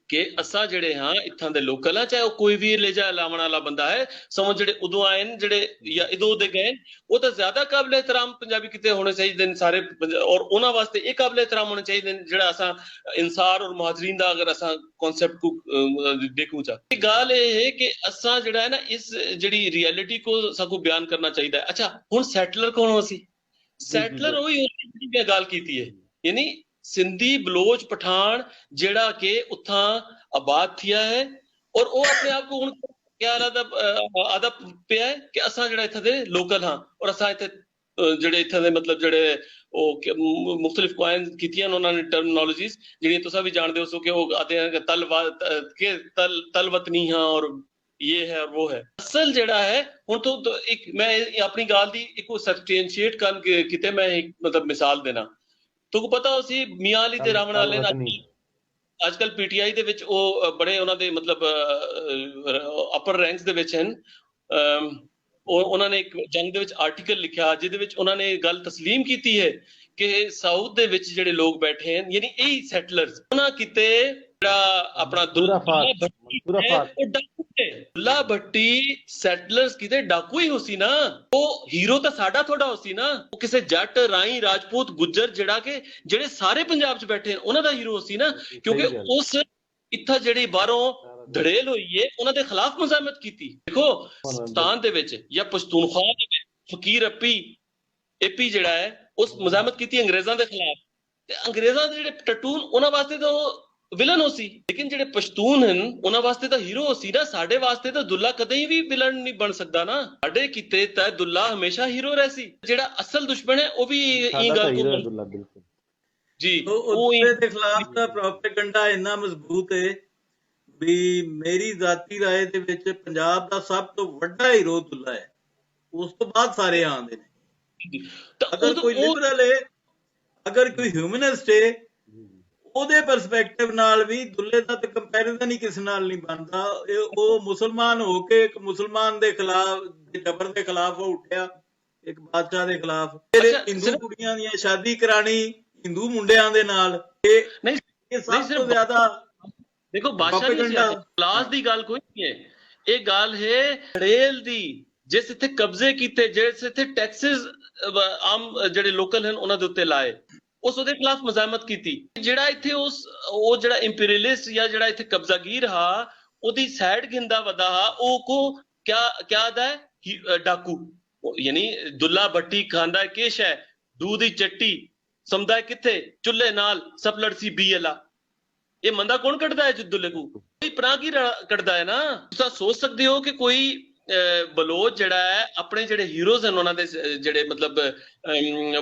ਕਿ ਅਸਾਂ ਜਿਹੜੇ ਹਾਂ ਇੱਥਾਂ ਦੇ ਲੋਕਲ ਆ, ਚਾਹੇ ਉਹ ਕੋਈ ਵੀ ਲੇਜਾ ਲਾਵਣ ਵਾਲਾ ਬੰਦਾ ਹੈ, ਸਮਝ ਜਿਹੜੇ ਉਦੋਂ ਆਏ ਨੇ ਜਿਹੜੇ ਜਾਂ ਇਦੋਂ ਦੇ ਗਏ, ਉਹ ਤਾਂ ਜ਼ਿਆਦਾ ਕਾਬਲੇ ਇਤਰਾਮ ਪੰਜਾਬੀ ਕਿਤੇ ਹੋਣੇ ਚਾਹੀਦੇ ਨੇ ਸਾਰੇ, ਔਰ ਉਹਨਾਂ ਵਾਸਤੇ ਇਹ ਕਾਬਲੇ ਇਤਰਾਮ ਹੋਣੇ ਚਾਹੀਦੇ ਨੇ ਜਿਹੜਾ ਅਸਾਂ ਇਨਸਾਰ ਔਰ ਮੁਹਾਜਰੀਨ ਦਾ ਅਗਰ ਅਸਾਂ ਕਨਸੈਪਟ ਕੋ ਦੇਖੂ ਚਾ। ਇਹ ਗੱਲ ਇਹ ਹੈ ਕਿ ਅਸਾਂ ਜਿਹੜਾ ਹੈ ਨਾ ਇਸ ਜਿਹੜੀ ਰਿਐਲਿਟੀ ਕੋ ਸਾਕੂ ਬਿਆਨ ਕਰਨਾ ਚਾਹੀਦਾ ਹੈ। ਅੱਛਾ ਹੁਣ ਸੈਟਲਰ ਕੌਣ ਹੋ ਸੀ? ਸੈਟਲਰ ਉਹੀ ਮੈਂ ਗੱਲ ਕੀਤੀ ਹੈ, ਯਾਨੀ ਸਿੰਧੀ ਬਲੋਚ ਪਠਾਨ ਜਿਹੜਾ ਕਿ ਉੱਥਾਂ ਆਬਾਦ ਥਿਆ ਹੈ, ਔਰ ਉਹ ਆਪਣੇ ਆਪ को ਹੁਣ ਕਿਆ ਆਦਾ ਪਿਆ ਹੈ ਕਿ ਅਸਾਂ ਜਿਹੜਾ ਇੱਥੇ ਦੇ ਲੋਕਲ ਹਾਂ, ਔਰ ਅਸਾਂ ਇੱਥੇ ਜਿਹੜੇ ਇੱਥੇ ਦੇ ਮਤਲਬ ਜਿਹੜੇ ਉਹ ਮੁxtਲਿਫ ਕੁਆਇਨ ਕੀਤੀਆਂ ਉਹਨਾਂ ਨੇ ਟਰਮਨੋਲੋਜੀਜ਼ ਜਿਹੜੀਆਂ ਤੁਸੀਂ ਵੀ ਜਾਣਦੇ ਹੋ ਕਿ ਉਹ ਆਤੇ हैं ਕਿ ਤਲ ਵਤਨੀ ਹਾਂ ਔਰ ਇਹ ਹੈ ਔਰ ਉਹ ਹੈ। ਅਸਲ ਜਿਹੜਾ ਹੈ ਹੁਣ ਤੋਂ ਇੱਕ ਮੈਂ ਆਪਣੀ ਗੱਲ ਦੀ ਇੱਕ ਸਬਸਟੈਂਸ਼ੀਏਟ ਕਰਨ ਕਿਤੇ ਮੈਂ ਇੱਕ ਮਤਲਬ ਮਿਸਾਲ ਦੇਣਾ। ਤੁਹਾਨੂੰ ਪਤਾ ਹੋ ਸੀ ਮੀਆਂ ਅਲੀ ਤੇ ਰਾਵਣ ਵਾਲੇ ਅੱਜ ਕੱਲ ਪੀਟੀਆਈ ਦੇ ਵਿੱਚ ਉਹ ਬੜੇ ਉਹਨਾਂ ਦੇ ਮਤਲਬ ਅਪਰ ਰੈਂਕਸ ਦੇ ਵਿੱਚ ਹਨ। ਉਹਨਾਂ ਨੇ ਇੱਕ ਜੰਗ ਦੇ ਵਿੱਚ ਆਰਟੀਕਲ ਲਿਖਿਆ ਜਿਹਦੇ ਵਿੱਚ ਉਹਨਾਂ ਨੇ ਗੱਲ ਤਸਲੀਮ ਕੀਤੀ ਹੈ ਕਿ ਸਾਊਥ ਦੇ ਵਿੱਚ ਜਿਹੜੇ ਲੋਕ ਬੈਠੇ ਹਨ, ਯਾਨੀ ਇਹ ਸੈਟਲਰਸ, ਉਹਨਾਂ ਕਿਤੇ ਜਿਹੜਾ ਆਪਣਾ ਦੁੱਲਾ ਭੱਟੀ ਸੈਟਲਰਸ ਕਿਤੇ ਡਾਕੂ ਹੀ ਹੋ ਸੀ ਨਾ, ਉਹ ਹੀਰੋ ਤਾਂ ਸਾਡਾ ਥੋੜਾ ਹੋ ਸੀ ਨਾ, ਉਹ ਕਿਸੇ ਜੱਟ ਰਾਈ ਰਾਜਪੂਤ ਗੁੱਜਰ ਜਿਹੜਾ ਕਿ ਜਿਹੜੇ ਸਾਰੇ ਪੰਜਾਬ 'ਚ ਬੈਠੇ ਉਹਨਾਂ ਦਾ ਹੀਰੋ ਸੀ ਨਾ, ਕਿਉਂਕਿ ਉਸ ਇੱਥਾ ਜਿਹੜੀ ਬਾਹਰੋਂ ਧੜੇਲ ਹੋਈ ਹੈ ਉਹਨਾਂ ਦੇ ਖਿਲਾਫ ਮਜ਼ਾਮਤ ਕੀਤੀ। ਦੇਖੋ ਪਾਕਿਸਤਾਨ ਦੇ ਵਿੱਚ ਜਾਂ ਪਸ਼ਤੂਨਖਵਾ ਦੇ ਵਿੱਚ ਫਕੀਰ ਏਪੀ ਜਿਹੜਾ ਹੈ ਉਸ ਮਜ਼ਾਮਤ ਕੀਤੀ ਅੰਗਰੇਜ਼ਾਂ ਦੇ ਖਿਲਾਫ, ਤੇ ਅੰਗਰੇਜ਼ਾਂ ਦੇ ਜਿਹੜੇ ਟਟੂਨ ਉਹਨਾਂ ਵਾਸਤੇ ਤਾਂ ਵਿਲਨ ਹੋ ਸੀ, ਲੇਕਿਨ ਜਿਹੜੇ ਪਸ਼ਤੂਨ ਹਨ ਉਹਨਾਂ ਵਾਸਤੇ ਤਾਂ ਹੀਰੋ ਹੋ ਸੀ ਨਾ। ਸਾਡੇ ਵਾਸਤੇ ਤਾਂ ਦੁੱਲਾ ਕਦੇ ਵੀ ਵਿਲਨ ਨਹੀਂ ਬਣ ਸਕਦਾ ਨਾ, ਸਾਡੇ ਕਿਤੇ ਤਾਂ ਦੁੱਲਾ ਹਮੇਸ਼ਾ ਹੀਰੋ ਰਹਿ ਸੀ। ਜਿਹੜਾ ਅਸਲ ਦੁਸ਼ਮਣ ਹੈ ਉਹ ਵੀ ਇਹ ਗੱਲ ਕੋ ਜੀ ਉਹਦੇ ਦੇ ਖਿਲਾਫ ਦਾ ਪ੍ਰੋਪੇਗੈਂਡਾ ਇੰਨਾ ਮਜ਼ਬੂਤ ਹੈ ਵੀ ਮੇਰੀ ਜ਼ਾਤੀ ਰਾਏ ਦੇ ਵਿੱਚ ਪੰਜਾਬ ਦਾ ਸਭ ਤੋਂ ਵੱਡਾ ਹੀਰੋ ਦੁੱਲਾ ਹੈ, ਉਸ ਤੋਂ ਬਾਅਦ ਸਾਰੇ ਆਉਂਦੇ ਨੇ। ਅਗਰ ਕੋਈ ਲਿਬਰਲ ਹੈ, ਅਗਰ ਕੋਈ ਹਿਊਮਨਿਸਟ ਹੈ, ਉਹਦੇ ਪਰਸਪੈਕਟਿਵ ਨਾਲ ਵੀ ਦੁੱਲੇ ਦਾ ਤੇ ਕੰਪੈਰੀਜ਼ਨ ਹੀ ਕਿਸੇ ਨਾਲ ਨਹੀਂ ਬਣਦਾ। ਉਹ ਮੁਸਲਮਾਨ ਹੋ ਕੇ ਇੱਕ ਮੁਸਲਮਾਨ ਦੇ ਖਿਲਾਫ ਜਬਰ ਦੇ ਖਿਲਾਫ ਉਹ ਉੱਠਿਆ, ਇੱਕ ਬਾਦਸ਼ਾਹ ਦੇ ਖਿਲਾਫ, ਹਿੰਦੂ ਕੁੜੀਆਂ ਦੀਆਂ ਸ਼ਾਦੀ ਕਰਾਣੀ ਹਿੰਦੂ ਮੁੰਡਿਆਂ ਦੇ ਨਾਲ, ਇਹ ਸਭ ਤੋਂ ਜ਼ਿਆਦਾ ਦੇਖੋ ਬਾਦਸ਼ਾਹ ਦੀ ਕਲਾਸ ਦੀ ਗੱਲ ਕੋਈ ਨਹੀਂ ਹੈ, ਇਹ ਗੱਲ ਹੈ ਰੇਲ ਦੀ, ਜਿਸ ਇੱਥੇ ਕਬਜ਼ੇ ਕੀਤੇ, ਜਿਸ ਇੱਥੇ ਟੈਕਸਿਸ ਆਮ ਜਿਹੜੇ ਲੋਕਲ ਹਨ ਉਹਨਾਂ ਦੇ ਉੱਤੇ ਲਾਏ, ਉਸ ਉਹਦੇ ਖਿਲਾਫ ਮਜ਼ਾਮਤ ਕੀਤੀ। ਜਿਹੜਾ ਇੱਥੇ ਉਹ ਜਿਹੜਾ ਇੰਪੀਰੀਅਲਿਸਟ ਜਾਂ ਜਿਹੜਾ ਇੱਥੇ ਕਬਜ਼ਾਗੀਰ ਹਾ ਉਹਦੀ ਸਾਈਡ ਗਿੰਦਾ ਵਦਾ ਹਾ, ਉਹ ਕੋ ਕਿਆ ਦਾ ਹੈ ਡਾਕੂ, ਯਾਨੀ ਦੁੱਲਾ ਭੱਟੀ ਖਾਂਦਾ ਕੇਸ਼ ਹੈ, दूध ਦੀ ਚੱਟੀ ਸਮਝਦਾ ਕਿੱਥੇ ਚੁੱਲ੍ਹੇ ਨਾਲ ਸਭ ਲੜਸੀ ਬੀ ਅਲਾ। ਇਹ ਮੰਦਾ ਕੌਣ ਕੱਢਦਾ ਹੈ ਦੁੱਲੇ ਕੋ? ਕੋਈ ਪ੍ਰਾਗੀਰ ਕੱਢਦਾ ਹੈ ਨਾ। ਤੁਸੀਂ ਸੋਚ ਸਕਦੇ ਹੋ ਕਿ ਕੋਈ ਬਲੋਚ ਜਿਹੜਾ ਹੈ ਆਪਣੇ ਜਿਹੜੇ ਹੀਰੋਜ਼ ਹਨ ਉਹਨਾਂ ਦੇ ਜਿਹੜੇ ਮਤਲਬ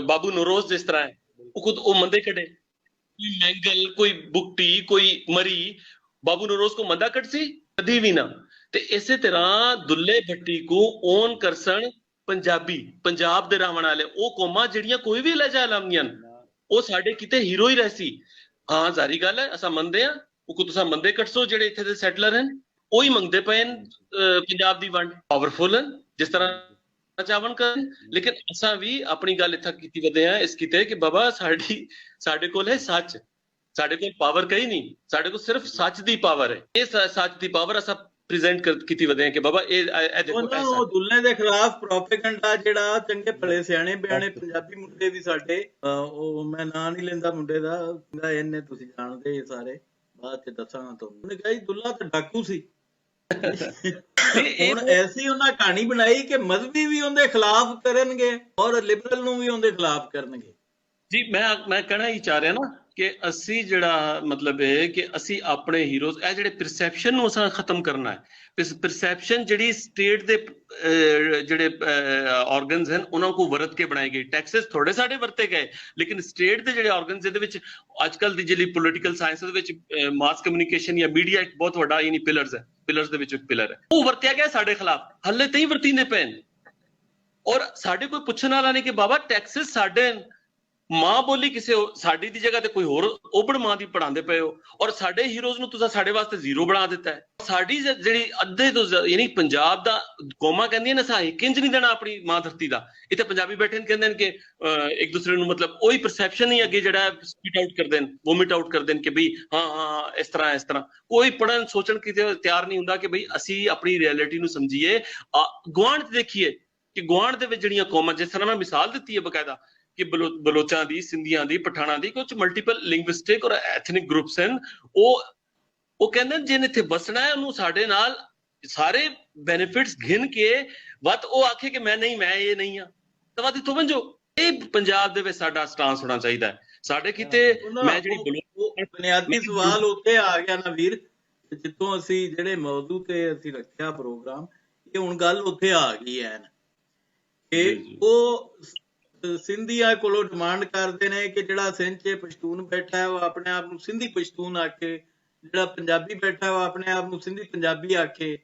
ਬਾਬੂ ਨਰੋਜ਼ ਜਿਸ ਤਰ੍ਹਾਂ ਹੈ ਉਹ ਖੁਦ ਉਹ ਮੰਦੇ ਕੱਢੇ, ਕੋਈ ਮੈਂਗਲ, ਕੋਈ ਬੁਕਟੀ, ਕੋਈ ਮਰੀ, ਬਾਬੂ ਨਰੋਜ਼ ਕੋ ਮੰਦਾ ਕੱਢ ਸੀ ਕਦੀ ਵੀ ਨਾ। ਤੇ ਇਸੇ ਤਰ੍ਹਾਂ ਦੁੱਲੇ ਭੱਟੀ ਕੋ ਓਨ ਕਰਸਣ ਪੰਜਾਬੀ, ਪੰਜਾਬ ਦੇ ਰਹਿਣ ਵਾਲੇ ਉਹ ਕੌਮਾਂ ਜਿਹੜੀਆਂ ਕੋਈ ਵੀ ਲਹਿਜਾ ਲਾਉਂਦੀਆਂ ਉਹ ਸਾਡੇ ਕਿਤੇ ਹੀਰੋ ਹੀ ਰਹਿ ਸੀ। ਹਾਂ ਜ਼ਾਰੀ ਗੱਲ ਹੈ, ਅਸਾਂ ਮੰਨਦੇ ਹਾਂ, ਉਹ ਕੋ ਤੁਸੀਂ ਮੰਦੇ ਕੱਢਸੋ ਜਿਹੜੇ ਇੱਥੇ ਦੇ ਸੈਟਲਰ ਹਨ, ਉਹੀ ਮੰਗਦੇ ਪਏ ਨੇ ਪੰਜਾਬ ਦੀ ਵੰਡ ਪਾਵਰਫੁਲ ਹਨ ਜਿਸ ਤਰ੍ਹਾਂ ਚਾਹਣ ਕਰਨ ਲੇਕਿਨ ਅਸਾਂ ਵੀ ਆਪਣੀ ਗੱਲ ਇੱਥੇ ਕੀਤੀ ਵਧੇ ਆ ਇਸ ਕਿਤੇ ਕਿ ਬਾਬਾ ਸਾਡੇ ਕੋਲ ਹੈ ਸੱਚ ਸਾਡੇ ਕੋਲ ਪਾਵਰ ਕਹੀ ਨਹੀਂ ਸਾਡੇ ਕੋਲ ਸਿਰਫ ਸੱਚ ਦੀ ਪਾਵਰ ਹੈ ਇਹ ਸੱਚ ਦੀ ਪਾਵਰ ਅਸਾਂ ਪ੍ਰੈਜ਼ੈਂਟ ਕੀਤੀ ਵਧੇ ਆ ਕਿ ਬਾਬਾ ਇਹ ਦੇਖੋ ਉਹ ਦੁੱਲੇ ਦੇ ਖਿਲਾਫ ਪ੍ਰੋਪੇਗੈਂਡਾ ਜਿਹੜਾ ਚੰਗੇ ਭਲੇ ਸਿਆਣੇ ਬਿਆਣੇ ਪੰਜਾਬੀ ਮੁੰਡੇ ਵੀ ਸਾਡੇ ਉਹ ਮੈਂ ਨਾਂ ਨਹੀਂ ਲੈਂਦਾ ਮੁੰਡੇ ਦਾ ਇਹਨੇ ਤੁਸੀਂ ਜਾਣਦੇ ਸਾਰੇ ਬਾਅਦ ਚ ਦੱਸਾਂਗਾ ਤੁਹਾਨੂੰ ਉਹਨੇ ਕਿਹਾ ਜੀ ਦੁੱਲਾ ਤਾਂ ਡਾਕੂ ਸੀ ਹੁਣ ਐਸੀ ਉਹਨਾਂ ਕਹਾਣੀ ਬਣਾਈ ਕਿ ਮਜ਼ਹਬੀ ਵੀ ਉਹਦੇ ਖਿਲਾਫ ਕਰਨਗੇ ਔਰ ਲਿਬਰਲ ਨੂੰ ਵੀ ਉਹਦੇ ਖਿਲਾਫ ਕਰਨਗੇ ਜੀ ਮੈਂ ਕਹਿਣਾ ਹੀ ਚਾਹ ਰਿਹਾ ਨਾ ਕਿ ਅਸੀਂ ਜਿਹੜਾ ਮਤਲਬ ਹੈ ਕਿ ਅਸੀਂ ਆਪਣੇ ਹੀਰੋਜ਼ ਇਹ ਜਿਹੜੇ ਪਰਸੈਪਸ਼ਨ ਨੂੰ ਅਸਾਂ ਖਤਮ ਕਰਨਾ ਹੈ ਪਰਸੈਪਸ਼ਨ ਜਿਹੜੀ ਸਟੇਟ ਦੇ ਜਿਹੜੇ ਆਰਗਨਸ ਹਨ ਉਹਨਾਂ ਨੂੰ ਵਰਤ ਕੇ ਬਣਾਏ ਗਏ ਟੈਕਸਸ ਥੋੜੇ ਸਾਡੇ ਵਰਤੇ ਗਏ ਲੇਕਿਨ ਸਟੇਟ ਦੇ ਜਿਹੜੇ ਆਰਗਨਸ ਇਹਦੇ ਵਿੱਚ ਅੱਜ ਕੱਲ ਦੀ ਜਿਹੜੀ ਪੋਲੀਟੀਕਲ ਸਾਇੰਸ ਦੇ ਵਿੱਚ ਮਾਸ ਕਮਿਊਨੀਕੇਸ਼ਨ ਜਾਂ ਮੀਡੀਆ ਇੱਕ ਬਹੁਤ ਵੱਡਾ ਯਾਨੀ ਪਿਲਰਸ ਦੇ ਵਿੱਚ ਇੱਕ ਪਿਲਰ ਹੈ ਉਹ ਵਰਤਿਆ ਗਿਆ ਸਾਡੇ ਖਿਲਾਫ ਹੱਲੇ ਤਾਈਂ ਵਰਤੀਂਦੇ ਪਏ ਨੇ ਔਰ ਸਾਡੇ ਕੋਈ ਪੁੱਛਣ ਵਾਲਾ ਨਹੀਂ ਕਿ ਬਾਬਾ ਟੈਕਸਸ ਸਾਡੇ ਮਾਂ ਬੋਲੀ ਕਿਸੇ ਸਾਡੀ ਦੀ ਜਗ੍ਹਾ ਤੇ ਕੋਈ ਹੋਰ ਓਪਨ ਮਾਂ ਦੀ ਪੜਾਉਂਦੇ ਪਏ ਹੋ ਔਰ ਸਾਡੇ ਹੀਰੋਜ਼ ਨੂੰ ਤੁਸੀਂ ਸਾਡੇ ਵਾਸਤੇ ਜ਼ੀਰੋ ਬਣਾ ਦਿੱਤਾ ਹੈ ਸਾਡੀ ਜਿਹੜੀ ਅੱਧੇ ਤੋਂ ਯਾਨੀ ਪੰਜਾਬ ਦਾ ਕੌਮਾਂ ਕਹਿੰਦੀਆਂ ਨੇ ਅਸਾਂ ਇੱਕ ਇੰਚ ਨਹੀਂ ਦੇਣਾ ਆਪਣੀ ਮਾਂ ਧਰਤੀ ਦਾ ਇੱਥੇ ਪੰਜਾਬੀ ਬੈਠੇ ਨੇ ਕਹਿੰਦੇ ਨੇ ਕਿ ਇੱਕ ਦੂਸਰੇ ਨੂੰ ਮਤਲਬ ਉਹੀ ਪਰਸੈਪਸ਼ਨ ਹੀ ਅੱਗੇ ਜਿਹੜਾ ਸਪੀਟ ਆਊਟ ਕਰਦੇ ਨੇ ਵੋਮਿਟ ਆਊਟ ਕਰਦੇ ਨੇ ਕਿ ਬਈ ਹਾਂ ਇਸ ਤਰ੍ਹਾਂ ਕੋਈ ਪੜਨ ਸੋਚਣ ਕਿਤੇ ਤਿਆਰ ਨਹੀਂ ਹੁੰਦਾ ਕਿ ਬਈ ਅਸੀਂ ਆਪਣੀ ਰਿਐਲਿਟੀ ਨੂੰ ਸਮਝੀਏ ਗੁਆਂਢ ਦੇਖੀਏ ਕਿ ਗੁਆਂਢ ਦੇ ਵਿੱਚ ਜਿਹੜੀਆਂ ਕੌਮਾਂ ਜਿਸ ਤਰ੍ਹਾਂ ਮੈਂ ਮਿਸਾਲ ਦਿੱਤੀ ਹੈ ਬਕਾਇਦਾ ਕਿ ਬਲੋਚਾਂ ਦੀ ਸਿੰਧੀਆਂ ਦੀ ਪਠਾਣਾਂ ਦੀ ਕੁਝ ਮਲਟੀਪਲ ਲਿੰਗੁਇਸਟਿਕ ਔਰ ਐਥਨਿਕ ਗਰੁੱਪਸ ਹਨ ਉਹ ਕਹਿੰਦੇ ਨੇ ਜਿਹਨੇ ਇੱਥੇ ਬਸਣਾ ਹੈ ਉਹਨੂੰ ਸਾਡੇ ਨਾਲ ਸਾਰੇ ਬੈਨੀਫਿਟਸ ਗਿਣ ਕੇ ਵੱਧ ਉਹ ਆਖੇ ਕਿ ਮੈਂ ਇਹ ਨਹੀਂ ਆ ਤਾਂ ਵੱਧ ਇੱਥੋਂ ਬੰਜੋ ਇਹ ਪੰਜਾਬ ਦੇ ਵਿੱਚ ਸਾਡਾ ਸਟਾਂਸ ਹੋਣਾ ਚਾਹੀਦਾ ਹੈ ਸਾਡੇ ਕਿਤੇ ਮੈਂ ਜਿਹੜੀ ਬੁਨਿਆਦੀ ਸਵਾਲ ਉੱਥੇ ਆ ਗਿਆ ਨਾ ਵੀਰ ਜਿੱਥੋਂ ਅਸੀਂ ਜਿਹੜੇ ਮੌਜੂ ਤੇ ਅਸੀਂ ਰੱਖਿਆ ਪ੍ਰੋਗਰਾਮ ਇਹ ਹੁਣ ਗੱਲ ਉੱਥੇ ਆ ਗਈ ਹੈ ਕਿ ਉਹ ਸਿੰਧੀਆਂ ਕੋਲੋਂ ਡਿਮਾਂਡ ਕਰਦੇ ਨੇ ਕਿ ਜਿਹੜਾ ਸਿੰਧ 'ਚ ਪਸ਼ਤੂਨ ਬੈਠਾ ਹੈ ਉਹ ਆਪਣੇ ਆਪ ਨੂੰ ਸਿੰਧੀ ਪਸ਼ਤੂਨ ਆਖੇ ਜਿਹੜਾ ਪੰਜਾਬੀ ਬੈਠਾ ਉਹ ਆਪਣੇ ਆਪ ਨੂੰ ਸਿੰਧੀ ਪੰਜਾਬੀ ਆਖੇ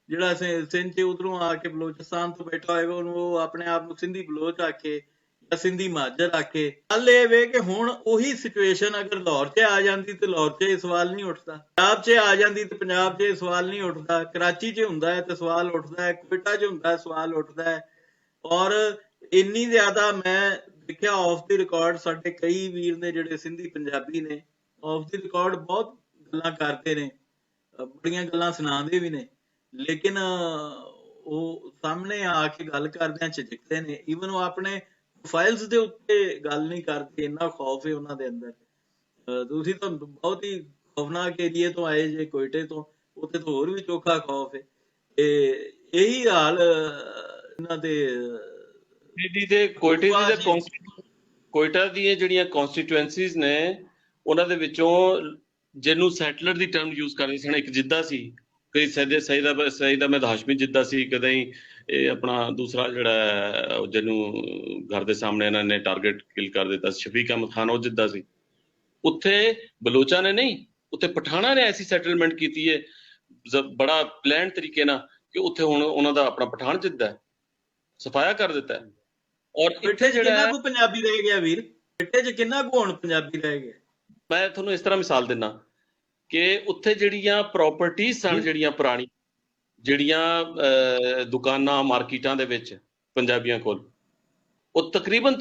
ਜਿਹੜਾ ਸਿੰਧ 'ਚ ਉਧਰੋਂ ਆ ਕੇ ਬਲੋਚਿਸਤਾਨ ਤੋਂ ਬੈਠਾ ਹੋਏਗਾ ਉਹਨੂੰ ਉਹ ਆਪਣੇ ਆਪ ਨੂੰ ਸਿੰਧੀ ਬਲੋਚ ਆਖੇ ਜਾਂ ਸਿੰਧੀ ਮਾਝਰ ਆਖੇ ਗੱਲ ਇਹ ਵੇ ਕਿ ਹੁਣ ਉਹੀ ਸਿਚੁਏਸ਼ਨ ਅਗਰ ਲਾਹੌਰ 'ਚ ਆ ਜਾਂਦੀ ਤੇ ਲਾਹੌਰ 'ਚ ਇਹ ਸਵਾਲ ਨਹੀਂ ਉੱਠਦਾ ਪੰਜਾਬ 'ਚ ਆ ਜਾਂਦੀ ਤੇ ਪੰਜਾਬ 'ਚ ਇਹ ਸਵਾਲ ਨਹੀਂ ਉੱਠਦਾ ਕਰਾਚੀ 'ਚ ਹੁੰਦਾ ਹੈ ਤੇ ਸਵਾਲ ਉੱਠਦਾ ਹੈ ਕੁਇਟਾ 'ਚ ਹੁੰਦਾ ਸਵਾਲ ਉੱਠਦਾ ਹੈ ਔਰ ਇੰਨੀ ਜ਼ਿਆਦਾ ਮੈਂ ਦੇਖਿਆ ਆਫ ਦੀ ਰਿਕਾਰਡ ਸਾਡੇ ਕਈ ਵੀਰ ਨੇ ਜਿਹੜੇ ਸਿੰਧੀ ਪੰਜਾਬੀ ਨੇ ਆਫ ਦੀ ਰਿਕਾਰਡ ਬਹੁਤ ਗੱਲਾਂ ਕਰਦੇ ਨੇ ਬੜੀਆਂ ਗੱਲਾਂ ਸੁਣਾਉਂਦੇ ਵੀ ਨੇ ਲੇਕਿਨ ਉਹ ਸਾਹਮਣੇ ਆ ਕੇ ਗੱਲ ਕਰਦਿਆਂ ਝਿਜਕਦੇ ਨੇ ਈਵਨ ਉਹ ਆਪਣੇ ਪ੍ਰੋਫਾਈਲਸ ਦੇ ਉੱਤੇ ਗੱਲ ਨਹੀਂ ਕਰਦੇ ਇੰਨਾ ਖੌਫ ਹੈ ਉਹਨਾਂ ਦੇ ਅੰਦਰ ਤੁਸੀਂ ਤਾਂ ਬਹੁਤ ਹੀ ਖੌਫਨਾਕ ਏਰੀਏ ਤੋਂ ਆਏ ਜੇ ਕੋਇਟੇ ਤੋਂ ਉੱਥੇ ਤਾਂ ਹੋਰ ਵੀ ਚੋਖਾ ਖੌਫ ਹੈ ਇਹੀ ਹਾਲ ਇਹਨਾਂ ਦੇ ਕੋਇਟਾ ਦੀਆਂ ਜਿਹੜੀਆਂ ਕਨਸਟੀਟੂਐਂਸੀਜ਼ ਨੇ ਉਹਨਾਂ ਦੇ ਵਿੱਚੋਂ ਜਿਹਨੂੰ ਸੈਟਲਰ ਦੀ ਟਰਮ ਯੂਜ਼ ਕਰਦੇ ਸਨ ਇੱਕ ਜਿੱਦਾ ਸੀ ਕਈ ਸਈਦ ਅਹਿਮਦ ਹਾਸ਼ਮੀ ਜਿੱਦਾ ਸੀ ਕਦੇ ਇਹ ਆਪਣਾ ਦੂਸਰਾ ਜਿਹੜਾ ਜਿਹਨੂੰ ਘਰ ਦੇ ਸਾਹਮਣੇ ਇਹਨਾਂ ਨੇ ਟਾਰਗੇਟ ਕਿਲ ਕਰ ਦਿੱਤਾ ਸ਼ਫੀਕ ਅਹਿਮਦ ਖਾਨ ਉਹ ਜਿੱਦਾ ਸੀ ਉੱਥੇ ਬਲੋਚਾਂ ਨੇ ਨਹੀਂ ਉੱਥੇ ਪਠਾਣਾਂ ਨੇ ਐਸੀ ਸੈਟਲਮੈਂਟ ਕੀਤੀ ਹੈ ਬੜਾ ਪਲਾਨ ਤਰੀਕੇ ਨਾਲ ਕਿ ਉੱਥੇ ਹੁਣ ਉਹਨਾਂ ਦਾ ਆਪਣਾ ਪਠਾਨ ਜਿੱਦਾ ਸਫਾਇਆ ਕਰ ਦਿੱਤਾ ਹੈ ਔਰ ਇੱਥੇ ਜਿਹੜਾ ਕਿੰਨਾ ਕੁ ਪੰਜਾਬੀ ਰਹਿ ਗਿਆ ਵੀਰ ਇੱਥੇ 'ਚ ਕਿੰਨਾ ਕੁ ਹੁਣ ਪੰਜਾਬੀ ਰਹਿ ਗਿਆ ਮੈਂ ਤੁਹਾਨੂੰ ਇਸ ਤਰ੍ਹਾਂ ਮਿਸਾਲ ਦਿੰਦਾ ਕਿ ਉੱਥੇ ਜਿਹੜੀਆਂ ਪ੍ਰਾਪਰਟੀਆਂ ਸਨ ਜਿਹੜੀਆਂ ਪੁਰਾਣੀ ਜਿਹੜੀਆਂ ਦੁਕਾਨਾਂ ਮਾਰਕੀਟਾਂ ਦੇ ਵਿੱਚ ਪੰਜਾਬੀਆਂ ਕੋਲ ਉਹ ਤਕਰੀਬਨ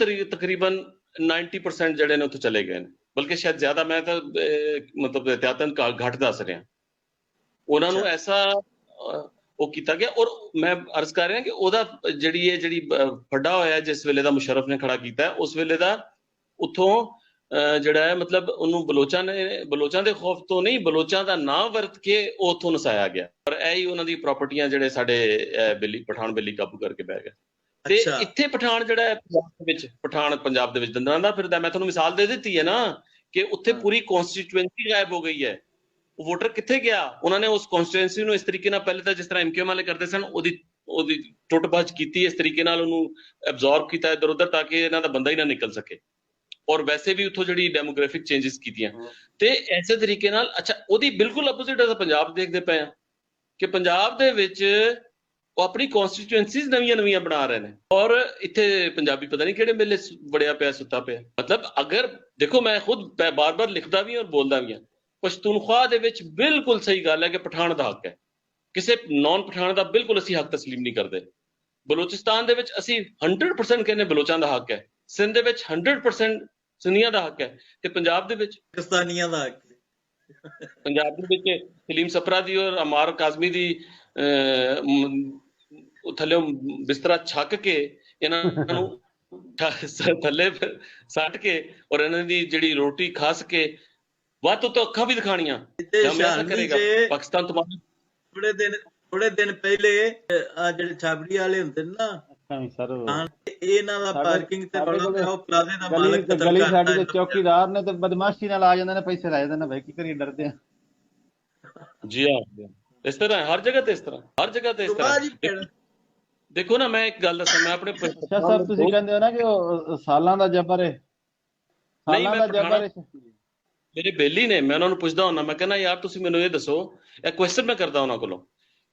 90% ਜਿਹੜੇ ਨੇ ਉੱਥੇ ਚਲੇ ਗਏ ਨੇ ਬਲਕਿ ਸ਼ਾਇਦ ਜ਼ਿਆਦਾ ਮੈਂ ਤਾਂ ਮਤਲਬ ਇਹਤਿਆਤਨ ਘੱਟ ਦੱਸ ਰਿਹਾ ਉਹਨਾਂ ਨੂੰ ਐਸਾ ਉਹ ਕੀਤਾ ਗਿਆ ਔਰ ਮੈਂ ਅਰਜ਼ ਕਰ ਰਿਹਾ ਕਿ ਉਹਦਾ ਜਿਹੜੀ ਵੱਡਾ ਹੋਇਆ ਜਿਸ ਵੇਲੇ ਦਾ ਮੁਸ਼ਰਫ ਨੇ ਖੜਾ ਕੀਤਾ ਉਸ ਵੇਲੇ ਦਾ ਉੱਥੋਂ ਜਿਹੜਾ ਹੈ ਮਤਲਬ ਉਹਨੂੰ ਬਲੋਚਾਂ ਦੇ ਖੌਫ ਤੋਂ ਨਹੀਂ ਬਲੋਚਾਂ ਦਾ ਨਾਂ ਵਰਤ ਕੇ ਉਹ ਉੱਥੋਂ ਨਸਾਇਆ ਗਿਆ ਪਰ ਇਹ ਹੀ ਉਹਨਾਂ ਦੀ ਪ੍ਰਾਪਰਟੀਆਂ ਜਿਹੜੇ ਸਾਡੇ ਪਠਾਨ ਬੇਲੀ ਕਾਬੂ ਕਰਕੇ ਬਹਿ ਗਏ ਤੇ ਇੱਥੇ ਪਠਾਨ ਜਿਹੜਾ ਪਠਾਨ ਪੰਜਾਬ ਦੇ ਵਿੱਚ ਦੰਦਾਂ ਦਾ ਫਿਰਦਾ ਮੈਂ ਤੁਹਾਨੂੰ ਮਿਸਾਲ ਦੇ ਦਿੱਤੀ ਹੈ ਨਾ ਕਿ ਉੱਥੇ ਪੂਰੀ ਕਨਸਟੀਟੂਐਂਸੀ ਗਾਇਬ ਹੋ ਗਈ ਹੈ ਉਹ ਵੋਟਰ ਕਿੱਥੇ ਗਿਆ ਉਹਨਾਂ ਨੇ ਉਸ ਕਨਸਟੀਟੂਐਂਸੀ ਨੂੰ ਇਸ ਤਰੀਕੇ ਨਾਲ ਪਹਿਲੇ ਤਾਂ ਜਿਸ ਤਰ੍ਹਾਂ ਐਮਕੇਐਮ ਵਾਲੇ ਕਰਦੇ ਸਨ ਉਹਦੀ ਟੁੱਟ-ਭੱਜ ਕੀਤੀ ਇਸ ਤਰੀਕੇ ਨਾਲ ਉਹਨੂੰ ਐਬਜ਼ੌਰਬ ਕੀਤਾ ਇੱਧਰ ਉੱਧਰ ਤਾਂ ਕਿ ਇਹਨਾਂ ਦਾ ਬੰਦਾ ਹੀ ਨਾ ਨਿਕਲ ਸਕੇ ਔਰ ਵੈਸੇ ਵੀ ਉੱਥੋਂ ਜਿਹੜੀ ਡੈਮੋਗ੍ਰਾਫਿਕ ਚੇਂਜਸ ਕੀਤੀਆਂ ਤੇ ਐਸੇ ਤਰੀਕੇ ਨਾਲ ਅੱਛਾ ਉਹਦੀ ਬਿਲਕੁਲ ਆਪੋਜ਼ਿਟ ਅਸੀਂ ਪੰਜਾਬ ਦੇਖਦੇ ਪਏ ਆ ਕਿ ਪੰਜਾਬ ਦੇ ਵਿੱਚ ਉਹ ਆਪਣੀ ਕਨਸਟੀਟੂਐਂਸੀਜ਼ ਨਵੀਆਂ ਬਣਾ ਰਹੇ ਨੇ ਔਰ ਇੱਥੇ ਪੰਜਾਬੀ ਪਤਾ ਨਹੀਂ ਕਿਹੜੇ ਮੇਲੇ ਵੜਿਆ ਪਿਆ ਸੁੱਤਾ ਪਿਆ ਮਤਲਬ ਅਗਰ ਦੇਖੋ ਮੈਂ ਖੁਦ ਬਾਰ-ਬਾਰ ਲਿਖਦਾ ਵੀ ਔਰ ਬੋਲਦਾ ਵੀ ਹਾਂ ਪਸ਼ਤੂਨਖਵਾ ਦੇ ਵਿੱਚ ਬਿਲਕੁਲ ਸਹੀ ਗੱਲ ਹੈ ਕਿ ਪਠਾਨ ਦਾ ਹੱਕ ਹੈ ਕਿਸੇ ਨੌਨ ਪਠਾਨ ਦਾ ਬਿਲਕੁਲ ਅਸੀਂ ਹੱਕ ਤਸਲੀਮ ਨਹੀਂ ਕਰਦੇ। ਬਲੋਚਿਸਤਾਨ ਦੇ ਵਿੱਚ ਅਸੀਂ 100% ਕਹਿੰਦੇ ਬਲੋਚਾਂ ਦਾ ਹੱਕ ਹੈ, ਸਿੰਧ ਦੇ ਵਿੱਚ 100% ਸੁਨੀਆਂ ਦਾ ਹੱਕ ਹੈ, ਤੇ ਪੰਜਾਬ ਦੇ ਵਿੱਚ ਪਾਕਿਸਤਾਨੀਆਂ ਦਾ ਹੱਕ ਪੰਜਾਬ ਦੇ ਵਿੱਚ ਸਲੀਮ ਸਫਰਾ ਦੀ ਔਰ ਅਮਾਰ ਕਾਜ਼ਮੀ ਦੀ ਥੱਲੇ ਬਿਸਤਰਾ ਛੱਕ ਕੇ ਇਹਨਾਂ ਨੂੰ ਥੱਲੇ ਸੱਟ ਕੇ ਔਰ ਇਹਨਾਂ ਦੀ ਜਿਹੜੀ ਰੋਟੀ ਖਾਸ ਕੇ ਵੱਧ ਤੋਂ ਅੱਖਾਂ ਵੀ ਦਿਖਾਣੀਆਂ ਕਰੇਗਾ ਪਾਕਿਸਤਾਨ ਤੋਂ ਥੋੜੇ ਦਿਨ ਪਹਿਲੇ ਆ ਜਿਹੜੇ ਛਾਬੜੀ ਵਾਲੇ ਹੁੰਦੇ ਨੇ ਨਾ ਇਹਨਾਂ ਦਾ ਪਾਰਕਿੰਗ ਤੇ ਬੜਾ ਪਲਾਜ਼ੇ ਦਾ ਮਾਲਕ ਗਲੀ ਸਾਡੀ ਦੇ ਚੌਕੀਦਾਰ ਨੇ ਤੇ ਬਦਮਾਸ਼ੀ ਨਾਲ ਆ ਜਾਂਦੇ ਨੇ, ਪੈਸੇ ਲੈ ਜਾਂਦੇ ਨੇ, ਭਾਈ ਕੀ ਕਰੀਏ, ਡਰਦੇ ਆ ਜੀ। ਇਸ ਤਰ੍ਹਾਂ ਹਰ ਜਗ੍ਹਾ ਤੇ, ਇਸ ਤਰ੍ਹਾਂ ਹਰ ਜਗ੍ਹਾ ਤੇ ਇਸ ਤਰ੍ਹਾਂ। ਦੇਖੋ ਨਾ, ਮੈਂ ਇੱਕ ਗੱਲ ਦੱਸਾਂ, ਮੈਂ ਆਪਣੇ ਸਾਹਿਬ ਤੁਸੀਂ ਕਹਿੰਦੇ ਹੋ ਨਾ ਕਿ ਉਹ ਸਾਲਾਂ ਦਾ ਜਬਰ ਹੈ, ਸਾਲਾਂ ਦਾ ਜਬਰ ਹੈ। ਮੇਰੇ ਬੇਲੀ ਨੇ, ਮੈਂ ਉਹਨਾਂ ਨੂੰ ਪੁੱਛਦਾ ਹੁੰਦਾ, ਮੈਂ ਕਹਿੰਦਾ ਯਾਰ ਤੁਸੀਂ ਮੈਨੂੰ ਇਹ ਦੱਸੋ, ਇਹ ਕੁਐਸਚਨ ਮੈਂ ਕਰਦਾ ਉਹਨਾਂ ਕੋਲੋਂ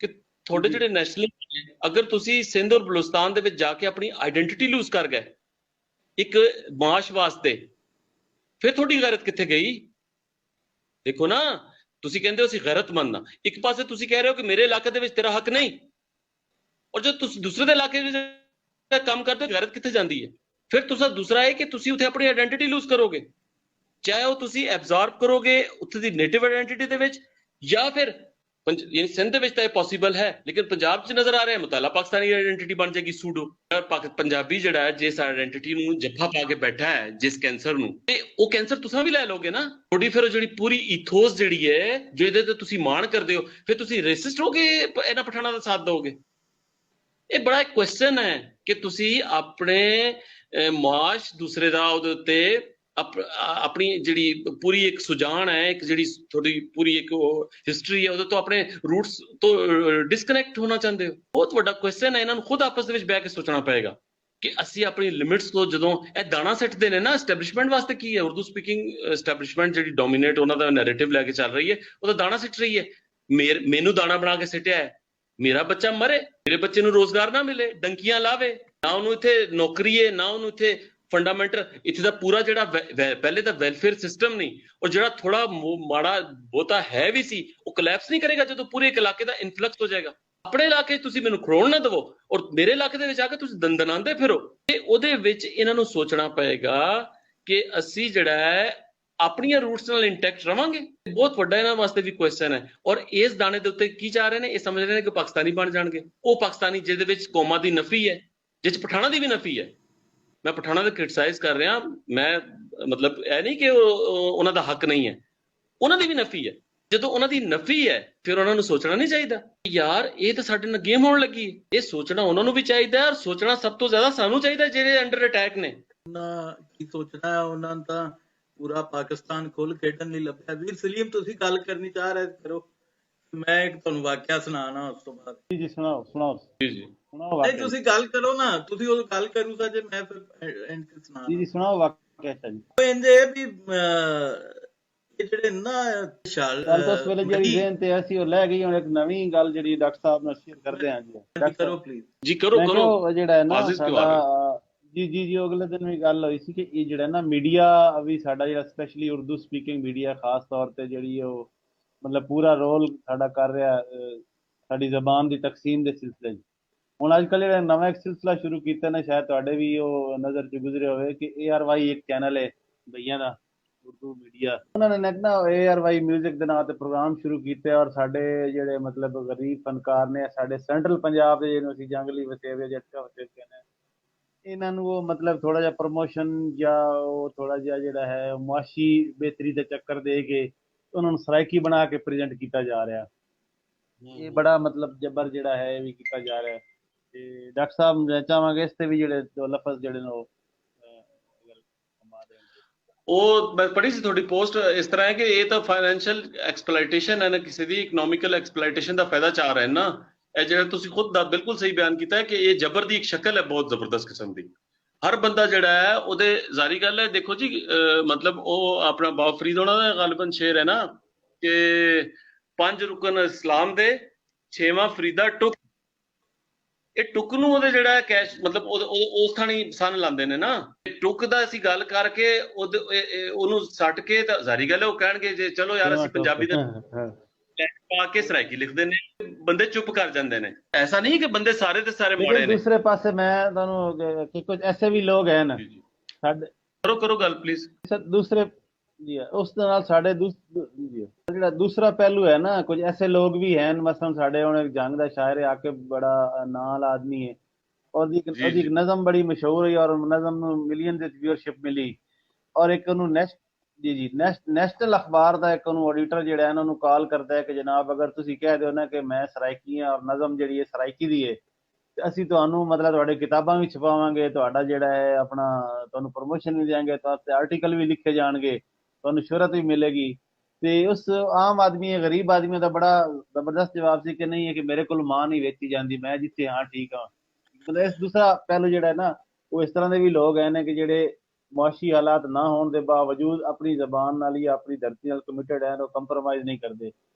ਕਿ ਤੁਹਾਡੇ ਜਿਹੜੇ ਨੈਸ਼ਨਲ, ਅਗਰ ਤੁਸੀਂ ਸਿੰਧ ਔਰ ਬਲੋਚਿਸਤਾਨ ਦੇ ਵਿੱਚ ਜਾ ਕੇ ਆਪਣੀ ਆਈਡੈਂਟੀਟੀ ਲੂਜ਼ ਕਰ ਗਏ ਇੱਕ ਮਾਸ਼ ਵਾਸਤੇ, ਫਿਰ ਤੁਹਾਡੀ ਗੈਰਤ ਕਿੱਥੇ ਗਈ? ਦੇਖੋ ਨਾ, ਤੁਸੀਂ ਕਹਿੰਦੇ ਹੋ ਅਸੀਂ ਗੈਰਤਮੰਦ ਹਾਂ, ਇੱਕ ਪਾਸੇ ਤੁਸੀਂ ਕਹਿ ਰਹੇ ਹੋ ਕਿ ਮੇਰੇ ਇਲਾਕੇ ਦੇ ਵਿੱਚ ਤੇਰਾ ਹੱਕ ਨਹੀਂ, ਔਰ ਜਦ ਤੁਸੀਂ ਦੂਸਰੇ ਦੇ ਇਲਾਕੇ ਵਿੱਚ ਕੰਮ ਕਰਦੇ ਹੋ ਗੈਰਤ ਕਿੱਥੇ ਜਾਂਦੀ ਹੈ? ਫਿਰ ਤੁਸੀਂ ਦੂਸਰਾ ਹੈ ਕਿ ਤੁਸੀਂ ਉੱਥੇ ਆਪਣੀ ਆਈਡੈਂਟੀਟੀ ਲੂਜ਼ ਕਰੋਗੇ, ਚਾਹੇ ਉਹ ਤੁਸੀਂ ਐਬਜ਼ੌਰਬ ਕਰੋਗੇ ਉੱਥੇ ਦੀ ਨੇਟਿਵ ਆਈਡੈਂਟੀਟੀ ਦੇ ਵਿੱਚ, ਜਾਂ ਫਿਰ ਯਾਨੀ ਸਿੰਧ ਦੇ ਵਿੱਚ ਤਾਂ ਇਹ ਪੋਸੀਬਲ ਹੈ, ਲੇਕਿਨ ਪੰਜਾਬ 'ਚ ਨਜ਼ਰ ਆ ਰਿਹਾ ਮੁਤਾਲਾ ਪਾਕਿਸਤਾਨੀ ਆਈਡੈਂਟੀਟੀ ਬਣ ਜਾਏਗੀ ਸੂਡੋ। ਪੰਜਾਬੀ ਜਿਹੜਾ ਹੈ ਜਿਸ ਆਈਡੈਂਟੀਟੀ ਨੂੰ ਜੱਫਾ ਪਾ ਕੇ ਬੈਠਾ ਹੈ, ਜਿਸ ਕੈਂਸਰ ਨੂੰ, ਤੇ ਉਹ ਕੈਂਸਰ ਤੁਸੀਂ ਵੀ ਲੈ ਲਓਗੇ ਨਾ। ਤੁਹਾਡੀ ਫਿਰ ਉਹ ਜਿਹੜੀ ਪੂਰੀ ਈਥੋਸ ਜਿਹੜੀ ਹੈ, ਜਿਹਦੇ ਤੇ ਤੁਸੀਂ ਮਾਣ ਕਰਦੇ ਹੋ, ਫਿਰ ਤੁਸੀਂ ਰੇਸਿਸਟ ਹੋਗੇ ਇਹਨਾਂ ਪਠਾਨਾਂ ਦਾ ਸਾਥ ਦੋਗੇ? ਇਹ ਬੜਾ ਇੱਕ ਕੁਐਸਚਨ ਹੈ ਕਿ ਤੁਸੀਂ ਆਪਣੇ ਮਾਸ਼ ਦੂਸਰੇ ਦਾ ਉਹਦੇ ਉੱਤੇ ਆਪਣੀ ਜਿਹੜੀ ਪੂਰੀ ਇੱਕ ਸੁਜਾਨ ਹੈ, ਇੱਕ ਜਿਹੜੀ ਤੁਹਾਡੀ ਪੂਰੀ ਇੱਕ ਹਿਸਟਰੀ ਹੈ, ਉਹਦੇ ਤੋਂ ਆਪਣੇ ਰੂਟਸ ਤੋਂ ਡਿਸਕਨੈਕਟ ਹੋਣਾ ਚਾਹੁੰਦੇ ਹੋ। ਬਹੁਤ ਵੱਡਾ ਕੁਐਸਚਨ ਹੈ, ਇਹਨਾਂ ਨੂੰ ਖੁਦ ਆਪਸ ਦੇ ਵਿੱਚ ਬਹਿ ਕੇ ਸੋਚਣਾ ਪਏਗਾ ਕਿ ਅਸੀਂ ਆਪਣੀ ਲਿਮਿਟਸ ਤੋਂ ਜਦੋਂ ਇਹ ਦਾਣਾ ਸਿੱਟਦੇ ਨੇ ਨਾ, ਐਸਟੈਬਲਿਸ਼ਮੈਂਟ ਵਾਸਤੇ ਕੀ ਹੈ, ਉਰਦੂ ਸਪੀਕਿੰਗ ਐਸਟੈਬਲਿਸ਼ਮੈਂਟ ਜਿਹੜੀ ਡੋਮੀਨੇਟ ਉਹਨਾਂ ਦਾ ਨੈਰੇਟਿਵ ਲੈ ਕੇ ਚੱਲ ਰਹੀ ਹੈ, ਉਹਦਾ ਦਾਣਾ ਸਿੱਟ ਰਹੀ ਹੈ। ਮੈਨੂੰ ਦਾਣਾ ਬਣਾ ਕੇ ਸਿੱਟਿਆ ਹੈ, ਮੇਰਾ ਬੱਚਾ ਮਰੇ, ਮੇਰੇ ਬੱਚੇ ਨੂੰ ਰੋਜ਼ਗਾਰ ਨਾ ਮਿਲੇ, ਡੰਕੀਆਂ ਲਾਵੇ, ਨਾ ਉਹਨੂੰ ਇੱਥੇ ਨੌਕਰੀ ਹੈ, ਨਾ ਉਹਨੂੰ ਇੱਥੇ ਫੰਡਾਮੈਂਟਲ, ਇੱਥੇ ਦਾ ਪੂਰਾ ਜਿਹੜਾ ਪਹਿਲੇ ਤਾਂ ਵੈਲਫੇਅਰ ਸਿਸਟਮ ਨਹੀਂ, ਔਰ ਜਿਹੜਾ ਥੋੜਾ ਮਾੜਾ ਬਹੁਤਾ ਹੈ ਵੀ ਸੀ, ਉਹ ਕੋਲੈਪਸ ਨਹੀਂ ਕਰੇਗਾ ਜਦੋਂ ਪੂਰੇ ਇੱਕ ਇਲਾਕੇ ਦਾ ਇਨਫਲਕਸ ਹੋ ਜਾਏਗਾ। ਆਪਣੇ ਇਲਾਕੇ 'ਚ ਤੁਸੀਂ ਮੈਨੂੰ ਖੜੋਣ ਨਾ ਦੇਵੋ ਔਰ ਮੇਰੇ ਇਲਾਕੇ ਦੇ ਵਿੱਚ ਆ ਕੇ ਤੁਸੀਂ ਦੰਦਨਾਉਂਦੇ ਫਿਰੋ, ਤੇ ਉਹਦੇ ਵਿੱਚ ਇਹਨਾਂ ਨੂੰ ਸੋਚਣਾ ਪਏਗਾ ਕਿ ਅਸੀਂ ਜਿਹੜਾ ਹੈ ਆਪਣੀਆਂ ਰੂਟਸ ਨਾਲ ਇੰਟੈਕਟ ਰਵਾਂਗੇ। ਬਹੁਤ ਵੱਡਾ ਇਹਨਾਂ ਵਾਸਤੇ ਵੀ ਕੁਐਸਚਨ ਹੈ, ਔਰ ਇਸ ਦਾਣੇ ਦੇ ਉੱਤੇ ਕੀ ਚਾਹ ਰਹੇ ਨੇ? ਇਹ ਸਮਝ ਰਹੇ ਨੇ ਕਿ ਪਾਕਿਸਤਾਨੀ ਬਣ ਜਾਣਗੇ। ਉਹ ਪਾਕਿਸਤਾਨੀ ਜਿਹਦੇ ਵਿੱਚ ਕੌਮਾਂ ਦੀ ਨਫੀ ਹੈ, ਜਿਸ 'ਚ ਪਠਾਨਾਂ ਦੀ ਵੀ ਨਫੀ ਹੈ। ਮੈਂ ਪਠਾਨਾਂ ਦਾ ਕ੍ਰਿਟਿਸਾਈਜ਼ ਕਰ ਰਿਹਾ, ਮੈਂ ਮਤਲਬ ਇਹ ਨਹੀਂ ਕਿ ਉਹਨਾਂ ਦਾ ਹੱਕ ਨਹੀਂ ਹੈ, ਉਹਨਾਂ ਦੀ ਵੀ ਨਫੀ ਹੈ। ਜਦੋਂ ਉਹਨਾਂ ਦੀ ਨਫੀ ਹੈ ਫਿਰ ਉਹਨਾਂ ਨੂੰ ਸੋਚਣਾ ਨਹੀਂ ਚਾਹੀਦਾ ਯਾਰ ਇਹ ਤਾਂ ਸਾਡੇ ਨਾਲ ਗੇਮ ਹੋਣ ਲੱਗੀ? ਇਹ ਸੋਚਣਾ ਉਹਨਾਂ ਨੂੰ ਵੀ ਚਾਹੀਦਾ, ਔਰ ਸੋਚਣਾ ਸਭ ਤੋਂ ਜ਼ਿਆਦਾ ਸਾਨੂੰ ਚਾਹੀਦਾ ਜਿਹੜੇ ਅੰਡਰ ਅਟੈਕ ਨੇ। ਉਹਨਾਂ ਕੀ ਸੋਚਣਾ ਹੈ? ਉਹਨਾਂ ਨੂੰ ਤਾਂ ਪੂਰਾ ਪਾਕਿਸਤਾਨ ਖੁੱਲ ਖੇਡਣ ਲਈ ਲੱਭਿਆ। ਵੀਰ ਸਲੀਮ, ਤੁਸੀਂ ਗੱਲ ਕਰਨੀ ਚਾਹ ਰਹੇ ਕਰੋ, ਮੈਂ ਇੱਕ ਤੁਹਾਨੂੰ ਵਾਕਿਆ ਸੁਣਾਣਾ ਉਸ ਤੋਂ ਬਾਅਦ। ਜੀ ਸੁਣਾਓ ਜੀ ਨਹੀਂ ਤੁਸੀਂ ਗੱਲ ਕਰੋ ਨਾ, ਤੁਸੀਂ ਉਹ ਗੱਲ ਕਰੂ ਤਾਂ ਜੇ ਮੈਂ ਫਿਰ ਐਂਡ ਤੇ ਸੁਣਾ ਜੀ ਸੁਣਾਓ ਵਾਕਿਆ ਜੀ। ਇੰਦੇ ਵੀ ਇਹ ਜਿਹੜੇ ਨਾ ਉਸ ਵੇਲੇ ਜਿਹੜੀ ਰੇਨ ਤੇ ਅਸੀਂ ਉਹ ਲੈ ਗਈ, ਹੁਣ ਇੱਕ ਨਵੀਂ ਗੱਲ ਜਿਹੜੀ ਡਾਕਟਰ ਸਾਹਿਬ ਨਾਲ ਸ਼ੇਅਰ ਕਰਦੇ ਹਾਂ ਜੀ। ਕਰੋ ਪਲੀਜ਼ ਜੀ, ਕਰੋ ਜਿਹੜਾ ਹੈ ਨਾ ਸਾਡਾ ਜੀ ਅਗਲੇ ਦਿਨ ਵੀ ਗੱਲ ਹੋਈ ਸੀ ਕਿ ਇਹ ਜਿਹੜਾ ਨਾ ਮੀਡੀਆ ਵੀ ਸਾਡਾ ਜਿਹੜਾ ਸਪੈਸ਼ਲੀ ਉਰਦੂ ਸਪੀਕਿੰਗ ਮੀਡੀਆ ਖਾਸ ਤੌਰ ਤੇ ਜਿਹੜੀ ਉਹ ਮਤਲਬ ਪੂਰਾ ਰੋਲ ਸਾਡਾ ਕਰ ਰਿਹਾ ਸਾਡੀ ਜ਼ਬਾਨ ਦੀ ਤਕਸੀਮ ਦੇ ਸਿਲਸਿਲੇ 'ਚ। ਹੁਣ ਅੱਜ ਕੱਲ੍ਹ ਜਿਹੜਾ ਨਵਾਂ ਇੱਕ ਸਿਲਸਿਲਾ ਸ਼ੁਰੂ ਕੀਤਾ ਨਾ, ਸ਼ਾਇਦ ਤੁਹਾਡੇ ਵੀ ਉਹ ਨਜ਼ਰ 'ਚ ਗੁਜ਼ਰੇ ਹੋਵੇ ਕਿ ARY ਇੱਕ ਚੈਨਲ ਹੈ ਭਈਆਂ ਦਾ ਉਰਦੂ ਮੀਡੀਆ, ਉਹਨਾਂ ਨੇ ਨਾ ARY ਮਿਊਜ਼ਿਕ ਦੇ ਨਾਂ ਤੇ ਪ੍ਰੋਗਰਾਮ ਸ਼ੁਰੂ ਕੀਤੇ, ਔਰ ਸਾਡੇ ਜਿਹੜੇ ਮਤਲਬ ਗਰੀਬ ਫਨਕਾਰ ਨੇ, ਸਾਡੇ ਸੈਂਟਰਲ ਪੰਜਾਬ ਦੇ ਜਿਹਨੂੰ ਅਸੀਂ ਜੰਗਲੀ ਵਸੇਵੇ ਜੱਟਕਾ ਵਸੇਵੇ ਨੇ, ਇਹਨਾਂ ਨੂੰ ਉਹ ਮਤਲਬ ਥੋੜਾ ਜਿਹਾ ਪ੍ਰਮੋਸ਼ਨ ਜਾਂ ਉਹ ਥੋੜਾ ਜਿਹਾ ਜਿਹੜਾ ਹੈ ਮੁਆਸ਼ੀ ਬਿਹਤਰੀ ਦੇ ਚੱਕਰ ਦੇ ਕੇ ਉਹਨਾਂ ਨੂੰ ਸਰਾਇਕੀ ਬਣਾ ਕੇ ਪ੍ਰੈਜ਼ੈਂਟ ਕੀਤਾ ਜਾ ਰਿਹਾ। ਇਹ ਬੜਾ ਮਤਲਬ ਜਬਰ ਜਿਹੜਾ ਹੈ ਇਹ ਵੀ ਕੀਤਾ ਜਾ ਰਿਹਾ। ਤੇ ਡਾਕਟਰ ਸਾਹਿਬ ਮੈਂ ਚਾਹਾਂਗੇ ਇਸ ਤੇ ਵੀ ਜਿਹੜੇ ਦੋ ਲਫ਼ਜ਼ ਜਿਹੜੇ ਨੇ ਉਹ ਮੈਂ ਪੜ੍ਹੀ ਸੀ ਤੁਹਾਡੀ ਪੋਸਟ, ਇਸ ਤਰ੍ਹਾਂ ਹੈ ਕਿ ਇਹ ਤਾਂ ਫਾਈਨੈਂਸ਼ੀਅਲ ਐਕਸਪਲੋਇਟੇਸ਼ਨ ਹੈ ਨਾ, ਕਿਸੇ ਦੀ ਇਕਨੋਮਿਕਲ ਐਕਸਪਲੋਇਟੇਸ਼ਨ ਦਾ ਫਾਇਦਾ ਚਾਹ ਰਹੇ ਨਾ। ਇਹ ਜਿਹੜਾ ਤੁਸੀਂ ਖੁਦ ਦਾ ਬਿਲਕੁਲ ਸਹੀ ਬਿਆਨ ਕੀਤਾ ਹੈ ਕਿ ਇਹ ਜ਼ਬਰ ਦੀ ਇੱਕ ਸ਼ਕਲ ਹੈ ਬਹੁਤ ਜ਼ਬਰਦਸਤ ਕਿਸਮ ਦੀ। ਹਰ ਬੰਦਾ ਜਿਹੜਾ ਹੈ ਉਹਦੇ ਜ਼ਾਰੀ ਗੱਲ ਹੈ। ਦੇਖੋ ਜੀ ਮਤਲਬ ਉਹ ਆਪਣਾ ਬਾਬ ਫਰੀਦ ਉਹਨਾਂ ਦਾ ਗਾਲਿਬਨ ਸ਼ੇਰ ਹੈ ਨਾ ਕਿ 5 ਰੁਕਨ ਇਸਲਾਮ ਦੇ 6ਵਾਂ ਫਰੀਦਾ ਟੁਕ। ਇਹ ਟੁਕ ਨੂੰ ਉਹਦੇ ਜਿਹੜਾ ਕੈਸ਼ ਮਤਲਬ ਉਸ ਥਾਣੀ ਸੰਨ ਲਾਉਂਦੇ ਨੇ ਨਾ। ਟੁਕ ਦਾ ਅਸੀਂ ਗੱਲ ਕਰਕੇ ਉਹਨੂੰ ਸੱਟ ਕੇ ਤਾਂ ਜ਼ਾਰੀ ਗੱਲ ਹੈ ਉਹ ਕਹਿਣਗੇ ਜੇ ਚਲੋ ਯਾਰ ਅਸੀਂ ਪੰਜਾਬੀ ਦਾ ਪਾ ਕੇ ਸਰਾਇਕੀ ਲਿਖਦੇ ਨੇ, ਬੰਦੇ ਚੁੱਪ ਕਰ ਜਾਂਦੇ ਨੇ। ਐਸਾ ਨਹੀਂ ਕਿ ਬੰਦੇ ਸਾਰੇ ਦੇ ਸਾਰੇ ਮਾੜੇ ਲੇਕਿਨ ਨੇ। ਦੂਸਰੇ ਪਾਸੇ ਮੈਂ ਤੁਹਾਨੂੰ ਕਿ ਕੁਝ ਐਸੇ ਵੀ ਲੋਕ ਹਨ ਜੀ ਸਾਡੇ ਕਰੋ ਗੱਲ ਪਲੀਜ਼। ਦੂਸਰੇ ਜੀ ਉਸ ਦੇ ਨਾਲ ਸਾਡੇ ਜਿਹੜਾ ਦੂਸਰਾ ਪਹਿਲੂ ਹੈ ਨਾ, ਕੁਝ ਐਸੇ ਲੋਕ ਵੀ ਹਨ, ਮਸਲਨ ਸਾਡੇ ਹੁਣ ਇੱਕ ਜੰਗ ਦਾ ਸ਼ਾਇਰ ਆਕੇ ਬੜਾ ਨਾਲ ਆਦਮੀ ਹੈ, ਉਹਦੀ ਇੱਕ ਨਜ਼ਮ ਬੜੀ ਮਸ਼ਹੂਰ ਹੋਈ ਔਰ ਨਜ਼ਮ ਨੂੰ ਮਿਲੀਅਨ ਦੀ ਵਿਊਅਰਸ਼ਿਪ ਮਿਲੀ। ਔਰ ਇੱਕ ਉਹਨੂੰ ਨੈਸ਼ਨਲ ਅਖਬਾਰ ਦਾ ਇੱਕ ਉਹਨੂੰ ਆਡੀਟਰ ਜਿਹੜਾ ਹੈ ਉਹਨੂੰ ਕਾਲ ਕਰਦਾ ਹੈ ਕਿ ਜਨਾਬ ਅਗਰ ਤੁਸੀਂ ਕਹਿ ਦਿਓ ਨਾ ਕਿ ਮੈਂ ਸਰਾਇਕੀ ਹਾਂ ਔਰ ਨਜ਼ਮ ਜਿਹੜੀ ਹੈ ਸਰਾਇਕੀ ਦੀ ਹੈ, ਤੇ ਅਸੀਂ ਤੁਹਾਨੂੰ ਮਤਲਬ ਤੁਹਾਡੇ ਕਿਤਾਬਾਂ ਵੀ ਛਪਾਵਾਂਗੇ, ਤੁਹਾਡਾ ਜਿਹੜਾ ਹੈ ਆਪਣਾ ਤੁਹਾਨੂੰ ਪ੍ਰਮੋਸ਼ਨ ਵੀ ਦੇਵਾਂਗੇ, ਤੁਹਾਡੇ ਆਰਟੀਕਲ ਵੀ ਲਿਖੇ ਜਾਣਗੇ, ਤੁਹਾਨੂੰ ਸ਼ੋਹਰਤ ਵੀ ਮਿਲੇਗੀ। ਤੇ ਉਸ ਆਮ ਆਦਮੀ ਗਰੀਬ ਆਦਮੀ ਦਾ ਬੜਾ ਜ਼ਬਰਦਸਤ ਜਵਾਬ ਸੀ ਕਿ ਨਹੀਂ ਹੈ ਕਿ ਮੇਰੇ ਕੋਲ ਮਾਂ ਨਹੀਂ ਵੇਚੀ ਜਾਂਦੀ, ਮੈਂ ਜਿੱਥੇ ਹਾਂ ਠੀਕ ਹਾਂ। ਮਤਲਬ ਇਸ ਦੂਸਰਾ ਪਹਿਲੂ ਜਿਹੜਾ ਹੈ ਨਾ, ਉਹ ਇਸ ਤਰ੍ਹਾਂ ਦੇ ਵੀ ਲੋਕ ਹਨ ਕਿ ਜਿਹੜੇ ਮੁਆਸ਼ੀ ਹਾਲਾਤ ਨਾ ਹੋਣ ਦੇ ਬਾਵਜੂਦ ਆਪਣੀ ਜ਼ਬਾਨ ਨਾਲ ਜਾਂ ਆਪਣੀ ਧਰਤੀ ਨਾਲ ਕਮਿਟਡ ਹੈ, ਉਹ ਕੰਪਰੋਮਾਈਜ਼ ਨਹੀਂ ਕਰਦੇ।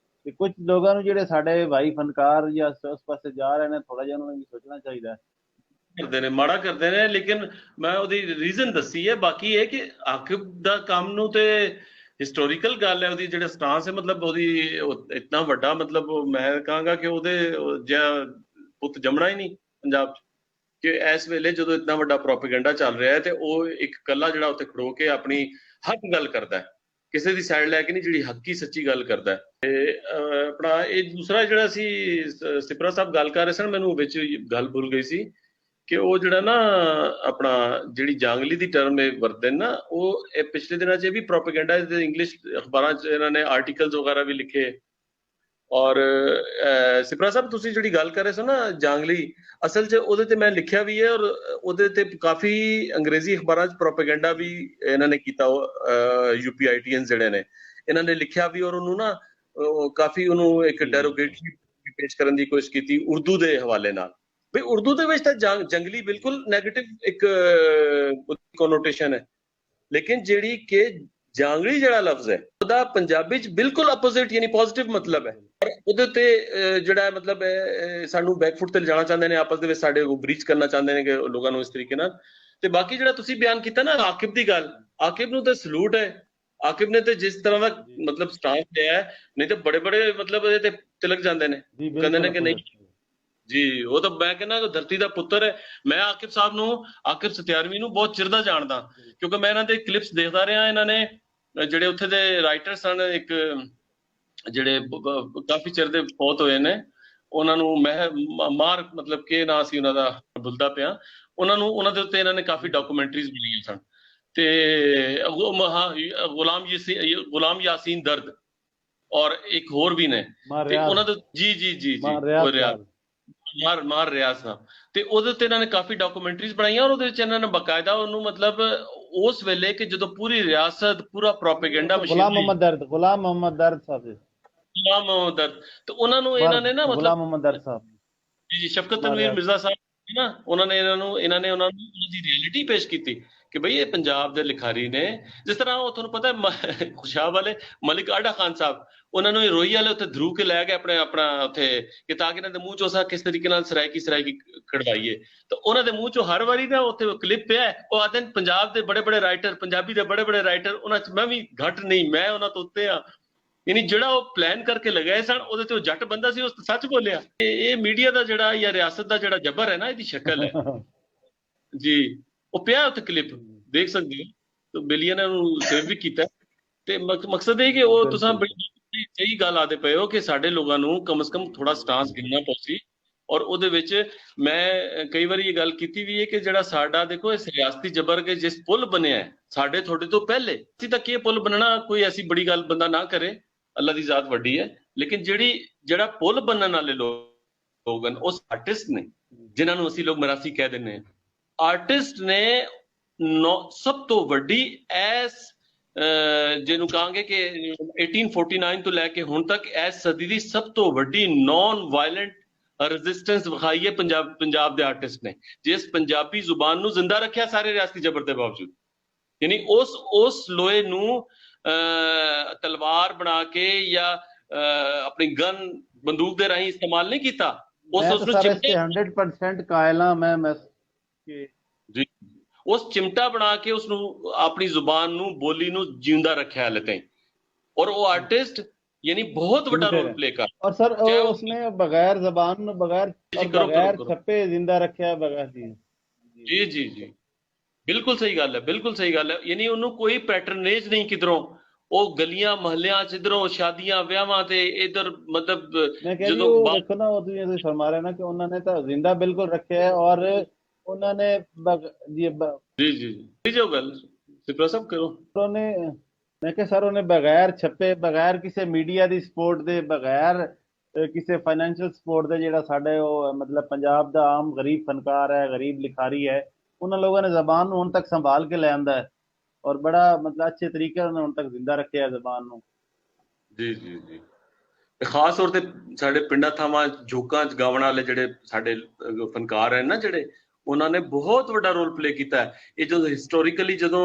ਤੇ ਕੁਝ ਲੋਕਾਂ ਨੂੰ ਜਿਹੜੇ ਸਾਡੇ ਭਾਈ ਫਨਕਾਰ ਜਾਂ ਉਸ ਪਾਸੇ ਜਾ ਰਹੇ ਨੇ, ਥੋੜਾ ਜਿਹਾ ਉਹਨਾਂ ਨੂੰ ਵੀ ਸੋਚਣਾ ਚਾਹੀਦਾ ਕਰਦੇ ਨੇ, ਮਾੜਾ ਕਰਦੇ ਨੇ। ਲੇਕਿਨ ਮੈਂ ਉਹਦੀ ਰੀਜ਼ਨ ਦੱਸੀ ਹੈ। ਬਾਕੀ ਇਹ ਕਿ ਆਕਿਬ ਦਾ ਕੰਮ ਨੂੰ ਤੇ ਹਿਸਟੋਰੀਕਲ ਗੱਲ ਹੈ, ਉਹਦੀ ਜਿਹੜਾ ਸਟਾਂਸ ਹੈ, ਮਤਲਬ ਉਹਦੀ ਇਤਨਾ ਵੱਡਾ, ਮਤਲਬ ਮੈਂ ਕਹਾਂਗਾ ਕਿ ਉਹਦੇ ਜਿਹਾ ਪੁੱਤ ਜੰਮਣਾ ਹੀ ਨਹੀਂ ਪੰਜਾਬ 'ਚ, ਕਿ ਇਸ ਵੇਲੇ ਜਦੋਂ ਇਤਨਾ ਵੱਡਾ ਪ੍ਰੋਪੇਗੈਂਡਾ ਚੱਲ ਰਿਹਾ ਹੈ ਤੇ ਉਹ ਇੱਕ ਕੱਲਾ ਜਿਹੜਾ ਉੱਥੇ ਖੜੋ ਕੇ ਆਪਣੀ ਹੱਕ ਗੱਲ ਕਰਦਾ ਹੈ, ਕਿਸੇ ਦੀ ਸਾਈਡ ਲੈ ਕੇ ਨਹੀਂ, ਜਿਹੜੀ ਹੱਕੀ ਸੱਚੀ ਗੱਲ ਕਰਦਾ ਹੈ। ਤੇ ਆਪਣਾ ਇਹ ਦੂਸਰਾ ਜਿਹੜਾ ਸੀ ਸਿਪਰਾ ਸਾਹਿਬ ਗੱਲ ਕਰ ਰਹੇ ਸਨ, ਮੈਨੂੰ ਵਿੱਚ ਗੱਲ ਭੁੱਲ ਗਈ ਸੀ ਕਿ ਉਹ ਜਿਹੜਾ ਨਾ ਆਪਣਾ ਜਿਹੜੀ ਜਾਂਗਲੀ ਦੀ ਟਰਮ ਇਹ ਵਰਤਦੇ ਨਾ, ਉਹ ਇਹ ਪਿਛਲੇ ਦਿਨਾਂ 'ਚ ਇਹ ਵੀ ਪ੍ਰੋਪੇਗੈਂਡਾ ਇੰਗਲਿਸ਼ ਅਖਬਾਰਾਂ 'ਚ ਇਹਨਾਂ ਨੇ ਆਰਟੀਕਲਸ ਵਗੈਰਾ ਵੀ ਲਿਖੇ। ਔਰ ਸਿਪਰਾ ਸਾਹਿਬ ਤੁਸੀਂ ਜਿਹੜੀ ਗੱਲ ਕਰ ਰਹੇ ਸੋ ਨਾ ਜਾਂਗਲੀ, ਅਸਲ 'ਚ ਉਹਦੇ ਤੇ ਮੈਂ ਲਿਖਿਆ ਵੀ ਹੈ ਔਰ ਉਹਦੇ ਤੇ ਕਾਫੀ ਅੰਗਰੇਜ਼ੀ ਅਖਬਾਰਾਂ 'ਚ ਪ੍ਰੋਪੇਗੈਂਡਾ ਵੀ ਇਹਨਾਂ ਨੇ ਕੀਤਾ। UPITN ਜਿਹੜੇ ਨੇ ਇਹਨਾਂ ਨੇ ਲਿਖਿਆ ਵੀ, ਔਰ ਉਹਨੂੰ ਨਾ ਕਾਫੀ ਉਹਨੂੰ ਇੱਕ ਡੈਰੋਗੇਟਰੀ ਪੇਸ਼ ਕਰਨ ਦੀ ਕੋਸ਼ਿਸ਼ ਕੀਤੀ ਉਰਦੂ ਦੇ ਹਵਾਲੇ ਨਾਲ। ਵੀ ਉਰਦੂ ਦੇ ਵਿੱਚ ਤਾਂ ਜੰਗਲੀ ਬਿਲਕੁਲ ਨੈਗੇਟਿਵ ਇੱਕ ਕੋਨੋਟੇਸ਼ਨ ਹੈ, ਲੇਕਿਨ ਜਿਹੜੀ ਕਿ ਜਾਂਗਲੀ ਜਿਹੜਾ ਲਫ਼ਜ਼ ਹੈ ਉਹਦਾ ਪੰਜਾਬੀ 'ਚ ਬਿਲਕੁਲ ਆਪੋਜ਼ਿਟ ਯਾਨੀ ਪੋਜ਼ਿਟਿਵ ਮਤਲਬ ਹੈ। ਔਰ ਉਹਦੇ ਤੇ ਜਿਹੜਾ ਮਤਲਬ ਸਾਨੂੰ ਬੈਕਫੁੱਟ ਤੇ ਲਿਜਾਣਾ ਚਾਹੁੰਦੇ ਨੇ, ਆਪਸ ਦੇ ਵਿੱਚ ਸਾਡੇ ਬ੍ਰੀਚ ਕਰਨਾ ਚਾਹੁੰਦੇ ਨੇ ਕਿ ਲੋਕਾਂ ਨੂੰ ਇਸ ਤਰੀਕੇ ਨਾਲ। ਤੇ ਬਾਕੀ ਜਿਹੜਾ ਤੁਸੀਂ ਬਿਆਨ ਕੀਤਾ ਨਾ ਆਕਿਬ ਦੀ ਗੱਲ, ਆਕਿਬ ਨੂੰ ਤਾਂ ਸਲੂਟ ਹੈ। ਆਕਿਬ ਨੇ ਤੇ ਜਿਸ ਤਰ੍ਹਾਂ ਦਾ ਮਤਲਬ ਸਟਾਂਸ ਲਿਆ ਹੈ, ਨਹੀਂ ਤੇ ਬੜੇ ਬੜੇ ਮਤਲਬ ਇਹਦੇ ਤੇ ਤਿਲਕ ਜਾਂਦੇ ਨੇ, ਕਹਿੰਦੇ ਨੇ ਕਿ ਨਹੀਂ ਜੀ ਉਹ ਤਾਂ ਮੈਂ ਕਹਿੰਦਾ ਧਰਤੀ ਦਾ ਪੁੱਤਰ ਹੈ। ਮੈਂ ਆਕਿਬ ਸਾਹਿਬ ਨੂੰ, ਆਕਿਬ ਸਤਿਆਰਵੀ ਨੂੰ ਬਹੁਤ ਚਿਰ ਦਾ ਜਾਣਦਾ, ਕਿਉਂਕਿ ਮੈਂ ਇਹਨਾਂ ਦੇ ਕਲਿਪਸ ਦੇਖਦਾ ਰਿਹਾ। ਇਹਨਾਂ ਨੇ ਜਿਹੜੇ ਉੱਥੇ ਦੇ ਰਾਈਟਰ ਸਨ, ਇੱਕ ਜਿਹੜੇ ਕਾਫੀ ਚਿਰ ਦੇ ਫੌਤ ਹੋਏ ਨੇ, ਉਹਨਾਂ ਨੂੰ ਮੈਂ ਮਾਰ ਮਤਲਬ ਕਿ ਨਾਂ ਸੀ ਉਹਨਾਂ ਦਾ ਭੁੱਲਦਾ ਪਿਆ, ਉਹਨਾਂ ਦੇ ਉੱਤੇ ਇਹਨਾਂ ਨੇ ਕਾਫੀ ਡਾਕੂਮੈਂਟਰੀਜ਼ ਬਣਾਈਆਂ ਸਨ। ਤੇ ਗੁਲਾਮ ਯਾਸੀਨ ਦਰਦ ਔਰ ਇੱਕ ਹੋਰ ਵੀ ਨੇ, ਤੇ ਉਹਨਾਂ ਦੇ ਜੀ ਮਾਰ ਰਿਆਜ਼ ਸਾਹਿਬ, ਤੇ ਉਹਦੇ ਉੱਤੇ ਇਹਨਾਂ ਨੇ ਕਾਫੀ ਡਾਕੂਮੈਂਟਰੀਜ਼ ਬਣਾਈਆਂ। ਔਰ ਉਹਦੇ ਵਿੱਚ ਇਹਨਾਂ ਨੇ ਬਕਾਇਦਾ ਉਹਨੂੰ ਮਤਲਬ ਉਸ ਵੇਲੇ ਕਿ ਜਦੋਂ ਪੂਰੀ ਰਿਆਸਤ ਪੂਰਾ ਪ੍ਰੋਪੇਗੈਂਡਾ ਗੁਲਾਮ ਮੁਹੰਮਦ ਦਰਦ ਸਾਹਿਬ, ਤੇ ਉਹਨਾਂ ਨੂੰ ਇਹਨਾਂ ਨੇ ਨਾ ਮਤਲਬ ਗੁਲਾਮ ਮੁਹੰਮਦ ਦਰਦ ਸਾਹਿਬ ਜੀ ਸ਼ਫਕਤ ਤਨਵੀਰ ਮਿਰਜ਼ਾ ਸਾਹਿਬ ਨਾ, ਉਹਨਾਂ ਨੇ ਉਹਨਾਂ ਨੂੰ ਦੀ ਰਿਐਲਿਟੀ ਪੇਸ਼ ਕੀਤੀ ਕਿ ਬਈ ਇਹ ਪੰਜਾਬ ਦੇ ਲਿਖਾਰੀ ਨੇ। ਜਿਸ ਤਰ੍ਹਾਂ ਉਹ ਤੁਹਾਨੂੰ ਪਤਾ ਖੁਸ਼ਹਾਬ ਵਾਲੇ ਮਲਿਕ ਆਡਾ ਖਾਨ ਸਾਹਿਬ, ਉਹਨਾਂ ਨੂੰ ਰੋਈ ਵਾਲੇ ਉੱਥੇ ਧਰੂ ਕੇ ਲੈ ਕੇ ਆਪਣਾ ਉੱਥੇ ਕਿ ਤਾਂ ਕਿ ਇਹਨਾਂ ਦੇ ਮੂੰਹ ਚੋਂ ਕਿਸ ਤਰੀਕੇ ਨਾਲ ਸਰਾਇਕੀ ਕਢਵਾਈਏ। ਤਾਂ ਉਹਨਾਂ ਦੇ ਮੂੰਹ ਚੋਂ ਹਰ ਵਾਰੀ ਨਾ ਉੱਥੇ ਕਲਿੱਪ ਪਿਆ, ਉਹ ਆਖਦੇ ਪੰਜਾਬ ਦੇ ਬੜੇ ਬੜੇ ਰਾਈਟਰ, ਪੰਜਾਬੀ ਦੇ ਬੜੇ ਬੜੇ ਰਾਈਟਰ, ਉਹਨਾਂ 'ਚ ਮੈਂ ਵੀ ਘੱਟ ਨਹੀਂ, ਮੈਂ ਉਹਨਾਂ ਤੋਂ ਉੱਤੇ ਆ। ਯਾਨੀ ਜਿਹੜਾ ਉਹ ਪਲਾਨ ਕਰਕੇ ਲਗਾਏ ਸਨ, ਉਹਦੇ ਤੇ ਉਹ ਜੱਟ ਬੰਦਾ ਸੀ, ਉਹ ਸੱਚ ਬੋਲਿਆ। ਇਹ ਮੀਡੀਆ ਦਾ ਜਿਹੜਾ ਜਾਂ ਰਿਆਸਤ ਦਾ ਜਿਹੜਾ ਜਬਰ ਹੈ ਨਾ, ਇਹਦੀ ਸ਼ਕਲ ਹੈ ਜੀ। ਉਹ ਪਿਆ ਉੱਥੇ ਕਲਿੱਪ ਦੇਖ ਸਕਦੇ ਹੋ, ਬਿਲੀਅਨ ਨੂੰ ਸੇਵ ਵੀ ਕੀਤਾ। ਤੇ ਮਕਸਦ ਇਹ ਕਿ ਉਹ ਤੁਸੀਂ ਬੜੀ ਸਹੀ ਗੱਲ ਆਦੇ ਪਏ ਹੋ ਕਿ ਸਾਡੇ ਲੋਕਾਂ ਨੂੰ ਕਮ ਸੇ ਕਮ ਥੋੜਾ ਸਟਾਂਸ ਗਿਣਨਾ ਪਊ। ਔਰ ਉਹਦੇ ਵਿੱਚ ਮੈਂ ਕਈ ਵਾਰੀ ਇਹ ਗੱਲ ਕੀਤੀ ਵੀ ਹੈ ਕਿ ਜਿਹੜਾ ਸਾਡਾ ਦੇਖੋ ਇਸ ਰਿਆਸਤੀ ਜਬਰ ਕੇ ਜਿਸ ਪੁਲ ਬਣਿਆ ਸਾਡੇ ਤੁਹਾਡੇ ਤੋਂ ਪਹਿਲੇ, ਅਸੀਂ ਤਾਂ ਕੀ ਪੁਲ ਬਣਨਾ ਕੋਈ ਐਸੀ ਬੜੀ ਗੱਲ ਬੰਦਾ ਨਾ ਕਰੇ, ਅੱਲਾ ਦੀ ਜ਼ਾਤ ਵੱਡੀ ਹੈ। ਲੇਕਿਨ ਜਿਹੜਾ ਪੁਲ ਬਣਨ ਵਾਲੇ ਲੋਕ ਹਨ ਉਸ ਆਰਟਿਸਟ ਨੇ, ਜਿਨ੍ਹਾਂ ਨੂੰ ਅਸੀਂ ਲੋਕ ਮਰਾਸੀ ਕਹਿ ਦਿੰਦੇ ਹਾਂ। ਆਰਟਿਸਟ ਨੇ ਸਭ ਤੋਂ ਵੱਡੀ ਜਿਹਨੂੰ ਕਹਾਂਗੇ ਕਿ 1849 ਤੋਂ ਲੈ ਕੇ ਹੁਣ ਤੱਕ ਇਸ ਸਦੀ ਦੀ ਸਭ ਤੋਂ ਵੱਡੀ ਨੌਨ ਵਾਇਲੈਂਟ ਰੈਜ਼ਿਸਟੈਂਸ ਵਿਖਾਈ ਹੈ ਪੰਜਾਬ ਦੇ ਆਰਟਿਸਟ ਨੇ, ਜਿਸ ਪੰਜਾਬੀ ਜ਼ੁਬਾਨ ਨੂੰ ਜ਼ਿੰਦਾ ਰੱਖਿਆ ਸਾਰੇ ਰਿਆਸਤੀ ਜਬਰ ਦੇ ਬਾਵਜੂਦ। ਯਾਨੀ ਉਸ ਲੋਹੇ ਨੂੰ ਤਲਵਾਰ ਬਣਾ ਕੇ ਜਾਂ ਆਪਣੀ ਗਨ ਬੰਦੂਕ ਦੇ ਰਾਹੀਂ ਇਸਤੇਮਾਲ ਨਹੀਂ ਕੀਤਾ। ਉਸ ਨੂੰ 100% ਕਾਇਲ ਹਾਂ ਮੈਂ ਜੀ, ਉਸ ਚਿਮਟਾ ਬਣਾ ਕੇ ਉਸ ਨੂੰ ਆਪਣੀ ਜ਼ੁਬਾਨ ਨੂੰ, ਬੋਲੀ ਨੂੰ ਜਿਉਂਦਾ ਰੱਖਿਆ ਹਾਲੇ ਤਾਈਂ। ਔਰ ਉਹ ਆਰਟਿਸਟ यानी बहुत बड़ा Limited रोल है। प्ले कर। और सर चाहे वो उसने बगैर जबान बगैर जी और करो बगैर करो। छप्पे जिंदा रखे बगैर जी जी जी बिल्कुल सही गल है, बिल्कुल सही गल है। यानी उन्होंने कोई पैटर्नेज नहीं किधरों, वो गलियां महल्लियां च इधरों शादियां ब्याहां ते इधर मतलब मैं कह जी ਜਦੋਂ वो देखो ना वो ਤੁਸੀਂ फरमा रहे ना कि उन्होंने तो जिंदा बिल्कुल रखे है और उन्होंने जी जी जी जो गल सिप्रा साहब करो उन्होंने मैं कहा सर उन्हें बगैर छप्पे बगैर किसी मीडिया ਦੀ ਸਪੋਰਟ ਦੇ ਬਗੈਰ ਕਿਸੇ ਫਾਈਨੈਂਸ਼ੀਅਲ ਸਪੋਰਟ ਦੇ ਜਿਹੜਾ ਸਾਡੇ ਉਹ ਮਤਲਬ ਪੰਜਾਬ ਦਾ ਆਮ ਗਰੀਬ ਫਨਕਾਰ ਹੈ ਗਰੀਬ ਲਿਖਾਰੀ ਹੈ ਉਹਨਾਂ ਲੋਕਾਂ ਨੇ ਜ਼ਬਾਨ ਨੂੰ ਹੁਣ ਤੱਕ ਸੰਭਾਲ ਕੇ ਲੈ ਆਂਦਾ ਹੈ ਔਰ ਬੜਾ ਮਤਲਬ ਅੱਛੇ ਤਰੀਕੇ ਨਾਲ ਹੁਣ ਤੱਕ ਜ਼ਿੰਦਾ ਰੱਖਿਆ ਜ਼ਬਾਨ ਨੂੰ ਜੀ ਜੀ ਜੀ ਖਾਸ ਤੌਰ ਤੇ ਸਾਡੇ ਪਿੰਡਾਂ ਥਾਵਾਂ ਝੋਕਾਂ ਚ ਗਾਵਣ ਵਾਲੇ ਜਿਹੜੇ ਸਾਡੇ ਫਨਕਾਰ ਹਨ ਨਾ ਜਿਹੜੇ ਉਹਨਾਂ ਨੇ ਬਹੁਤ ਵੱਡਾ ਰੋਲ ਪਲੇ ਕੀਤਾ ਹੈ। ਇਹ ਜਦੋਂ ਹਿਸਟੋਰੀਕਲੀ ਜਦੋਂ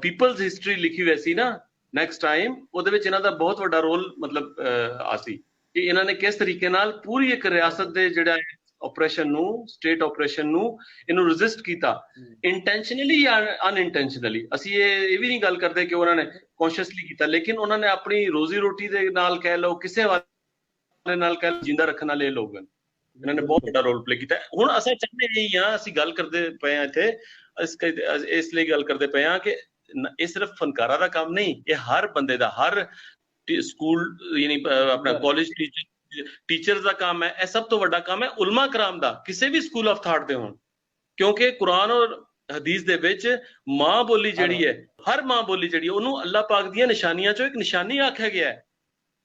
ਪੀਪਲਜ਼ ਹਿਸਟਰੀ ਲਿਖੀ ਹੋਈ ਸੀ ਨਾ ਨੈਕਸਟ ਟਾਈਮ ਉਹਦੇ ਵਿੱਚ ਇਹਨਾਂ ਦਾ ਬਹੁਤ ਵੱਡਾ ਰੋਲ ਮਤਲਬ ਆ ਸੀ ਕਿ ਇਹਨਾਂ ਨੇ ਕਿਸ ਤਰੀਕੇ ਨਾਲ ਪੂਰੀ ਇੱਕ ਰਿਆਸਤ ਦੇ ਜਿਹੜਾ ਆਪਰੇਸ਼ਨ ਨੂੰ ਸਟੇਟ ਆਪਰੇਸ਼ਨ ਨੂੰ ਇਹਨੂੰ ਰੈਜ਼ਿਸਟ ਕੀਤਾ ਇੰਟੈਂਸ਼ਨਲੀ ਜਾਂ ਅਨਇੰਟੈਂਸ਼ਨਲੀ। ਅਸੀਂ ਇਹ ਵੀ ਨਹੀਂ ਗੱਲ ਕਰਦੇ ਕਿ ਉਹਨਾਂ ਨੇ ਕੌਨਸ਼ੀਅਸਲੀ ਕੀਤਾ, ਲੇਕਿਨ ਉਹਨਾਂ ਨੇ ਆਪਣੀ ਰੋਜ਼ੀ ਰੋਟੀ ਦੇ ਨਾਲ ਕਹਿ ਲਓ ਕਿਸੇ ਵਾਲੇ ਨਾਲ ਕਹਿ ਲਓ ਜਿੰਦਾ ਰੱਖਣ ਵਾਲੇ ਲੋਕ ਹਨ, ਇਹਨਾਂ ਨੇ ਬਹੁਤ ਵੱਡਾ ਰੋਲ ਪਲੇ ਕੀਤਾ। ਹੁਣ ਅਸੀਂ ਚਾਹੁੰਦੇ ਇਹੀ ਹਾਂ, ਅਸੀਂ ਗੱਲ ਕਰਦੇ ਪਏ ਹਾਂ ਇੱਥੇ ਇਸ ਲਈ ਗੱਲ ਕਰਦੇ ਪਏ ਹਾਂ ਕਿ ਇਹ ਸਿਰਫ ਫਨਕਾਰਾਂ ਦਾ ਕੰਮ ਨਹੀਂ, ਇਹ ਹਰ ਬੰਦੇ ਦਾ, ਹਰ ਸਕੂਲ ਯਾਨੀ ਆਪਣਾ ਕਾਲਜ ਟੀਚਰ ਦਾ ਕੰਮ ਹੈ। ਇਹ ਸਭ ਤੋਂ ਵੱਡਾ ਕੰਮ ਹੈ ਉਲਮਾ ਕਰਾਮ ਦਾ, ਕਿਸੇ ਵੀ ਸਕੂਲ ਆਫ ਥਾਟ ਦੇ ਹੋਣ, ਕਿਉਂਕਿ ਕੁਰਾਨ ਔਰ ਹਦੀਸ ਦੇ ਵਿੱਚ ਮਾਂ ਬੋਲੀ ਜਿਹੜੀ ਹੈ, ਹਰ ਮਾਂ ਬੋਲੀ ਜਿਹੜੀ ਉਹਨੂੰ ਅੱਲਾਹ ਪਾਕ ਦੀਆਂ ਨਿਸ਼ਾਨੀਆਂ ਚੋਂ ਇੱਕ ਨਿਸ਼ਾਨੀ ਆਖਿਆ ਗਿਆ ਹੈ।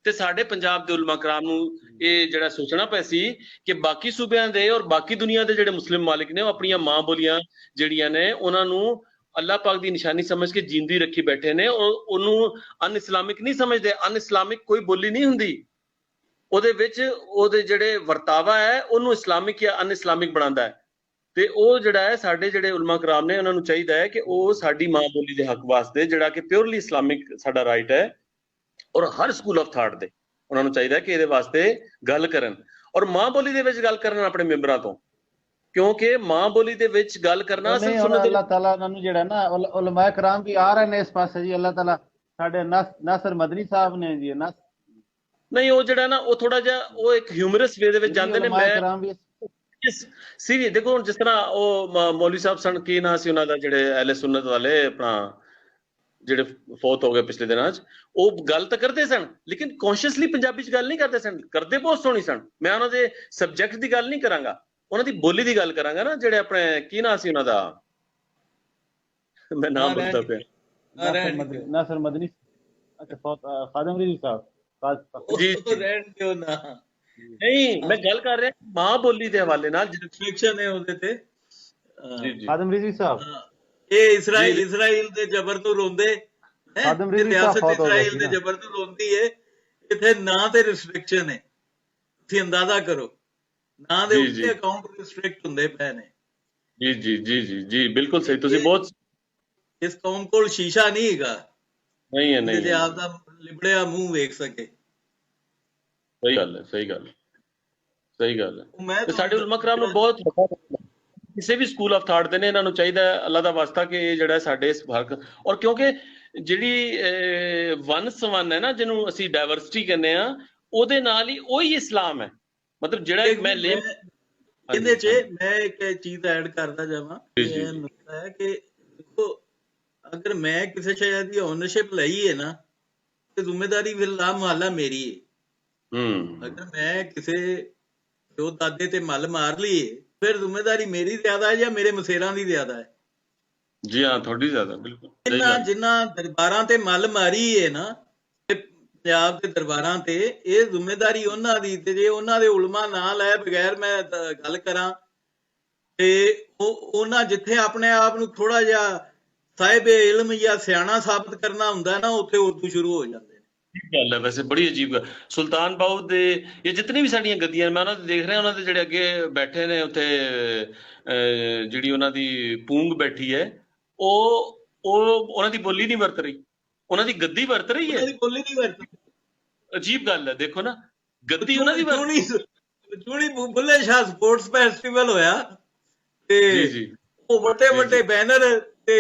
ਤੇ ਸਾਡੇ ਪੰਜਾਬ ਦੇ ਉਲਮਾ ਕਰਾਮ ਨੂੰ ਇਹ ਜਿਹੜਾ ਸੋਚਣਾ ਪਿਆ ਸੀ ਕਿ ਬਾਕੀ ਸੂਬਿਆਂ ਦੇ ਔਰ ਬਾਕੀ ਦੁਨੀਆ ਦੇ ਜਿਹੜੇ ਮੁਸਲਿਮ ਮਾਲਿਕ ਨੇ ਉਹ ਆਪਣੀਆਂ ਮਾਂ ਬੋਲੀਆਂ ਜਿਹੜੀਆਂ ਨੇ ਉਹਨਾਂ ਨੂੰ ਅੱਲਾਹ ਪਾਕ ਦੀ ਨਿਸ਼ਾਨੀ ਸਮਝ ਕੇ ਜਿੰਦੀ ਰੱਖੀ ਬੈਠੇ ਨੇ, ਉਹਨੂੰ ਅਨ ਇਸਲਾਮਿਕ ਨਹੀਂ ਸਮਝਦੇ। ਅਨ ਇਸਲਾਮਿਕ ਕੋਈ ਬੋਲੀ ਨਹੀਂ ਹੁੰਦੀ, ਉਹਦੇ ਵਿੱਚ ਉਹਦੇ ਜਿਹੜੇ ਵਰਤਾਵਾ ਹੈ ਉਹਨੂੰ ਇਸਲਾਮਿਕ ਜਾਂ ਅਨ ਇਸਲਾਮਿਕ ਬਣਾਉਂਦਾ ਹੈ। ਤੇ ਉਹ ਜਿਹੜਾ ਹੈ ਸਾਡੇ ਜਿਹੜੇ ਉਲਮਾ ਕਰਾਮ ਨੇ ਉਹਨਾਂ ਨੂੰ ਚਾਹੀਦਾ ਹੈ ਕਿ ਉਹ ਸਾਡੀ ਮਾਂ ਬੋਲੀ ਦੇ ਹੱਕ ਵਾਸਤੇ ਜਿਹੜਾ ਕਿ ਪਿਓਰਲੀ ਇਸਲਾਮਿਕ ਸਾਡਾ ਰਾਈਟ ਹੈ ਔਰ ਹਰ ਸਕੂਲ ਆਫ ਥਾਟ ਦੇ ਉਹਨਾਂ ਨੂੰ ਚਾਹੀਦਾ ਕਿ ਇਹਦੇ ਵਾਸਤੇ ਗੱਲ ਕਰਨ ਔਰ ਮਾਂ ਬੋਲੀ ਦੇ ਵਿੱਚ ਗੱਲ ਕਰਨ ਆਪਣੇ ਮੈਂਬਰਾਂ ਤੋਂ, ਕਿਉਂਕਿ ਮਾਂ ਬੋਲੀ ਦੇ ਵਿੱਚ ਗੱਲ ਕਰਨਾ ਅੱਲਾਹ ਤਾਲਾ ਉਹਨਾਂ ਨੂੰ ਜਿਹੜਾ ਨਾ ਉਲਮਾ ਕਰਾਮ ਵੀ ਆ ਰਹੇ ਨੇ ਇਸ ਪਾਸੇ ਜੀ। ਅੱਲਾਹ ਤਾਲਾ ਸਾਡੇ ਨਾਸਰ ਮਦਨੀ ਸਾਹਿਬ ਨੇ ਜੀ ਨਹੀਂ ਉਹ ਜਿਹੜਾ ਨਾ ਉਹ ਥੋੜਾ ਜਿਹਾ ਉਹ ਇੱਕ ਹਿਊਮਰਸ ਵੇ ਦੇ ਵਿੱਚ ਜਾਂਦੇ ਨੇ। ਮੈਂ ਸੀ ਦੇਖੋ ਹੁਣ ਜਿਸ ਤਰ੍ਹਾਂ ਉਹ ਮੌਲਵੀ ਸਾਹਿਬ ਸਨ, ਕੀ ਨਾਂ ਸੀ ਉਹਨਾਂ ਦਾ ਜਿਹੜੇ ਅਹਿਲੇ ਸੁਨਨਤ ਵਾਲੇ ਆਪਣਾ ਜਿਹੜੇ ਫੌਤ ਹੋ ਗਏ ਪਿਛਲੇ ਦਿਨਾਂ 'ਚ, ਉਹ ਗੱਲ ਤਾਂ ਕਰਦੇ ਸਨ ਲੇਕਿਨ ਕੌਨਸ਼ੀਅਸਲੀ ਪੰਜਾਬੀ 'ਚ ਗੱਲ ਨਹੀਂ ਕਰਦੇ ਸਨ, ਕਰਦੇ ਬਹੁਤ ਸੋਹਣੀ ਸਨ। ਮੈਂ ਉਹਨਾਂ ਦੇ ਸਬਜੈਕਟ ਦੀ ਗੱਲ ਨਹੀਂ ਕਰਾਂਗਾ, ਉਹਨਾਂ ਦੀ ਬੋਲੀ ਦੀ ਗੱਲ ਕਰਾਂਗਾ ਨਾ। ਜਿਹੜੇ ਆਪਣੇ ਕੀ ਨਾਂ ਸੀ ਉਹਨਾਂ ਦਾ, ਮੈਂ ਨਾਮ ਭੁੱਲਦਾ ਪਿਆ, ਨਾਸਰ ਮਦਨੀ, ਅੱਛਾ ਖਾਦਮ ਰਿਜ਼ਵੀ ਸਾਹਿਬ ਜੀ ਰਹਿਣ ਦਿਓ ਨਾ। ਨਹੀਂ ਮੈਂ ਗੱਲ ਕਰ ਰਿਹਾ ਮਾਂ ਬੋਲੀ ਦੇ ਹਵਾਲੇ ਨਾਲ ਰਿਸਟ੍ਰਿਕਸ਼ਨ ਹੈ ਉਹਦੇ ਤੇ। ਖਾਦਮ ਰਿਜ਼ਵੀ ਸਾਹਿਬ ਇਹ ਇਸਰਾਈਲ ਦੇ ਜ਼ਬਰ ਤੋਂ ਰੋਂਦੇ, ਰਿਆਸਤ ਇਸਰਾਈਲ ਦੇ ਜ਼ਬਰ ਤੋਂ ਰੋਂਦੀ ਹੈ। ਇੱਥੇ ਨਾਂ ਤੇ ਰਿਸਟ੍ਰਿਕਸ਼ਨ ਹੈ, ਤੁਸੀਂ ਅੰਦਾਜ਼ਾ ਕਰੋ, ਨਾਂ ਦੇ ਉੱਤੇ ਅਕਾਊਂਟ ਰਿਸਟ੍ਰਿਕਟ ਹੁੰਦੇ ਪਏ ਨੇ। ਜੀ ਜੀ ਜੀ ਜੀ ਜੀ ਬਿਲਕੁਲ ਸਹੀ। ਤੁਸੀਂ ਬਹੁਤ ਇਸ ਕੌਮ ਕੋਲ ਸ਼ੀਸ਼ਾ ਨਹੀਂ ਹੈਗਾ, ਨਹੀਂ ਹੈ ਨਹੀਂ ਜੇ ਆਪਦਾ ਲਿਬੜਿਆ ਮੂੰਹ ਵੇਖ ਸਕੇ। ਸਹੀ ਗੱਲ ਹੈ, ਸਹੀ ਗੱਲ, ਸਹੀ ਗੱਲ ਹੈ। ਤੇ ਸਾਡੇ ਉਲਮਾ ਕਰਾਮ ਨੂੰ ਬਹੁਤ ਕਿਸੇ ਵੀ ਸਕੂਲ ਆਫ ਥਾਟ ਦੇ ਨੇ, ਇਹਨਾਂ ਨੂੰ ਚਾਹੀਦਾ ਹੈ ਅੱਲਾਹ ਦਾ ਵਾਸਤਾ ਕਿ ਇਹ ਜਿਹੜਾ ਸਾਡੇ ਇਸ ਹੱਕ ਔਰ ਕਿਉਂਕਿ ਜਿਹੜੀ ਵਨ ਸਵਨ ਹੈ ਨਾ ਜਿਹਨੂੰ ਅਸੀਂ ਡਾਇਵਰਸਿਟੀ ਕਹਿੰਦੇ ਆ, ਉਹਦੇ ਨਾਲ ਹੀ ਉਹੀ ਇਸਲਾਮ ਹੈ। ਮਤਲਬ ਜਿਹੜਾ ਮੈਂ ਇਹਦੇ 'ਚ ਮੈਂ ਇੱਕ ਚੀਜ਼ ਐਡ ਕਰਦਾ ਜਾਵਾਂ, ਇਹ ਨੁਕਤਾ ਹੈ ਕਿ ਦੇਖੋ ਅਗਰ ਮੈਂ ਕਿਸੇ ਸ਼ੈ ਦੀ ਓਨਰਸ਼ਿਪ ਲਈ ਹੈ ਨਾ ਤੇ ਜ਼ਿੰਮੇਦਾਰੀ ਫਿਰ ਲਾ ਮੁਹੱਲਾ ਮੇਰੀ ਹੈ। ਅਗਰ ਮੈਂ ਕਿਸੇ ਜੋ ਦਾਦੇ ਤੇ ਮੱਲ ਮਾਰ ਲਈਏ ਫਿਰ ਜ਼ਿੰਮੇਦਾਰੀ ਮੇਰੀ ਜ਼ਿਆਦਾ ਹੈ ਜਾਂ ਮੇਰੇ ਮਸੇਰਾਂ ਦੀ ਜ਼ਿਆਦਾ ਹੈ? ਜੀ ਹਾਂ ਤੁਹਾਡੀ ਜ਼ਿਆਦਾ, ਬਿਲਕੁਲ। ਜਿਨ੍ਹਾਂ ਦਰਬਾਰਾਂ ਤੇ ਮੱਲ ਮਾਰੀ ਹੈ ਨਾ ਪੰਜਾਬ ਦੇ ਦਰਬਾਰਾਂ ਤੇ, ਇਹ ਜ਼ਿੰਮੇਦਾਰੀ ਉਹਨਾਂ ਦੀ। ਤੇ ਜੇ ਉਹਨਾਂ ਦੇ ਉਲਮਾ ਨਾ ਲੈ ਬਗੈਰ ਮੈਂ ਗੱਲ ਕਰਾਂ ਤੇ ਉਹਨਾਂ ਜਿੱਥੇ ਆਪਣੇ ਆਪ ਨੂੰ ਥੋੜਾ ਜਿਹਾ ਸਾਹਿਬ ਇਲਮ ਜਾਂ ਸਿਆਣਾ ਸਾਬਤ ਕਰਨਾ ਹੁੰਦਾ ਨਾ, ਉੱਥੇ ਉਰਦੂ ਸ਼ੁਰੂ ਹੋ ਜਾਂਦੇ। ਗੱਲ ਹੈ ਵੈਸੇ ਬੜੀ ਅਜੀਬ ਗੱਲ। ਸੁਲਤਾਨ ਬਾਹੂ ਦੇ ਇਹ ਜਿਤਨੀ ਵੀ ਸਾਡੀਆਂ ਗੱਦੀਆਂ ਮੈਂ ਉਹਨਾਂ ਦੇ ਦੇਖ ਰਿਹਾ, ਉਹਨਾਂ ਦੇ ਜਿਹੜੇ ਅੱਗੇ ਬੈਠੇ ਨੇ ਉੱਥੇ ਜਿਹੜੀ ਉਹਨਾਂ ਦੀ ਪੂੰਗ ਬੈਠੀ ਹੈ, ਉਹ ਉਹਨਾਂ ਦੀ ਬੋਲੀ ਨਹੀਂ ਵਰਤ ਰਹੀ, ਉਹਨਾਂ ਦੀ ਗੱਦੀ ਵਰਤ ਰਹੀ ਹੈ। ਬੋਲੀ ਨਹੀਂ ਵਰਤ, ਅਜੀਬ ਗੱਲ ਹੈ। ਦੇਖੋ ਨਾ ਗੱਦੀ ਉਹਨਾਂ ਦੀ ਚੂੜੀ ਬੁੱਲੇ ਸ਼ਾਹ ਸਪੋਰਟਸ ਫੈਸਟੀਵਲ ਹੋਇਆ ਤੇ ਉਹ ਵੱਡੇ ਵੱਡੇ ਬੈਨਰ ਤੇ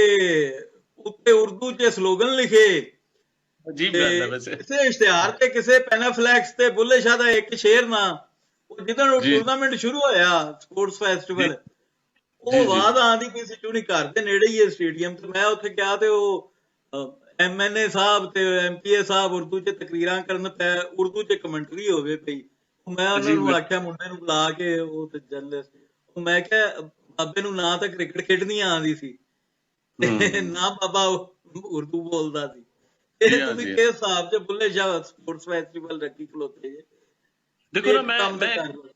ਉੱਤੇ ਉਰਦੂ 'ਚ ਸਲੋਗਨ ਲਿਖੇ ਅਜੀਬ ਤੇ ਗੱਲ ਹੈ ਵੈਸੇ। ਕਿਸੇ ਇਸ਼ਤਿਹਾਰ ਤੇ ਕਿਸੇ ਪੈਨਾਫਲੈਕਸ ਤੇ ਬੁੱਲੇ ਸ਼ਾਹ ਦਾ ਇੱਕ ਸ਼ੇਰ ਨਾ, ਉਹ ਜਿੱਦਣ ਜੀ ਟੂਰਨਾਮੈਂਟ ਸ਼ੁਰੂ ਹੋਇਆ ਸਪੋਰਟਸ ਜੀ ਫੈਸਟੀਵਲ, ਜੀ ਉਹ ਜੀ ਆਵਾਜ਼ ਆਉਂਦੀ ਪਈ ਸੀ ਚੂਣੀ ਘਰ ਦੇ ਨੇੜੇ ਹੀ ਹੈ ਸਟੇਡੀਅਮ, ਤੇ ਮੈਂ ਉੱਥੇ ਗਿਆ ਤੇ ਉਹ MNA ਸਾਹਿਬ ਤੇ MPA ਸਾਹਿਬ ਉਰਦੂ 'ਚ ਤਕਰੀਰਾਂ ਕਰਨ ਪਏ, ਉਰਦੂ 'ਚ ਕਮੈਂਟਰੀ ਹੋਵੇ ਪਈ। ਮੈਂ ਉਹਨਾਂ ਅਜੀਬ ਨੂੰ ਆਖਿਆ, ਮੁੰਡੇ ਨੂੰ ਬੁਲਾ ਕੇ, ਉਹ ਤੇ ਜਰਨਲਿਸਟ, ਮੈਂ ਕਿਹਾ ਬਾਬੇ ਨੂੰ ਨਾ ਤਾਂ ਕ੍ਰਿਕਟ ਖੇਡਣੀ ਆਉਂਦੀ ਸੀ ਤੇ ਨਾ ਬਾਬਾ ਉਰਦੂ ਬੋਲਦਾ ਸੀ, ਜੀ ਇਹ ਹਾਂ ਤੁਸੀਂ ਜੀ। ਕਿਸ ਹਿਸਾਬ 'ਚ ਬੁੱਲੇ ਸ਼ਾਹ ਸਪੋਰਟਸ ਫੈਸਟੀਵਲ ਰੱਖੀ ਖਲੋਤੇ ਜੇ? ਦੇਖੋ ਨਾ, ਇੱਕ ਕੰਮ ਤਾਂ ਕਰ ਲਓ।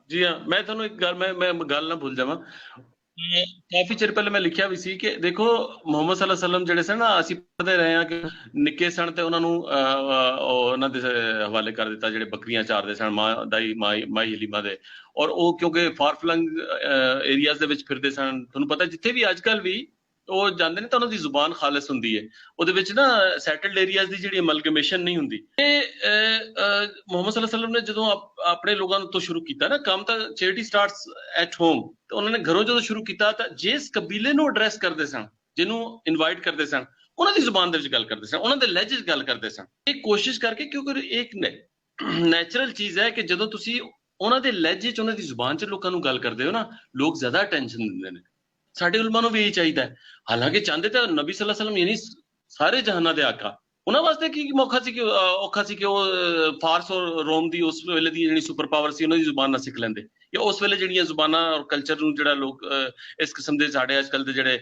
ਜੀ ਹਾਂ, ਮੈਂ ਤੁਹਾਨੂੰ ਇੱਕ ਗੱਲ, ਮੈਂ ਗੱਲ ਨਾ ਭੁੱਲ ਜਾਵਾਂ। ਕਾਫੀ ਚਿਰ ਪਹਿਲੇ ਮੈਂ ਲਿਖਿਆ ਵੀ ਸੀ ਕਿ ਦੇਖੋ ਮੁਹੰਮਦ ਸੱਲੱਲਾਹੁ ਅਲੈਹਿ ਵਸੱਲਮ ਜਿਹੜੇ ਸਨ ਨਾ, ਅਸੀਂ ਪੜ੍ਹਦੇ ਰਹੇ ਹਾਂ ਕਿ ਨਿੱਕੇ ਸਨ ਤੇ ਉਹਨਾਂ ਨੂੰ ਉਹਨਾਂ ਦੇ ਹਵਾਲੇ ਕਰ ਦਿੱਤਾ, ਜਿਹੜੇ ਬੱਕਰੀਆਂ ਚਾਰਦੇ ਸਨ, ਮਾਈ ਹਲੀਮਾ ਦੇ, ਔਰ ਉਹ ਕਿਉਂਕਿ ਫਾਰ ਫਲੰਗ ਏਰੀਆਜ਼ ਦੇ ਵਿੱਚ ਫਿਰਦੇ ਸਨ। ਤੁਹਾਨੂੰ ਪਤਾ ਜਿੱਥੇ ਵੀ ਅੱਜ ਕੱਲ੍ਹ ਵੀ ਉਹ ਜਾਂਦੇ ਨੇ ਤਾਂ ਉਹਨਾਂ ਦੀ ਜ਼ੁਬਾਨ ਖਾਲਿਸ ਹੁੰਦੀ ਹੈ, ਉਹਦੇ ਵਿੱਚ ਨਾ ਸੈਟਲਡ ਏਰੀਆਜ਼ ਦੀ ਜਿਹੜੀ ਅਮਲਗਮੇਸ਼ਨ ਨਹੀਂ ਹੁੰਦੀ। ਤੇ ਮੁਹੰਮਦ ਸੱਲੱਲਾਹੁ ਅਲੈਹਿ ਵਸੱਲਮ ਨੇ ਜਦੋਂ ਆਪਣੇ ਲੋਕਾਂ ਤੋਂ ਸ਼ੁਰੂ ਕੀਤਾ ਨਾ ਕੰਮ, ਤਾਂ ਚੈਰਿਟੀ ਸਟਾਰਟਸ ਐਟ ਹੋਮ, ਤੇ ਉਹਨਾਂ ਨੇ ਘਰੋਂ ਜਦੋਂ ਸ਼ੁਰੂ ਕੀਤਾ ਤਾਂ ਜਿਸ ਕਬੀਲੇ ਨੂੰ ਐਡਰੈਸ ਕਰਦੇ ਸਨ, ਜਿਹਨੂੰ ਇਨਵਾਈਟ ਕਰਦੇ ਸਨ, ਉਹਨਾਂ ਦੀ ਜ਼ੁਬਾਨ ਦੇ ਵਿੱਚ ਗੱਲ ਕਰਦੇ ਸਨ, ਉਹਨਾਂ ਦੇ ਲਹਿਜੇ 'ਚ ਗੱਲ ਕਰਦੇ ਸਨ। ਇਹ ਕੋਸ਼ਿਸ਼ ਕਰਕੇ, ਕਿਉਂਕਿ ਇੱਕ ਨੈਚੁਰਲ ਚੀਜ਼ ਹੈ ਕਿ ਜਦੋਂ ਤੁਸੀਂ ਉਹਨਾਂ ਦੇ ਲਹਿਜੇ 'ਚ, ਉਹਨਾਂ ਦੀ ਜ਼ੁਬਾਨ 'ਚ ਲੋਕਾਂ ਨੂੰ ਗੱਲ ਕਰਦੇ ਹੋ ਨਾ, ਲੋਕ ਜ਼ਿਆਦਾ ਅਟੈਂਸ਼ਨ ਦਿੰਦੇ ਨੇ। ਸਾਡੇ ਉਲਮਾ ਨੂੰ ਵੀ ਇਹੀ ਚਾਹੀਦਾ ਹੈ। ਹਾਲਾਂਕਿ ਚਾਹੁੰਦੇ ਤਾਂ ਨਬੀ ਸੱਲੱਲਾਹੁ ਅਲੈਹਿ ਵਸੱਲਮ ਯਾਨੀ ਸਾਰੇ ਜਹਾਨਾਂ ਦੇ ਆਕਾ, ਉਹਨਾਂ ਵਾਸਤੇ ਕੀ ਔਖਾ ਸੀ ਕਿ ਉਹ ਫਾਰਸ ਔਰ ਰੋਮ ਦੀ ਉਸ ਵੇਲੇ ਦੀ ਜਿਹੜੀ ਸੁਪਰ ਪਾਵਰ ਸੀ, ਉਹਨਾਂ ਦੀ ਜ਼ੁਬਾਨ ਨਾ ਸਿੱਖ ਲੈਂਦੇ, ਜਾਂ ਉਸ ਵੇਲੇ ਜਿਹੜੀਆਂ ਜ਼ੁਬਾਨਾਂ ਔਰ ਕਲਚਰ ਨੂੰ ਜਿਹੜਾ ਲੋਕ ਇਸ ਕਿਸਮ ਦੇ ਸਾਡੇ ਅੱਜ ਕੱਲ੍ਹ ਦੇ ਜਿਹੜੇ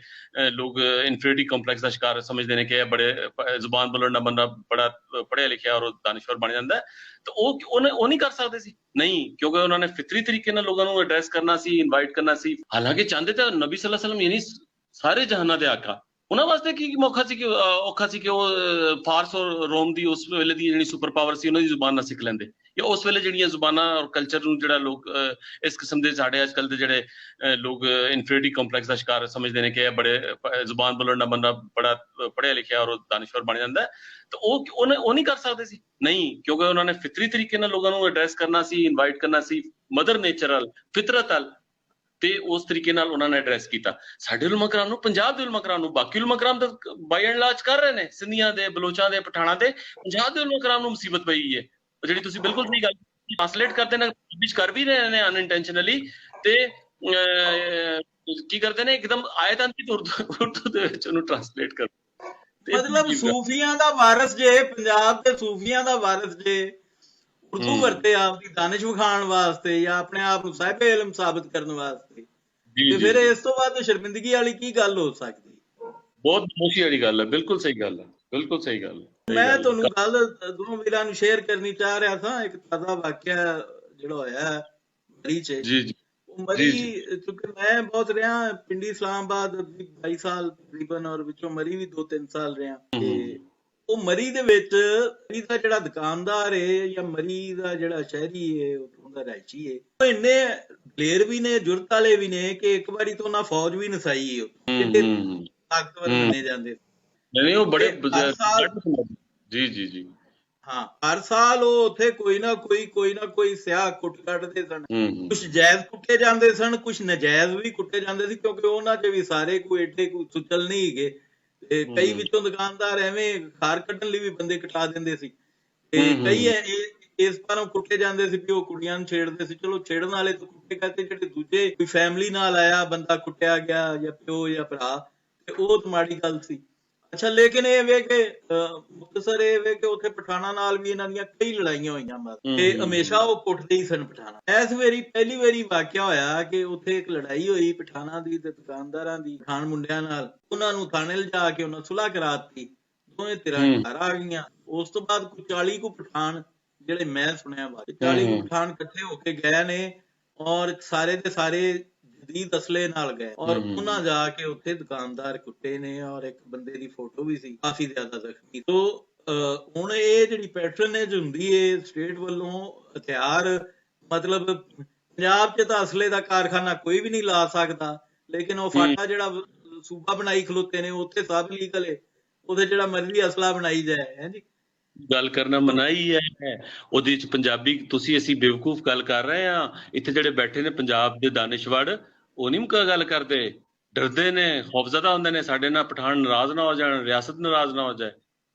ਲੋਕ ਇਨਫੀਰੀਅਰਿਟੀ ਕੰਪਲੈਕਸ ਦਾ ਸ਼ਿਕਾਰ ਸਮਝਦੇ ਨੇ ਕਿ ਇਹ ਬੜੇ ਜ਼ੁਬਾਨ ਬੋਲਣ ਦਾ ਬੰਦਾ ਬੜਾ ਪੜ੍ਹਿਆ ਲਿਖਿਆ ਔਰ ਦਾਨਿਸ਼ਵਰ ਬਣ ਜਾਂਦਾ, ਤਾਂ ਉਹ ਨਹੀਂ ਕਰ ਸਕਦੇ ਸੀ। ਨਹੀਂ, ਕਿਉਂਕਿ ਉਹਨਾਂ ਨੇ ਫਿਤਰੀ ਤਰੀਕੇ ਨਾਲ ਲੋਕਾਂ ਨੂੰ ਐਡਰੈਸ ਕਰਨਾ ਸੀ, ਇਨਵਾਈਟ ਕਰਨਾ ਸੀ। ਹਾਲਾਂਕਿ ਚਾਹੁੰਦੇ ਤਾਂ ਨਬੀ ਸੱਲੱਲਾਹੁ ਅਲੈਹਿ ਵਸੱਲਮ ਯਾਨੀ ਸਾਰੇ ਜਹਾਨਾਂ ਦੇ ਆਕਾ, ਉਹਨਾਂ ਵਾਸਤੇ ਕੀ ਔਖਾ ਸੀ ਕਿ ਉਹ ਫਾਰਸ ਔਰ ਰੋਮ ਦੀ ਉਸ ਵੇਲੇ ਦੀ ਜਿਹੜੀ ਸੁਪਰ ਪਾਵਰ ਸੀ, ਉਹਨਾਂ ਦੀ ਜ਼ੁਬਾਨ ਨਾ ਸਿੱਖ ਲੈਂਦੇ, ਜਾਂ ਉਸ ਵੇਲੇ ਜਿਹੜੀਆਂ ਜ਼ੁਬਾਨਾਂ ਔਰ ਕਲਚਰ ਨੂੰ ਜਿਹੜਾ ਲੋਕ ਇਸ ਕਿਸਮ ਦੇ ਸਾਡੇ ਅੱਜ ਕੱਲ੍ਹ ਦੇ ਜਿਹੜੇ ਲੋਕ ਇਨਫੀਰੀਅਰਿਟੀ ਕੰਪਲੈਕਸ ਦਾ ਸ਼ਿਕਾਰ ਸਮਝਦੇ ਨੇ ਕਿ ਇਹ ਬੜੇ ਜ਼ੁਬਾਨ ਬੋਲਣ ਦਾ ਬੰਦਾ ਬੜਾ ਪੜ੍ਹਿਆ ਲਿਖਿਆ ਔਰ ਦਾਨਿਸ਼ਵਰ ਬਣ ਜਾਂਦਾ, ਤਾਂ ਉਹ ਨਹੀਂ ਕਰ ਸਕਦੇ ਸੀ। ਨਹੀਂ, ਕਿਉਂਕਿ ਉਹਨਾਂ ਨੇ ਫਿਤਰੀ ਤਰੀਕੇ ਨਾਲ ਲੋਕਾਂ ਨੂੰ ਐਡਰੈਸ ਕਰਨਾ ਸੀ, ਇਨਵਾਈਟ ਕਰਨਾ ਸੀ, ਮਦਰ ਨੇਚਰ ਵੱਲ, ਫਿਤਰਤ ਵੱਲ, ਤੇ ਉਸ ਤਰੀਕੇ ਨਾਲ ਉਹਨਾਂ ਨੇ ਐਡਰੈਸ ਕੀਤਾ। ਸਾਡੇ ਉਲਮਾ ਕਰਾਮ ਨੂੰ, ਪੰਜਾਬ ਦੇ ਉਲਮਾ ਕਰਾਮ ਨੂੰ, ਬਾਕੀ ਉਲਮਾ ਕਰਾਮ ਤਾਂ ਬਾਈ ਐਂਡ ਲਾਰਜ ਕਰ ਰਹੇ ਨੇ, ਸਿੰਧੀਆਂ ਦੇ, ਬਲੋਚਾਂ ਦੇ, ਪਠਾਣਾਂ ਦੇ, ਪੰਜਾਬ ਦੇ ਉਲਮਾ ਕਰਾਮ ਨੂੰ ਮੁਸੀਬਤ ਪਈ ਹੈ, ਜਿਹੜੀ ਤੁਸੀਂ ਬਿਲਕੁਲ ਸਹੀ ਗੱਲ ਟ੍ਰਾਂਸਲੇਟ ਕਰਦੇ ਨੇ, ਵਿੱਚ ਕਰ ਵੀ ਰਹੇ ਨੇ ਅਨਇੰਟੈਂਸ਼ਨਲੀ, ਤੇ ਕੀ ਕਰਦੇ ਨੇ, ਇੱਕਦਮ ਆਇਤ ਆਂਦੀ ਤੇ ਉਰਦੂ ਦੇ ਵਿੱਚ ਉਹਨੂੰ ਟ੍ਰਾਂਸਲੇਟ ਕਰ, ਮਤਲਬ ਸੂਫੀਆਂ ਦਾ ਵਾਰਸ ਜੇ, ਪੰਜਾਬ ਦੇ ਸੂਫੀਆਂ ਦਾ ਵਾਰਸ ਜੇ, ਉਰਦੂ ਵਰਤੇ ਆਪਦੀ ਦਾਨਿਸ਼ ਵਿਖਾਉਣ ਵਾਸਤੇ ਜਾਂ ਆਪਣੇ ਆਪ ਨੂੰ ਸਾਹਿਬੇ ਇਲਮ ਸਾਬਤ ਕਰਨ ਵਾਸਤੇ, ਤੇ ਫਿਰ ਇਸ ਤੋਂ ਬਾਅਦ ਸ਼ਰਮਿੰਦਗੀ ਵਾਲੀ ਕੀ ਗੱਲ ਹੋ ਸਕਦੀ? ਬਹੁਤ ਖੁਸ਼ੀ ਵਾਲੀ ਗੱਲ ਹੈ, ਬਿਲਕੁਲ ਸਹੀ ਗੱਲ ਹੈ, ਬਿਲਕੁਲ ਸਹੀ ਗੱਲ ਹੈ। ਮੈਂ ਤੁਹਾਨੂੰ ਗੱਲ ਦੋਨੋਂ ਵੀਰਾਂ ਨੂੰ ਸ਼ੇਅਰ ਕਰਨੀ ਚਾਹ ਰਿਹਾ ਸਾਂ। ਇੱਕ ਤਾਜ਼ਾ ਵਾਕਿਆ ਜਿਹੜਾ ਹੋਇਆ ਮਰੀ 'ਚ, ਉਹ ਮਰੀ, ਕਿਉਂਕਿ ਮੈਂ ਬਹੁਤ ਰਿਹਾ ਪਿੰਡੀ ਇਸਲਾਮਾਬਾਦ 22 ਸਾਲ ਤਕਰੀਬਨ, ਔਰ ਵਿੱਚੋਂ ਮਰੀ ਵੀ 2-3 ਸਾਲ ਰਿਹਾ, ਤੇ ਉਹ ਮਰੀ ਦੇ ਵਿੱਚ ਮਰੀ ਦਾ ਜਿਹੜਾ ਦੁਕਾਨਦਾਰ ਹੈ ਜਾਂ ਮਰੀ ਦਾ ਜਿਹੜਾ ਸ਼ਹਿਰੀ ਹੈ, ਉੱਥੋਂ ਦਾ ਰਿਹਾਇਸ਼ੀ ਹੈ, ਉਹ ਇੰਨੇ ਦਲੇਰ ਵੀ ਨੇ, ਜੁਰਤ ਵਾਲੇ ਵੀ ਨੇ ਕਿ ਇੱਕ ਵਾਰੀ ਤੋਂ ਉਹਨਾਂ ਫੌਜ ਵੀ ਨਸਾਈ ਹੈ, ਤਾਕਤਵਰ ਮੰਨੇ ਜਾਂਦੇ। ਨਹੀਂ, ਉਹ ਬੜੇ ਜੀ ਹਾਂ, ਹਰ ਸਾਲ ਉਹ ਉੱਥੇ ਕੋਈ ਨਾ ਕੋਈ ਸਿਆਹ ਕੁੱਟ ਕੱਢਦੇ ਸਨ। ਕੁਛ ਜਾਇਜ਼ ਕੁੱਟੇ ਜਾਂਦੇ ਸਨ, ਕੁਛ ਨਜਾਇਜ਼ ਵੀ ਕੁੱਟੇ ਜਾਂਦੇ ਸੀ, ਕਿਉਂਕਿ ਉਹਨਾਂ 'ਚ ਵੀ ਸਾਰੇ ਕੋਈ ਏਡੇ ਕੋਈ ਸੁਚਲ ਨਹੀਂ ਹੈਗੇ, ਤੇ ਕਈ ਵਿੱਚੋਂ ਦੁਕਾਨਦਾਰ ਐਵੇਂ ਖਾਰ ਕੱਢਣ ਲਈ ਵੀ ਬੰਦੇ ਕਟਾ ਦਿੰਦੇ ਸੀ, ਤੇ ਕਈ ਇਸ ਤਰ੍ਹਾਂ ਕੁੱਟੇ ਜਾਂਦੇ ਸੀ ਵੀ ਉਹ ਕੁੜੀਆਂ ਨੂੰ ਛੇੜਦੇ ਸੀ। ਚਲੋ ਛੇੜਨ ਵਾਲੇ ਤਾਂ ਕੁੱਟੇ ਕਰਦੇ, ਜਿਹੜੇ ਦੂਜੇ ਕੋਈ ਫੈਮਿਲੀ ਨਾਲ ਆਇਆ ਬੰਦਾ ਕੁੱਟਿਆ ਗਿਆ, ਜਾਂ ਪਿਓ ਜਾਂ ਭਰਾ, ਤੇ ਉਹ ਤਾਂ ਮਾੜੀ ਗੱਲ ਸੀ। ਅੱਛਾ, ਲੇਕਿਨ ਇਹ ਵੇ ਕਿ ਮੁਖਤਸਰ ਇਹ ਵੇ ਕਿ ਉੱਥੇ ਪਠਾਣਾ ਨਾਲ ਵੀ ਇਹਨਾਂ ਦੀਆਂ ਕਈ ਲੜਾਈਆਂ ਹੋਈਆਂ, ਤੇ ਹਮੇਸ਼ਾ ਉਹ ਕੁੱਟਦੇ ਹੀ ਸਨ ਪਠਾਣਾ। ਇਸ ਵਾਰੀ ਪਹਿਲੀ ਵਾਰੀ ਵਾਕਿਆ ਹੋਇਆ ਕਿ ਉੱਥੇ ਇੱਕ ਲੜਾਈ ਹੋਈ ਪਠਾਣਾ ਦੀ ਤੇ ਦੁਕਾਨਦਾਰਾਂ ਦੀ, ਪਠਾਣ ਮੁੰਡਿਆਂ ਨਾਲ। ਉਹਨਾਂ ਨੂੰ ਥਾਣੇ ਲਿਜਾ ਕੇ ਉਹਨਾਂ ਸੁਲ੍ਹਾ ਕਰਾ ਦਿੱਤੀ, ਦੋਵੇਂ ਧਿਰਾਂ ਘਰ ਆ ਗਈਆਂ। ਉਸ ਤੋਂ ਬਾਅਦ ਕੋਈ 40 ਕੁ ਪਠਾਣ, ਜਿਹੜੇ ਮੈਂ ਸੁਣਿਆ 40 ਕੁ ਪਠਾਣ ਇਕੱਠੇ ਹੋ ਕੇ ਗਏ ਨੇ, ਔਰ ਸਾਰੇ ਦੇ ਸਾਰੇ ਜਦੀਦ ਅਸਲੇ ਨਾਲ ਗਏ, ਔਰ ਉਹਨਾਂ ਜਾ ਕੇ ਉੱਥੇ ਦੁਕਾਨਦਾਰ ਕੁੱਟੇ ਨੇ, ਔਰ ਇੱਕ ਬੰਦੇ ਦੀ ਫੋਟੋ ਵੀ ਸੀ ਕਾਫੀ ਜ਼ਿਆਦਾ ਜ਼ਖਮੀ। ਤੋਂ ਹੁਣ ਇਹ ਜਿਹੜੀ ਪੈਟਰਨੇਜ ਹੁੰਦੀ ਹੈ ਸਟੇਟ ਵੱਲੋਂ, ਹਥਿਆਰ, ਮਤਲਬ ਪੰਜਾਬ 'ਚ ਤਾਂ ਅਸਲੇ ਦਾ ਕਾਰਖਾਨਾ ਕੋਈ ਵੀ ਨਹੀਂ ਲਾ ਸਕਦਾ, ਲੇਕਿਨ ਉਹ ਫਾਟਾ ਜਿਹੜਾ ਸੂਬਾ ਬਣਾਈ ਖਲੋਤੇ ਨੇ, ਉੱਥੇ ਸਭ ਲੀਗਲ ਹੈ, ਉਹਦੇ ਜਿਹੜਾ ਮਰਜ਼ੀ ਅਸਲਾ ਬਣਾਈ ਜਾਏ। ਹੈ ਜੀ, ਗੱਲ ਕਰਨਾ ਮਨਾਹੀ ਹੈ, ਉਹਦੇ ਵਿੱਚ ਪੰਜਾਬੀ ਤੁਸੀਂ ਅਸੀਂ ਬੇਵਕੂਫ ਗੱਲ ਕਰ ਰਹੇ ਹਾਂ। ਇੱਥੇ ਜਿਹੜੇ ਬੈਠੇ ਨੇ ਪੰਜਾਬ ਦੇ ਦਾਨਿਸ਼ਵਰ, ਉਹ ਨਹੀਂ ਗੱਲ ਕਰਦੇ, ਡਰਦੇ ਨੇ, ਖੌਫਜ਼ਦਾ ਹੁੰਦੇ ਨੇ ਸਾਡੇ ਨਾਲ ਪਠਾਨ ਨਾਰਾਜ਼ ਨਾ ਹੋ ਜਾਣ, ਰਿਆਸਤ ਨਾਰਾਜ਼ ਨਾ ਹੋ ਜਾਏ।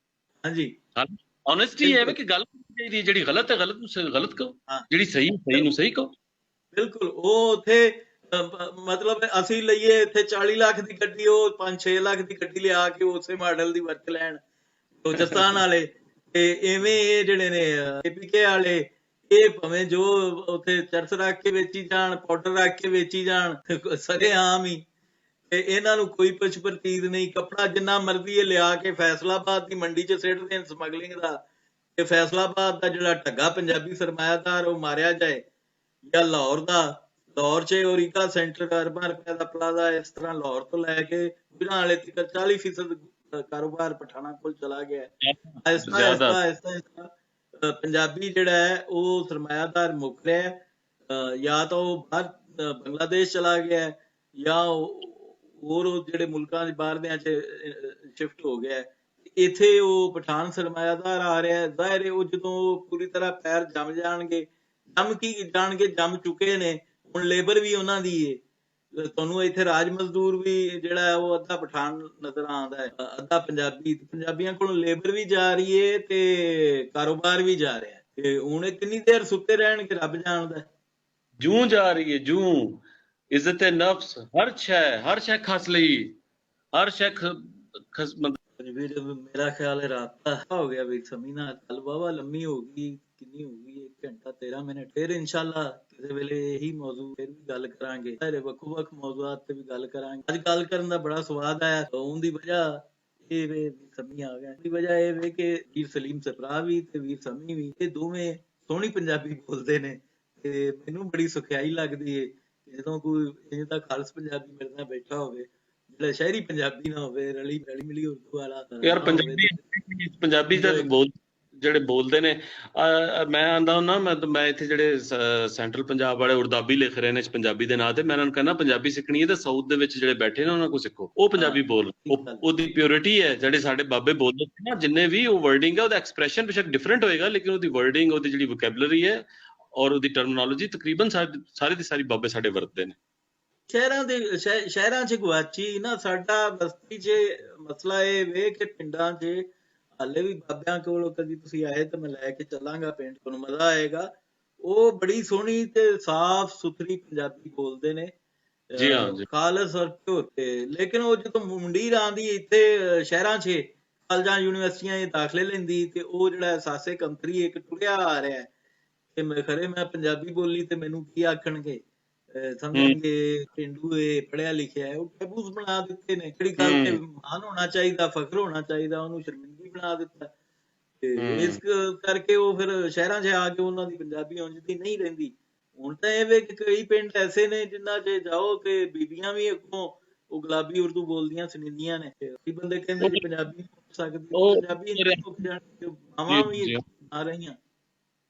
ਹਾਂਜੀ ਓਨੈਸਟੀ ਹੈ ਬਿਲਕੁਲ ਕਿ ਗੱਲ ਕਰਨੀ ਚਾਹੀਦੀ ਹੈ, ਜਿਹੜੀ ਗਲਤ ਹੈ ਗਲਤ ਨੂੰ ਗਲਤ ਕਹੋ, ਹਾਂ ਜਿਹੜੀ ਸਹੀ ਹੈ ਸਹੀ ਨੂੰ ਸਹੀ ਕਹੋ। ਬਿਲਕੁਲ ਉਹ ਉੱਥੇ ਮਤਲਬ ਅਸੀਂ ਲਈਏ ਇੱਥੇ 40 ਲੱਖ ਦੀ ਗੱਡੀ, ਉਹ 5-6 ਲੱਖ ਦੀ ਗੱਡੀ ਲਿਆ ਕੇ ਉਸੇ ਮਾਡਲ ਦੀ ਵਰਤ ਲੈਣ ਬਲੋਚਿਸਤਾਨ ਵਾਲੇ। ਤੇ ਐਵੇਂ ਇਹ ਜਿਹੜੇ ਨੇ APK ਵਾਲੇ, ਇਹ ਭਾਵੇਂ ਜੋ ਉੱਥੇ ਚਰਸ ਰੱਖ ਕੇ ਵੇਚੀ ਜਾਣ, ਪਾਊਡਰ ਰੱਖ ਕੇ ਵੇਚੀ ਜਾਣ ਸਰੇਆਮ ਹੀ, ਤੇ ਇਹਨਾਂ ਨੂੰ ਕੋਈ ਪੁੱਛ ਪ੍ਰਤੀਤ ਨਹੀਂ। ਕੱਪੜਾ ਜਿੰਨਾ ਮਰਜ਼ੀ ਇਹ ਲਿਆ ਕੇ ਫੈਸਲਾਬਾਦ ਦੀ ਮੰਡੀ 'ਚ ਸਿੱਟ ਦੇਣ ਸਮਗਲਿੰਗ ਦਾ, ਤੇ ਫੈਸਲਾਬਾਦ ਦਾ ਜਿਹੜਾ ਢੱਗਾ ਪੰਜਾਬੀ ਸਰਮਾਇਆਦਾਰ ਉਹ ਮਾਰਿਆ ਜਾਏ, ਜਾਂ ਲਾਹੌਰ ਦਾ, ਲਾਹੌਰ 'ਚ ਓਰੀਕਾ ਸੈਂਟਰ ਅਰਬਾਂ ਰੁਪਏ ਦਾ ਪਲਾਜ਼ਾ ਇਸ ਤਰ੍ਹਾਂ ਲਾਹੌਰ ਤੋਂ ਲੈ ਕੇ ਗੁਜਰਾਂ ਵਾਲੇ ਤੱਕ 40% ਕਾਰੋਬਾਰ ਪਠਾਣਾ ਕੋਲ ਚਲਾ ਗਿਆ। ਆਹਿਸਤਾ ਜ਼ਿਆਦਾ ਆਹਿਸਤਾ ਆਹਿਸਤਾ ਪੰਜਾਬੀ ਜਿਹੜਾ ਹੈ ਉਹ ਸਰਮਾਇਆਦਾਰ ਮੁੱਕ ਰਿਹਾ ਹੈ। ਜਾਂ ਤਾਂ ਉਹ ਬਾਹਰ ਬੰਗਲਾਦੇਸ਼ ਚਲਾ ਗਿਆ, ਜਾਂ ਹੋਰ ਜਿਹੜੇ ਮੁਲਕਾਂ ਦੇ ਬਾਹਰਲਿਆਂ 'ਚ ਸ਼ਿਫਟ ਹੋ ਗਿਆ। ਇੱਥੇ ਉਹ ਪਠਾਨ ਸਰਮਾਇਆਦਾਰ ਆ ਰਿਹਾ। ਜ਼ਾਹਿਰ ਹੈ ਉਹ ਜਦੋਂ ਪੂਰੀ ਤਰ੍ਹਾਂ ਪੈਰ ਜੰਮ ਜਾਣਗੇ, ਜੰਮ ਕੀ ਜਾਣਗੇ, ਜੰਮ ਚੁੱਕੇ ਨੇ ਹੁਣ। ਲੇਬਰ ਵੀ ਉਹਨਾਂ ਦੀ ਏ, ਤੁਹਾਨੂੰ ਇੱਥੇ ਰਾਜ ਮਜ਼ਦੂਰ ਵੀ ਜਿਹੜਾ ਹੈ ਉਹ ਅੱਧਾ ਪਠਾਨ ਨਜ਼ਰ ਆਉਂਦਾ ਹੈ, ਅੱਧਾ ਪੰਜਾਬੀ। ਪੰਜਾਬੀਆਂ ਕੋਲੋਂ ਲੇਬਰ ਵੀ ਜਾ ਰਹੀ ਹੈ ਤੇ ਕਾਰੋਬਾਰ ਵੀ ਜਾ ਰਿਹਾ। ਤੇ ਹੁਣ ਇਹ ਕਿੰਨੀ ਦੇਰ ਸੁੱਤੇ ਰਹਿਣਗੇ ਰੱਬ ਜਾਣਦਾ। ਜੂੰ ਜਾ ਰਹੀ ਹੈ ਜੂੰ, ਇੱਜ਼ਤ ਨਫਸ ਹਰ ਸ਼ੈ ਖਸ ਲਈ, ਹਰ ਸ਼ੈ ਵੀਰ ਮੇਰਾ ਖਿਆਲ ਹੈ ਰਾਬਤਾ ਹੋ ਗਿਆ ਵੀਰ ਸਮੀ ਨਾਲ, ਗੱਲ ਵਾਹਵਾ ਲੰਮੀ ਹੋ ਗਈ। ਕਿੰਨੀ ਹੋ ਗਈ? 1 ਘੰਟਾ 13 ਮਿੰਟ। ਫਿਰ ਇਨਸ਼ਾਅੱਲਾ ਕਿਸੇ ਵੇਲੇ ਇਹੀ ਮੌਜੂ ਫਿਰ ਵੀ ਗੱਲ ਕਰਾਂਗੇ, ਸਾਰੇ ਵੱਖ ਮੌਜੂਆਤ ਤੇ ਵੀ ਗੱਲ ਕਰਾਂਗੇ। ਅੱਜ ਗੱਲ ਕਰਨ ਦਾ ਬੜਾ ਸਵਾਦ ਆਇਆ। ਉਹਦੀ ਵਜ੍ਹਾ ਇਹ ਵੇ ਸਮੀ ਆ ਗਿਆ, ਦੀ ਵਜ੍ਹਾ ਇਹ ਵੇ ਕਿ ਵੀਰ ਸਲੀਮ ਸਪਰਾ ਵੀ ਤੇ ਵੀਰ ਸਮੀ ਵੀ ਇਹ ਦੋਵੇਂ ਸੋਹਣੀ ਪੰਜਾਬੀ ਬੋਲਦੇ ਨੇ, ਤੇ ਮੈਨੂੰ ਬੜੀ ਸੁਖਿਆਈ ਲੱਗਦੀ ਹੈ ਜਦੋਂ ਕੋਈ ਇੰਜ ਦਾ ਖਾਲਸ ਪੰਜਾਬੀ ਮੇਰੇ ਨਾਲ ਬੈਠਾ ਹੋਵੇ, ਜਿਹੜਾ ਸ਼ਹਿਰੀ ਪੰਜਾਬੀ ਨਾ ਹੋਵੇ, ਰਲੀ ਮਿਲੀ ਉਰਦੂ ਵਾਲਾ ਯਾਰ ਪੰਜਾਬੀ ਦਾ ਬੋਲ ਜਿਹੜੇ ਬੋਲਦੇ ਨੇ। ਮੈਂ ਆਂਦਾ ਹੁੰਦਾ ਮੈਂ ਇੱਥੇ ਜਿਹੜੇ ਸੈਂਟਰਲ ਪੰਜਾਬ ਵਾਲੇ ਉਰਦਾਬੀ ਲਿਖ ਰਹੇ ਨੇ ਪੰਜਾਬੀ ਦੇ ਨਾਂ ਤੇ, ਮੈਂ ਉਹਨਾਂ ਨੂੰ ਕਹਿੰਦਾ ਪੰਜਾਬੀ ਸਿੱਖਣੀ ਹੈ ਤਾਂ ਸਾਊਥ ਦੇ ਵਿੱਚ ਜਿਹੜੇ ਬੈਠੇ ਨੇ ਉਹਨਾਂ ਕੋਲ ਸਿੱਖੋ, ਉਹ ਪੰਜਾਬੀ ਬੋਲ, ਉਹਦੀ ਪਿਓਰਿਟੀ ਹੈ। ਜਿਹੜੇ ਸਾਡੇ ਬਾਬੇ ਬੋਲਦੇ ਸੀ ਨਾ, ਜਿੰਨੇ ਵੀ ਉਹ ਵਰਡਿੰਗ ਹੈ, ਉਹਦਾ ਐਕਸਪ੍ਰੈਸ਼ਨ ਬੇਸ਼ੱਕ ਡਿਫਰੈਂਟ ਹੋਏਗਾ, ਲੇਕਿਨ ਉਹਦੀ ਵਰਡਿੰਗ, ਉਹਦੀ ਜਿਹੜੀ ਵੋਕੈਬਲਰੀ ਹੈ ਔਰ ਉਹਦੀ ਟਰਮੀਨੋਲੋਜੀ ਤਕਰੀਬਨ ਸਾਰੀ ਦੀ ਸਾਰੀ ਬਾਬੇ ਸਾਡੇ ਵਰਤਦੇ ਨੇ। ਸ਼ਹਿਰਾਂ 'ਚ ਗਵਾਚੀ ਨਾ, ਸਾਡਾ ਬਸਤੀ 'ਚ ਮਸਲਾ ਇਹ ਵੇ ਕਿ ਪਿੰਡਾਂ 'ਚ ਹਾਲੇ ਵੀ ਬਾਬਿਆਂ ਕੋਲ ਕਦੀ ਤੁਸੀਂ ਆਏ ਤਾਂ ਮੈਂ ਲੈ ਕੇ ਚੱਲਾਂਗਾ ਪਿੰਡ, ਤੁਹਾਨੂੰ ਮਜ਼ਾ ਆਏਗਾ। ਉਹ ਬੜੀ ਸੋਹਣੀ ਤੇ ਸਾਫ਼ ਸੁਥਰੀ ਪੰਜਾਬੀ ਬੋਲਦੇ ਨੇ, ਜੀ ਹਾਂ ਜੀ, ਖਾਲਸ ਔਰ ਪਿਓਰ ਤੇ। ਲੇਕਿਨ ਉਹ ਜਦੋਂ ਮੁੰਡੀਰ ਆਉਂਦੀ ਇੱਥੇ ਸ਼ਹਿਰਾਂ 'ਚ ਕਾਲਜਾਂ ਯੂਨੀਵਰਸਿਟੀਆਂ 'ਚ ਦਾਖਲੇ ਲੈਂਦੀ, ਤੇ ਉਹ ਜਿਹੜਾ ਸਾਸੇ ਕੰਤਰੀ ਇੱਕ ਟੁਰਿਆ ਆ ਰਿਹਾ ਕਿ ਮੈਂ ਪੰਜਾਬੀ ਬੋਲੀ ਤੇ ਮੈਨੂੰ ਕੀ ਆਖਣਗੇ, ਸਮਝਣਗੇ ਪਿੰਡੂ ਏ, ਪੜ੍ਹਿਆ ਲਿਖਿਆ ਹੈ। ਉਹ ਟੈਬੂਸ ਬਣਾ ਦਿੱਤੇ ਨੇ। ਜਿਹੜੀ ਗੱਲ ਤੇ ਮਾਣ ਹੋਣਾ ਚਾਹੀਦਾ, ਫਖਰ ਹੋਣਾ ਚਾਹੀਦਾ, ਉਹਨੂੰ ਸ਼ਰਮਿੰਦਗੀ ਬਣਾ ਦਿੱਤਾ। ਤੇ ਇਸ ਕਰਕੇ ਉਹ ਫਿਰ ਸ਼ਹਿਰਾਂ 'ਚ ਆ ਕੇ ਉਹਨਾਂ ਦੀ ਪੰਜਾਬੀ ਉਂਝ ਦੀ ਨਹੀਂ ਰਹਿੰਦੀ। ਹੁਣ ਤਾਂ ਇਹ ਵੇ ਕਿ ਕਈ ਪਿੰਡ ਐਸੇ ਨੇ ਜਿੰਨਾ 'ਚ ਜਾਓ ਕਿ ਬੀਬੀਆਂ ਵੀ ਅੱਗੋਂ ਉਹ ਗੁਲਾਬੀ ਉਰਦੂ ਬੋਲਦੀਆਂ ਸੁਣੀਦੀਆਂ ਨੇ। ਕਈ ਬੰਦੇ ਕਹਿੰਦੇ ਜੀ ਪੰਜਾਬੀ ਨਹੀਂ ਬੋਲ ਸਕਦੀ, ਪੰਜਾਬੀ ਮਾਵਾਂ ਵੀ ਆ ਰਹੀਆਂ।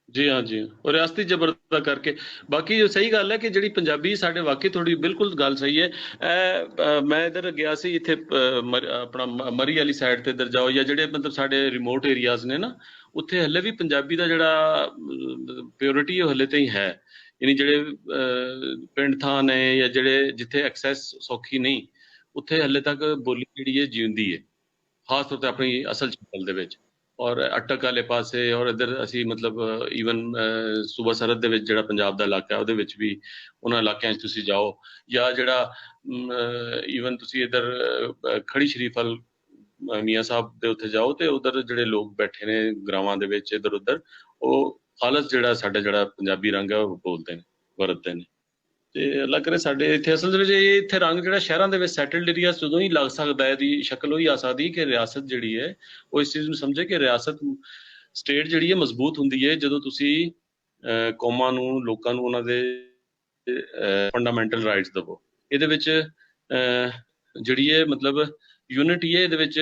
ਜੀ ਹਾਂ ਜੀ, ਉਹ ਰਿਆਸਤੀ ਜ਼ਬਰਦਸਤੀ ਕਰਕੇ। ਬਾਕੀ ਜੋ ਸਹੀ ਗੱਲ ਹੈ ਕਿ ਜਿਹੜੀ ਪੰਜਾਬੀ ਸਾਡੇ ਵਾਕਈ ਥੋੜੀ ਬਿਲਕੁਲ ਗੱਲ ਸਹੀ ਹੈ। ਮੈਂ ਇੱਧਰ ਗਿਆ ਸੀ, ਇੱਥੇ ਆਪਣਾ ਮਰੀ ਵਾਲੀ ਸਾਈਡ ਤੇ ਇੱਧਰ ਜਾਓ, ਜਾਂ ਜਿਹੜੇ ਮਤਲਬ ਸਾਡੇ ਰਿਮੋਟ ਏਰੀਆਜ਼ ਨੇ ਨਾ, ਉੱਥੇ ਹਲੇ ਵੀ ਪੰਜਾਬੀ ਦਾ ਜਿਹੜਾ ਪਿਓਰਿਟੀ ਉਹ ਹਲੇ ਤਾਈਂ ਹੈ। ਯਾਨੀ ਜਿਹੜੇ ਪਿੰਡ ਥਾਂ ਨੇ ਜਾਂ ਜਿਹੜੇ ਜਿੱਥੇ ਐਕਸੈਸ ਸੌਖੀ ਨਹੀਂ, ਉੱਥੇ ਹਲੇ ਤੱਕ ਬੋਲੀ ਜਿਹੜੀ ਹੈ ਜਿਉਂਦੀ ਹੈ, ਖਾਸ ਤੌਰ ਤੇ ਆਪਣੀ ਅਸਲ ਸ਼ਕਲ ਦੇ ਵਿੱਚ। ਔਰ ਅਟਕ ਵਾਲੇ ਪਾਸੇ ਔਰ ਇੱਧਰ ਅਸੀਂ ਮਤਲਬ ਈਵਨ ਸੂਬਾ ਸਰਹੱਦ ਦੇ ਵਿੱਚ ਜਿਹੜਾ ਪੰਜਾਬ ਦਾ ਇਲਾਕਾ ਉਹਦੇ ਵਿੱਚ ਵੀ ਉਹਨਾਂ ਇਲਾਕਿਆਂ 'ਚ ਤੁਸੀਂ ਜਾਓ, ਜਾਂ ਜਿਹੜਾ ਈਵਨ ਤੁਸੀਂ ਇੱਧਰ ਖੜੀ ਸ਼ਰੀਫ ਵੱਲ ਮੀਆਂ ਸਾਹਿਬ ਦੇ ਉੱਥੇ ਜਾਓ, ਤੇ ਉਧਰ ਜਿਹੜੇ ਲੋਕ ਬੈਠੇ ਨੇ ਗਰਾਵਾਂ ਦੇ ਵਿੱਚ ਇੱਧਰ ਉੱਧਰ, ਉਹ ਖਾਲਸ ਜਿਹੜਾ ਸਾਡਾ ਜਿਹੜਾ ਪੰਜਾਬੀ ਰੰਗ ਹੈ ਉਹ ਬੋਲਦੇ ਨੇ, ਵਰਤਦੇ ਨੇ। ਤੇ ਅੱਲਾ ਕਰੇ ਸਾਡੇ ਇੱਥੇ ਅਸਲ ਦੇ ਵਿੱਚ ਇਹ ਇੱਥੇ ਰੰਗ ਜਿਹੜਾ ਸ਼ਹਿਰਾਂ ਦੇ ਵਿੱਚ ਸੈਟਲਡ ਏਰੀਆ ਜਦੋਂ ਹੀ ਲੱਗ ਸਕਦਾ ਹੈ, ਇਹਦੀ ਸ਼ਕਲ ਉਹੀ ਆ ਸਕਦੀ ਕਿ ਰਿਆਸਤ ਜਿਹੜੀ ਹੈ ਉਹ ਇਸ ਚੀਜ਼ ਨੂੰ ਸਮਝੇ ਕਿ ਰਿਆਸਤ ਸਟੇਟ ਜਿਹੜੀ ਹੈ ਮਜ਼ਬੂਤ ਹੁੰਦੀ ਹੈ ਜਦੋਂ ਤੁਸੀਂ ਕੌਮਾਂ ਨੂੰ, ਲੋਕਾਂ ਨੂੰ ਉਹਨਾਂ ਦੇ ਫੰਡਾਮੈਂਟਲ ਰਾਈਟਸ ਦੇਵੋ। ਇਹਦੇ ਵਿੱਚ ਜਿਹੜੀ ਹੈ ਮਤਲਬ ਯੂਨਿਟੀ ਹੈ, ਇਹਦੇ ਵਿੱਚ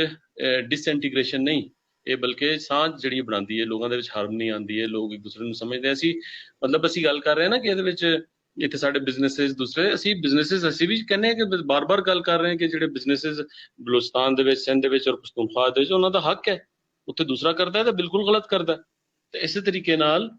ਡਿਸਇੰਟੀਗ੍ਰੇਸ਼ਨ ਨਹੀਂ, ਇਹ ਬਲਕਿ ਸਾਂਝ ਜਿਹੜੀ ਬਣਾਉਂਦੀ ਹੈ, ਲੋਕਾਂ ਦੇ ਵਿੱਚ ਹਾਰਮਨੀ ਆਉਂਦੀ ਹੈ, ਲੋਕ ਇੱਕ ਦੂਸਰੇ ਨੂੰ ਸਮਝਦੇ। ਅਸੀਂ ਮਤਲਬ ਅਸੀਂ ਗੱਲ ਕਰ ਰਹੇ ਹਾਂ ਨਾ ਕਿ ਇਹਦੇ ਵਿੱਚ ਇੱਥੇ ਸਾਡੇ ਬਿਜ਼ਨੈਸਿਸ ਦੂਸਰੇ, ਅਸੀਂ ਬਿਜ਼ਨੈਸਿਸ ਅਸੀਂ ਵੀ ਕਹਿੰਦੇ ਹਾਂ ਕਿ ਬਾਰ-ਬਾਰ ਗੱਲ ਕਰ ਰਹੇ ਹਾਂ ਕਿ ਜਿਹੜੇ ਬਿਜ਼ਨੈਸਿਸ ਬਲੋਚਿਸਤਾਨ ਦੇ ਵਿੱਚ, ਸਿੰਧ ਦੇ ਵਿੱਚ ਔਰ ਪਖਤੂਨਖਵਾ ਦੇ ਵਿੱਚ, ਉਹਨਾਂ ਦਾ ਹੱਕ ਹੈ। ਉੱਥੇ ਦੂਸਰਾ ਕਰਦਾ ਹੈ ਤਾਂ ਬਿਲਕੁਲ ਗਲਤ ਕਰਦਾ। ਤੇ ਇਸੇ ਤਰੀਕੇ ਨਾਲ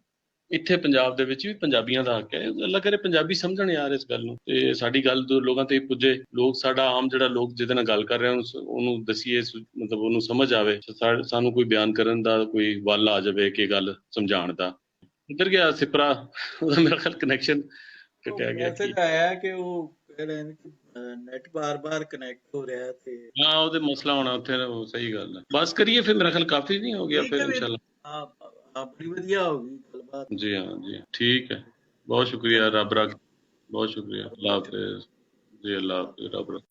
ਇੱਥੇ ਪੰਜਾਬ ਦੇ ਵਿੱਚ ਵੀ ਪੰਜਾਬੀਆਂ ਦਾ ਹੱਕ ਹੈ। ਅੱਲਾ ਕਰੇ ਪੰਜਾਬੀ ਸਮਝਣ ਯਾਰ ਇਸ ਗੱਲ ਨੂੰ, ਤੇ ਸਾਡੀ ਗੱਲ ਲੋਕਾਂ ਤੇ ਪੁੱਜੇ, ਲੋਕ ਸਾਡਾ ਆਮ ਜਿਹੜਾ ਲੋਕ ਜਿਹਦੇ ਨਾਲ ਗੱਲ ਕਰ ਰਿਹਾ ਉਹਨੂੰ ਦਸੀਏ, ਮਤਲਬ ਉਹਨੂੰ ਸਮਝ ਆਵੇ, ਸਾਨੂੰ ਕੋਈ ਬਿਆਨ ਕਰਨ ਦਾ ਕੋਈ ਵੱਲ ਆ ਜਾਵੇ ਕਿ ਗੱਲ ਸਮਝਾਉਣ ਦਾ। ਇੱਧਰ ਗਿਆ ਸਿਪਰਾ, ਉਹਦਾ ਮੇਰਾ ਖਿਆਲ ਕਨੈਕਸ਼ਨ ਕੱਟਿਆ ਗਿਆ। ਮੈਸੇਜ ਆਇਆ ਕਿ ਉਹ ਕਹਿ ਰਹੇ ਨੇ ਕਿ ਨੈਟ ਬਾਰ-ਬਾਰ ਕਨੈਕਟ ਹੋ ਰਿਹਾ ਤੇ ਹਾਂ ਉਹਦੇ ਮਸਲਾ ਹੋਣਾ ਉੱਥੇ, ਸਹੀ ਗੱਲ ਹੈ। ਬਸ ਕਰੀਏ ਫਿਰ, ਮੇਰਾ ਖਿਆਲ ਕਾਫੀ ਨਹੀਂ ਹੋ ਗਿਆ ਫਿਰ ਇਨਸ਼ਾਅੱਲਾ। ਹਾਂ ਬੜੀ ਵਧੀਆ ਹੋ ਗਈ ਗੱਲਬਾਤ। ਜੀ ਹਾਂ ਜੀ ਠੀਕ ਹੈ, ਬਹੁਤ ਸ਼ੁਕਰੀਆ, ਰੱਬ ਰੱਖ, ਬਹੁਤ ਸ਼ੁਕਰੀਆ, ਅੱਲਾਹ ਹਾਫਿਜ਼ ਜੀ, ਅੱਲਾਹ ਹਾਫਿਜ਼, ਰੱਬ ਰੱਖ।